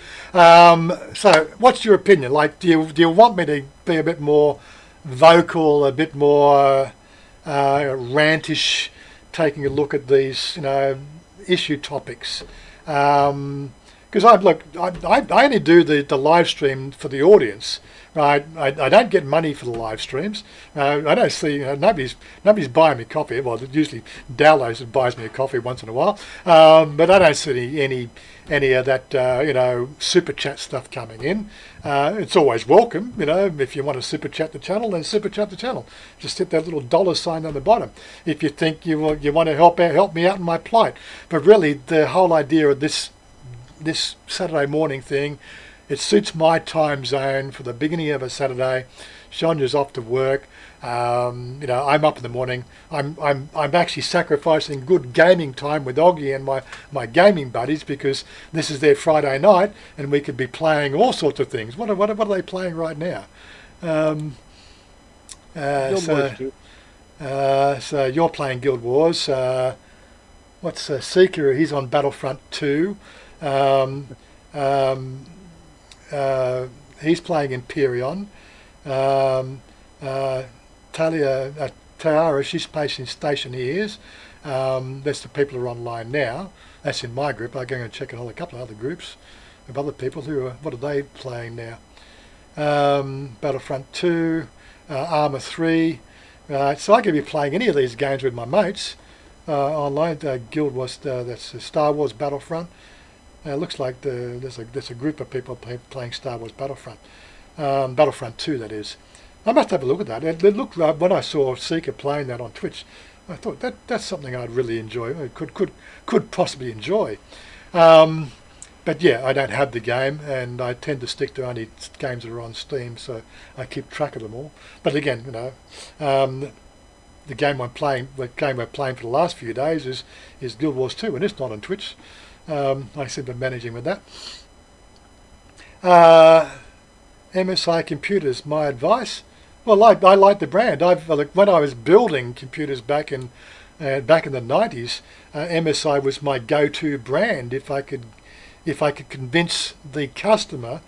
So what's your opinion? Like, do you want me to be a bit more vocal, a bit more rantish, taking a look at these issue topics? Because I only do the live stream for the audience, right? I don't get money for the live streams. I don't see nobody's buying me coffee. Well, usually Dallows buys me a coffee once in a while, but I don't see any of that super chat stuff coming in. It's always welcome, if you want to super chat the channel, then super chat the channel. Just hit that little dollar sign on the bottom if you think you want to help me out in my plight. But really, the whole idea of this Saturday morning thing, it suits my time zone for the beginning of a Saturday. Chanya's off to work. I'm up in the morning. I'm actually sacrificing good gaming time with Oggy and my gaming buddies, because this is their Friday night and we could be playing all sorts of things. What are they playing right now? So you're playing Guild Wars. What's Seeker? He's on Battlefront 2. He's playing Imperion. Tara, she's placing Stationeers. That's the people who are online now. That's in my group. I'm going to check out a couple of other groups of other people what are they playing now? Battlefront 2, Armour 3. So I could be playing any of these games with my mates online. Guild Wars, that's Star Wars Battlefront. It looks like there's a group of people playing Star Wars Battlefront. Battlefront 2, that is. I must have a look at that. It looked like, when I saw Seeker playing that on Twitch, I thought that's something I'd really enjoy. Could possibly enjoy. But yeah, I don't have the game, and I tend to stick to only games that are on Steam, so I keep track of them all. But again, the game we're playing for the last few days is Guild Wars 2, and it's not on Twitch. I seem to be managing with that. MSI Computers, my advice. Well, I like the brand. When I was building computers back in the 90s, MSI was my go-to brand. If I could convince the customer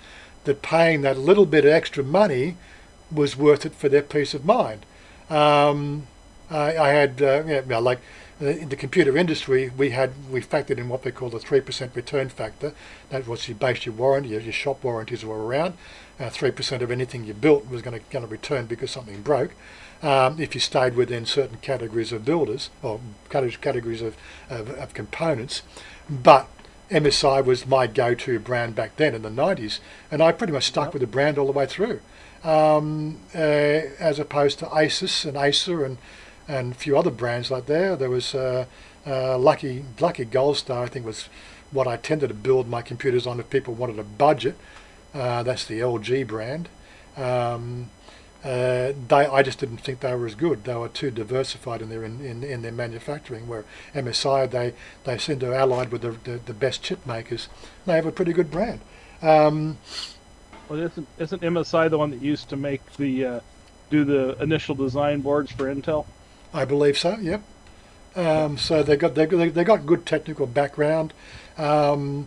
that paying that little bit of extra money was worth it for their peace of mind. I had, like in the computer industry, we factored in what they call the 3% return factor. That was you base your warranty, your shop warranties were around. 3% of anything you built was going to return because something broke. If you stayed within certain categories of builders or categories of components, but MSI was my go-to brand back then in the 90s, and I pretty much stuck with the brand all the way through, as opposed to Asus and Acer and a few other brands like there. There was Lucky Gold Star, I think, was what I tended to build my computers on if people wanted a budget. That's the LG brand. I just didn't think they were as good. They were too diversified in their manufacturing. Where MSI, they seem to allied with the best chip makers. They have a pretty good brand. Well, isn't MSI the one that used to make do the initial design boards for Intel? I believe so. Yep. So they got good technical background. There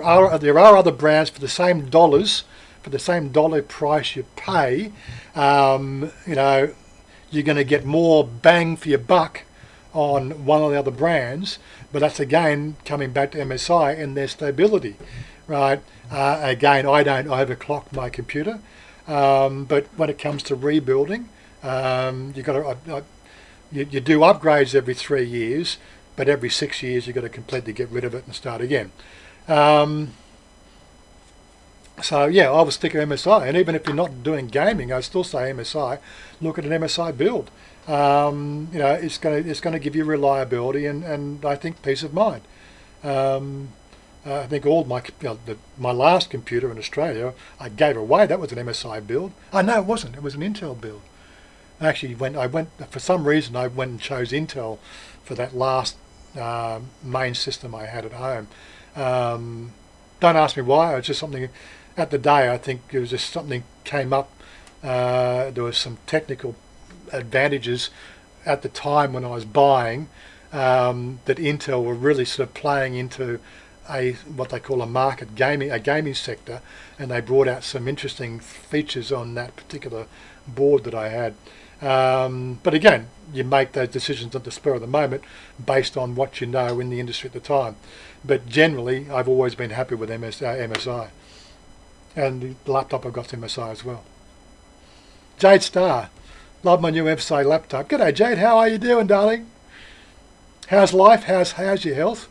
are other brands for the same dollars. For the same dollar price you pay, you're going to get more bang for your buck on one of the other brands, but that's again coming back to MSI and their stability, right? Again, I don't overclock my computer, but when it comes to rebuilding, you do upgrades every 3 years, but every 6 years you've got to completely get rid of it and start again. So yeah, I would stick with MSI, and even if you're not doing gaming, I still say MSI. Look at an MSI build. It's going to give you reliability and I think peace of mind. I think all my last computer in Australia I gave away. That was an MSI build. No, it wasn't. It was an Intel build. Actually, for some reason I went and chose Intel for that last main system I had at home. Don't ask me why. It's just something. At the day, I think it was just something came up. There was some technical advantages at the time when I was buying that Intel were really sort of playing into what they call a gaming sector, and they brought out some interesting features on that particular board that I had. But again, you make those decisions at the spur of the moment based on what you know in the industry at the time. But generally, I've always been happy with MSI. And the laptop I've got MSI as well. Jade Star, love my new MSI laptop. G'day Jade, how are you doing, darling? How's life? How's your health?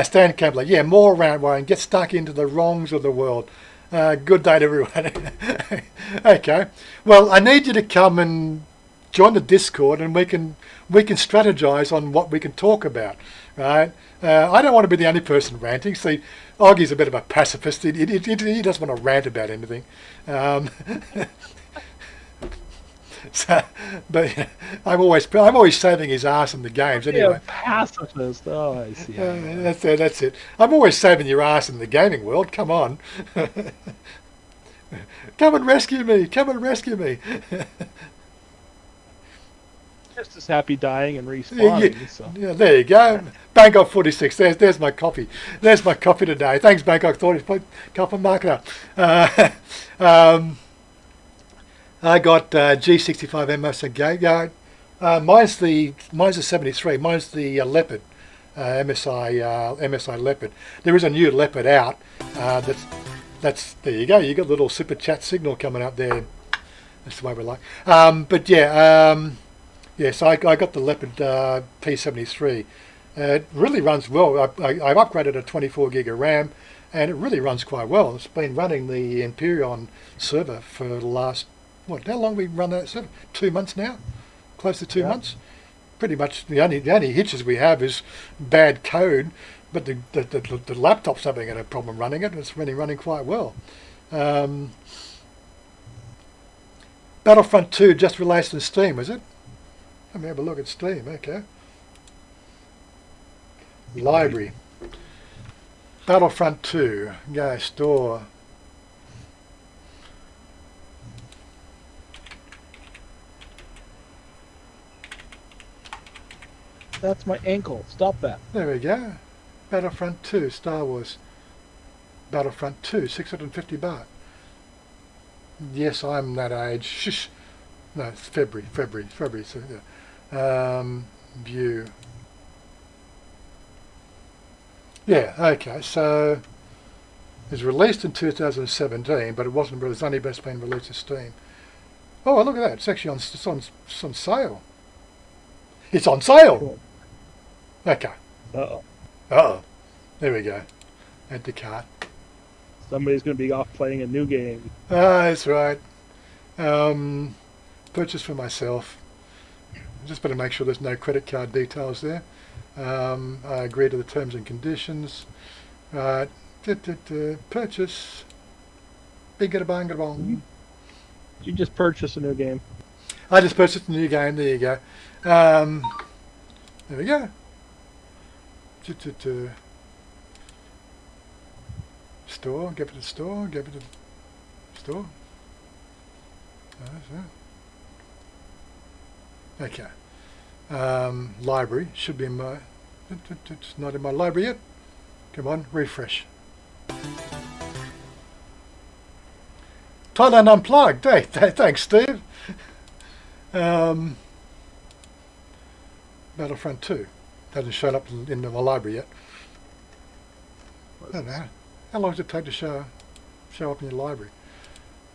Stan Campbell, yeah, more around Warren. Get stuck into the wrongs of the world. Good day to everyone. Okay, well, I need you to come and join the Discord, and we can strategize on what we can talk about, right? I don't want to be the only person ranting. See, Oggie's a bit of a pacifist. He doesn't want to rant about anything. But I'm always saving his ass in the games anyway. Yeah, pacifist. Oh, I see. That's it. I'm always saving your ass in the gaming world. Come on. Come and rescue me. Come and rescue me. Just as happy dying and respawning. Yeah, there you go. Bangkok 46. There's my coffee. There's my coffee today. Thanks, Bangkok 46. Coffee marketer. I got G65 MS again. Mine's the 73. Mine's the Leopard. MSI Leopard. There is a new Leopard out. That's there you go. You got a little super chat signal coming up there. That's the way we like. But yeah. So I got the Leopard P73. It really runs well. I've upgraded a 24 gig of RAM, and it really runs quite well. It's been running the Empyrean server for the last, how long have we run that server? 2 months now? Close to 2 months? Pretty much the only hitches we have is bad code, but the laptop's having a problem running it. It's really running quite well. Battlefront 2 just released on Steam, is it? Let me have a look at Steam. Okay. Library. Battlefront 2. Go store. That's my ankle. Stop that. There we go. Battlefront 2, Star Wars. Battlefront 2, 650 baht. Yes, I'm that age. Shush. No, it's February. So, yeah. View. Yeah, okay, so it was released in 2017, but it wasn't. It's only best been released to Steam. Oh, look at that! It's actually on sale. It's on sale. Cool. Okay. Uh-oh. There we go. Add to cart. Somebody's going to be off playing a new game. That's right. Purchase for myself. Just better make sure there's no credit card details there. I agree to the terms and conditions. Purchase. Bing-a-bang-a-bong. You just purchased a new game. I just purchased a new game. There you go. There we go. Store. Give it to store. Give it to store. Okay. Library should be in my. It's not in my library yet. Come on, refresh. Thailand Unplugged. Hey, thanks, Steve. Battlefront 2 hasn't shown up in my library yet. I don't know. How long does it take to show up in your library?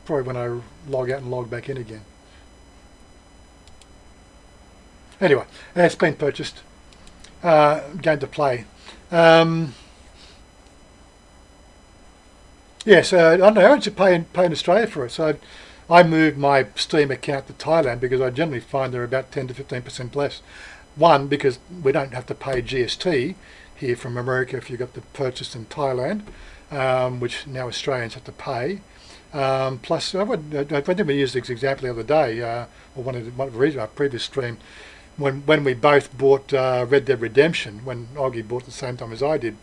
Probably when I log out and log back in again. Anyway, it's been purchased. Game to play. Yeah, so I don't know how much you pay in Australia for it. So I moved my Steam account to Thailand because I generally find they're about 10 to 15% less. One, because we don't have to pay GST here from America if you got the purchase in Thailand, which now Australians have to pay. Plus, I think we used this example the other day, or one of our previous stream, when we both bought Red Dead Redemption, when Augie bought at the same time as I did,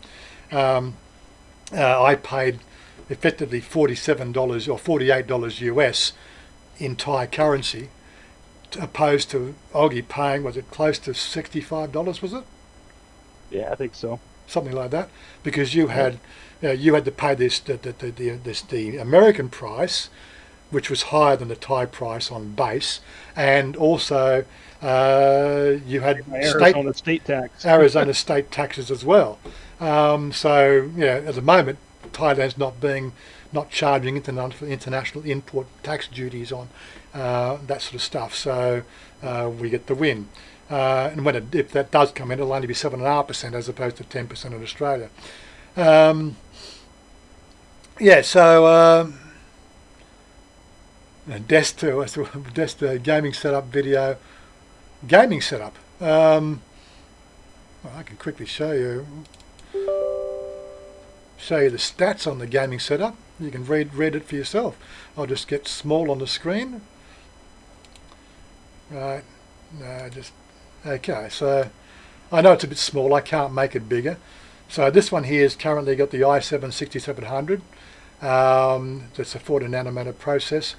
I paid effectively $47 or $48 US in Thai currency, opposed to Augie paying, was it close to $65, was it? Yeah, I think so. Something like that, because you had to pay the American price, which was higher than the Thai price on base, and also you had Arizona state tax. Arizona state taxes as well. So at the moment, Thailand's not charging international import tax duties on that sort of stuff. So we get the win. And if that does come in, it'll only be 7.5% as opposed to 10% in Australia. Desk gaming setup video. Gaming setup. Well, I can quickly show you the stats on the gaming setup. You can read it for yourself. I'll just get small on the screen. Right. No, just okay. So I know it's a bit small. I can't make it bigger. So this one here has currently got the i7 6700. It's a 40 nanometer process.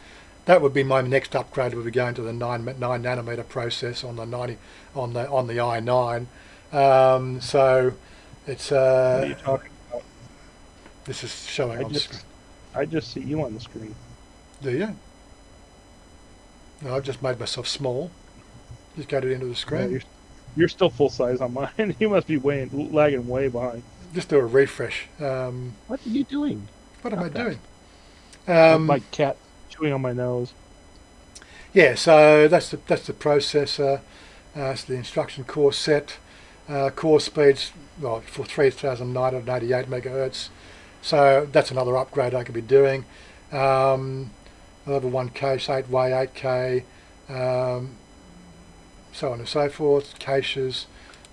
That would be my next upgrade. Would be going to the 9 nanometer process on the on the i9. So it's. What are you talking about? This is showing on the screen. I just see you on the screen. Do you? No, I've just made myself small. Just got it into the screen. Yeah, you're still full size on mine. You must be lagging way behind. Just do a refresh. What are you doing? What am I doing? My cat chewing on my nose. Yeah, so that's the processor. It's the instruction core set. Core speeds for 3,988 megahertz. So that's another upgrade I could be doing. Level 1 cache, 8-way, 8K, so on and so forth. Caches,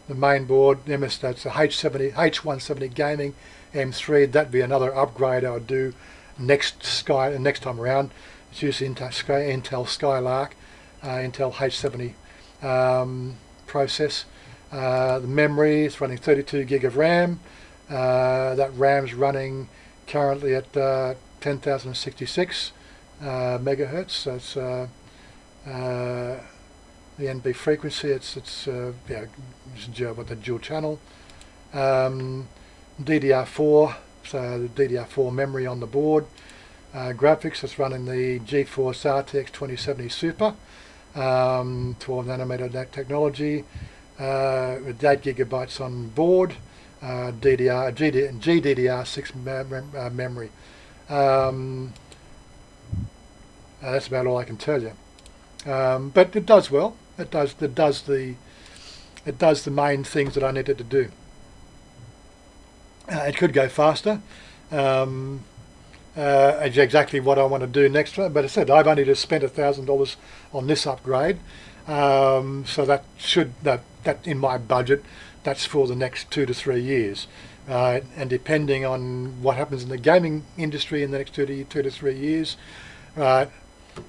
the main board, that's a H170 gaming M3. That'd be another upgrade I would do next time around. It's used the Intel Skylark, Intel H70 process. The memory is running 32 gig of RAM. That RAM's running currently at 10,066 megahertz. So it's the NB frequency. It's with the dual channel. DDR4, so the DDR4 memory on the board. Graphics, it's running the GeForce RTX 2070 Super, 12 nanometer technology, with 8 gigabytes on board, GDDR6 memory. That's about all I can tell you. But it does well. It does the main things that I needed to do. It could go faster. It's exactly what I want to do next time. But I said I've only just spent $1,000 on this upgrade, so that in my budget, that's for the next 2 to 3 years. And depending on what happens in the gaming industry in the next 2 to 3 years, how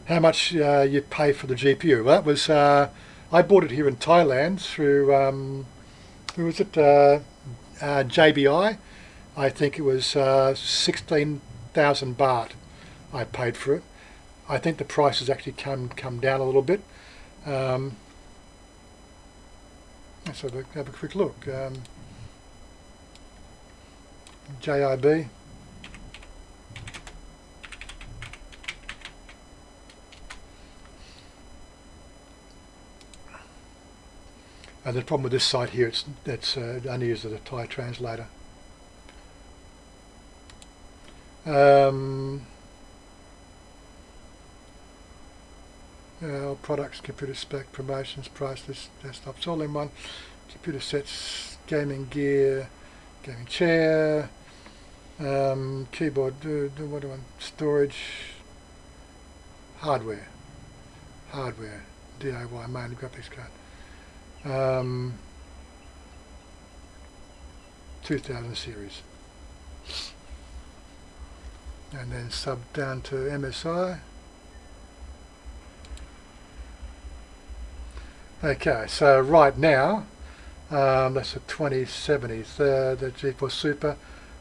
much you pay for the GPU. Well, that was I bought it here in Thailand through who was it? JBI. I think it was 16,000 baht I paid for it. I think the price has actually come down a little bit. Let's have a quick look. JIB. And the problem with this site here, it's only used as a Thai translator. Products, computer spec, promotions, price list, desktops, all in one. Computer sets, gaming gear, gaming chair, keyboard, what do I want? Storage, hardware, DIY, main graphics card. 2000 series, and then sub down to MSI. Okay, so right now that's a 2070, the GeForce Super.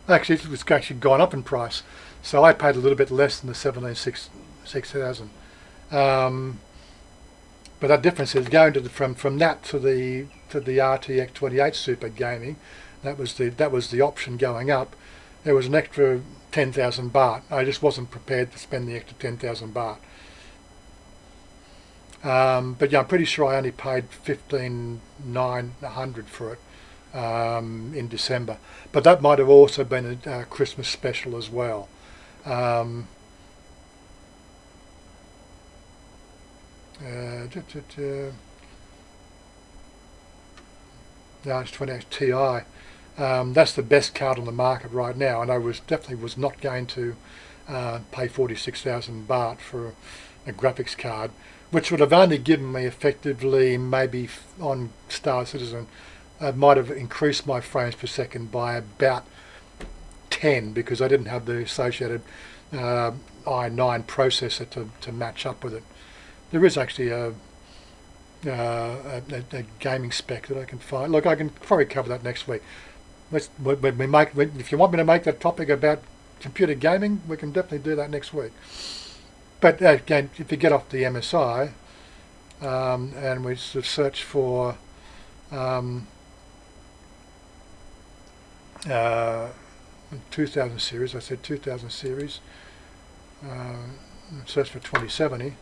Actually, it's actually gone up in price, so I paid a little bit less than the 17,600. But that difference is going to from that to the RTX 28 Super gaming. That was the option going up. There was an extra 10,000 baht. I just wasn't prepared to spend the extra 10,000 baht. But yeah, I'm pretty sure I only paid 15,900 for it in December. But that might have also been a Christmas special as well. No, it's 28 Ti. That's the best card on the market right now, and I definitely was not going to pay 46,000 baht for a graphics card, which would have only given me effectively, maybe on Star Citizen, might have increased my frames per second by about 10, because I didn't have the associated i9 processor to match up with it. There is actually a gaming spec that I can find. Look, I can probably cover that next week. If you want me to make that topic about computer gaming, we can definitely do that next week. But again, if you get off the MSI and we sort of search for 2000 series, I said 2000 series, search for 2070.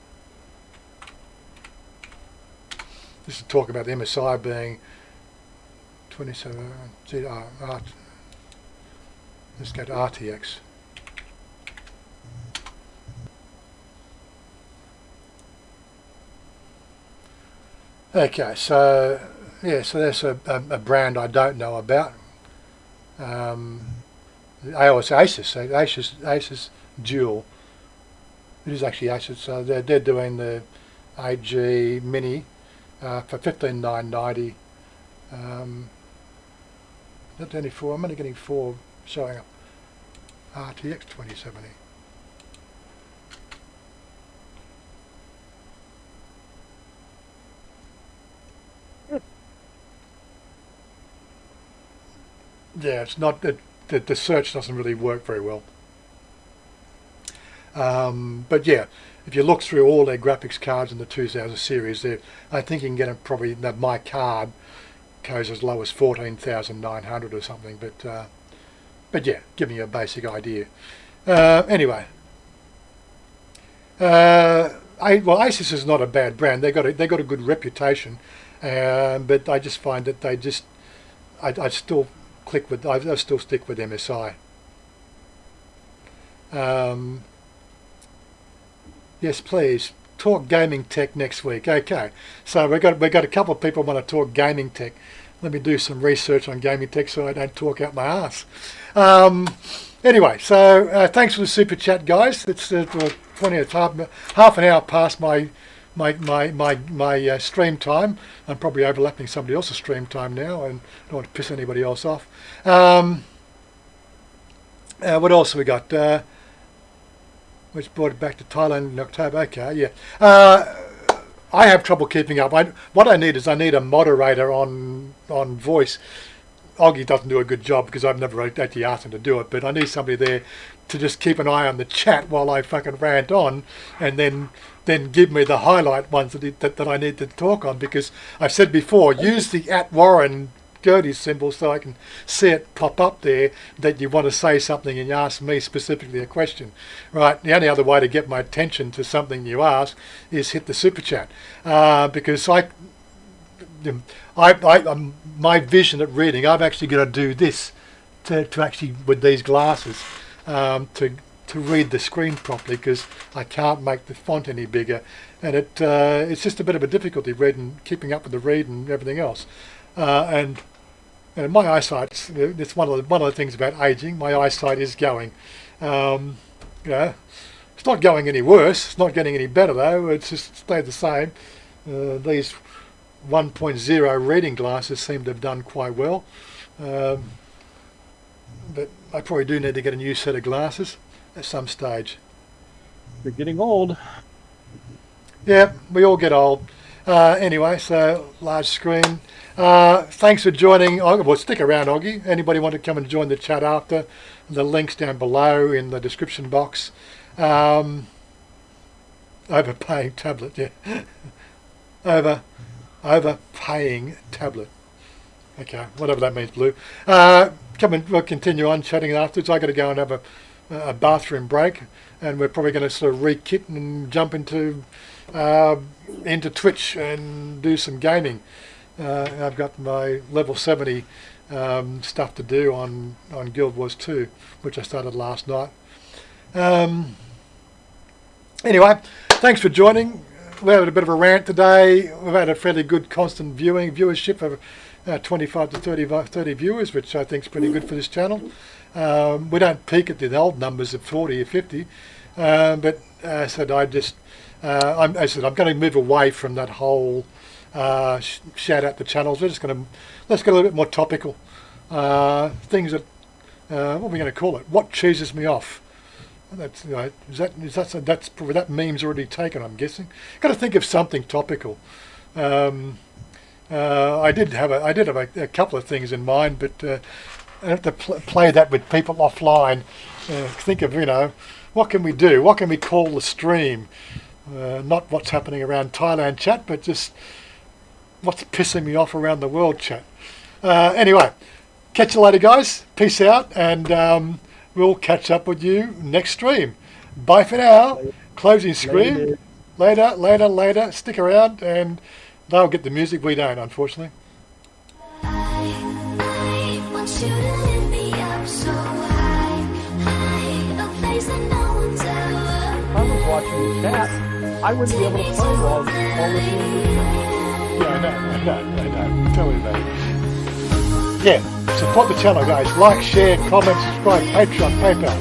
This is talk about the MSI being 27. Let's go to RTX. Okay, so yeah, so there's a brand I don't know about. It's Asus Dual. It is actually Asus. So they're doing the 8G Mini for 15,990. Not only 4. I'm only getting 4 showing up. RTX 2070. yeah, it's not the search doesn't really work very well. But yeah, if you look through all their graphics cards in the 2000 series, I think you can get them probably. My card goes as low as 14,900 or something. But yeah, giving you a basic idea. Anyway, well, Asus is not a bad brand. They got a good reputation, but I just find that I still stick with MSI. Yes, please talk gaming tech next week. Okay, so we got a couple of people want to talk gaming tech. Let me do some research on gaming tech so I don't talk out my ass. Anyway, so thanks for the super chat, guys. It's 20 half an hour past my stream time. I'm probably overlapping somebody else's stream time now, and I don't want to piss anybody else off. What else have we got? Which brought it back to Thailand in October. Okay, yeah. I have trouble keeping up. What I need a moderator on voice. Oggy doesn't do a good job because I've never actually asked him to do it, but I need somebody there to just keep an eye on the chat while I fucking rant on, and then give me the highlight ones that I need to talk on, because I've said before, use the @Warren Gertie symbol so I can see it pop up there that you want to say something and you ask me specifically a question. Right, the only other way to get my attention to something you ask is hit the super chat, because my vision at reading, I've actually got to do this to actually with these glasses to read the screen properly, because I can't make the font any bigger, and it's just a bit of a difficulty keeping up with the read and everything else, and my eyesight, it's one of the things about aging. My eyesight is going. It's not going any worse. It's not getting any better though. It's just stayed the same. These 1.0 reading glasses seem to have done quite well, but I probably do need to get a new set of glasses at some stage. They're getting old. Yeah, we all get old. Anyway, so large screen. Thanks for joining. Well, stick around, Oggy. Anybody want to come and join the chat after? The link's down below in the description box. Overpaying tablet, yeah. Overpaying tablet. Okay, whatever that means, Blue. Come and we'll continue on chatting afterwards. I got to go and have a bathroom break, and we're probably going to sort of re-kit and jump into Twitch and do some gaming. I've got my level 70 stuff to do on Guild Wars 2, which I started last night. Anyway, thanks for joining. We had a bit of a rant today. We've had a fairly good constant viewership of 25 to 30 viewers, which I think is pretty good for this channel. We don't peak at the old numbers of 40 or 50, but I said I'm going to move away from that whole shout out the channels. Let's get a little bit more topical. Things that what are we going to call it? What cheeses me off? That's that's probably, that meme's already taken, I'm guessing. Got to think of something topical. I did have a couple of things in mind, but I have to play that with people offline. Think of what can we do? What can we call the stream? Not what's happening around Thailand chat, but just what's pissing me off around the world chat. Anyway, catch you later, guys. Peace out, and we'll catch up with you next stream. Bye for now. Closing screen. Later. Stick around, and they'll get the music. We don't, unfortunately. I want you to lift me up so high, a place that no one's ever If I was watching the chat, I wouldn't be able to play while listening to the Yeah, I know. Tell me about it. Yeah, support the channel, guys. Like, share, comment, subscribe, Patreon, PayPal.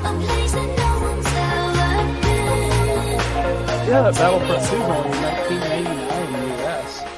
a place that no one's ever been. Yeah, that Battlefront 2 is only 19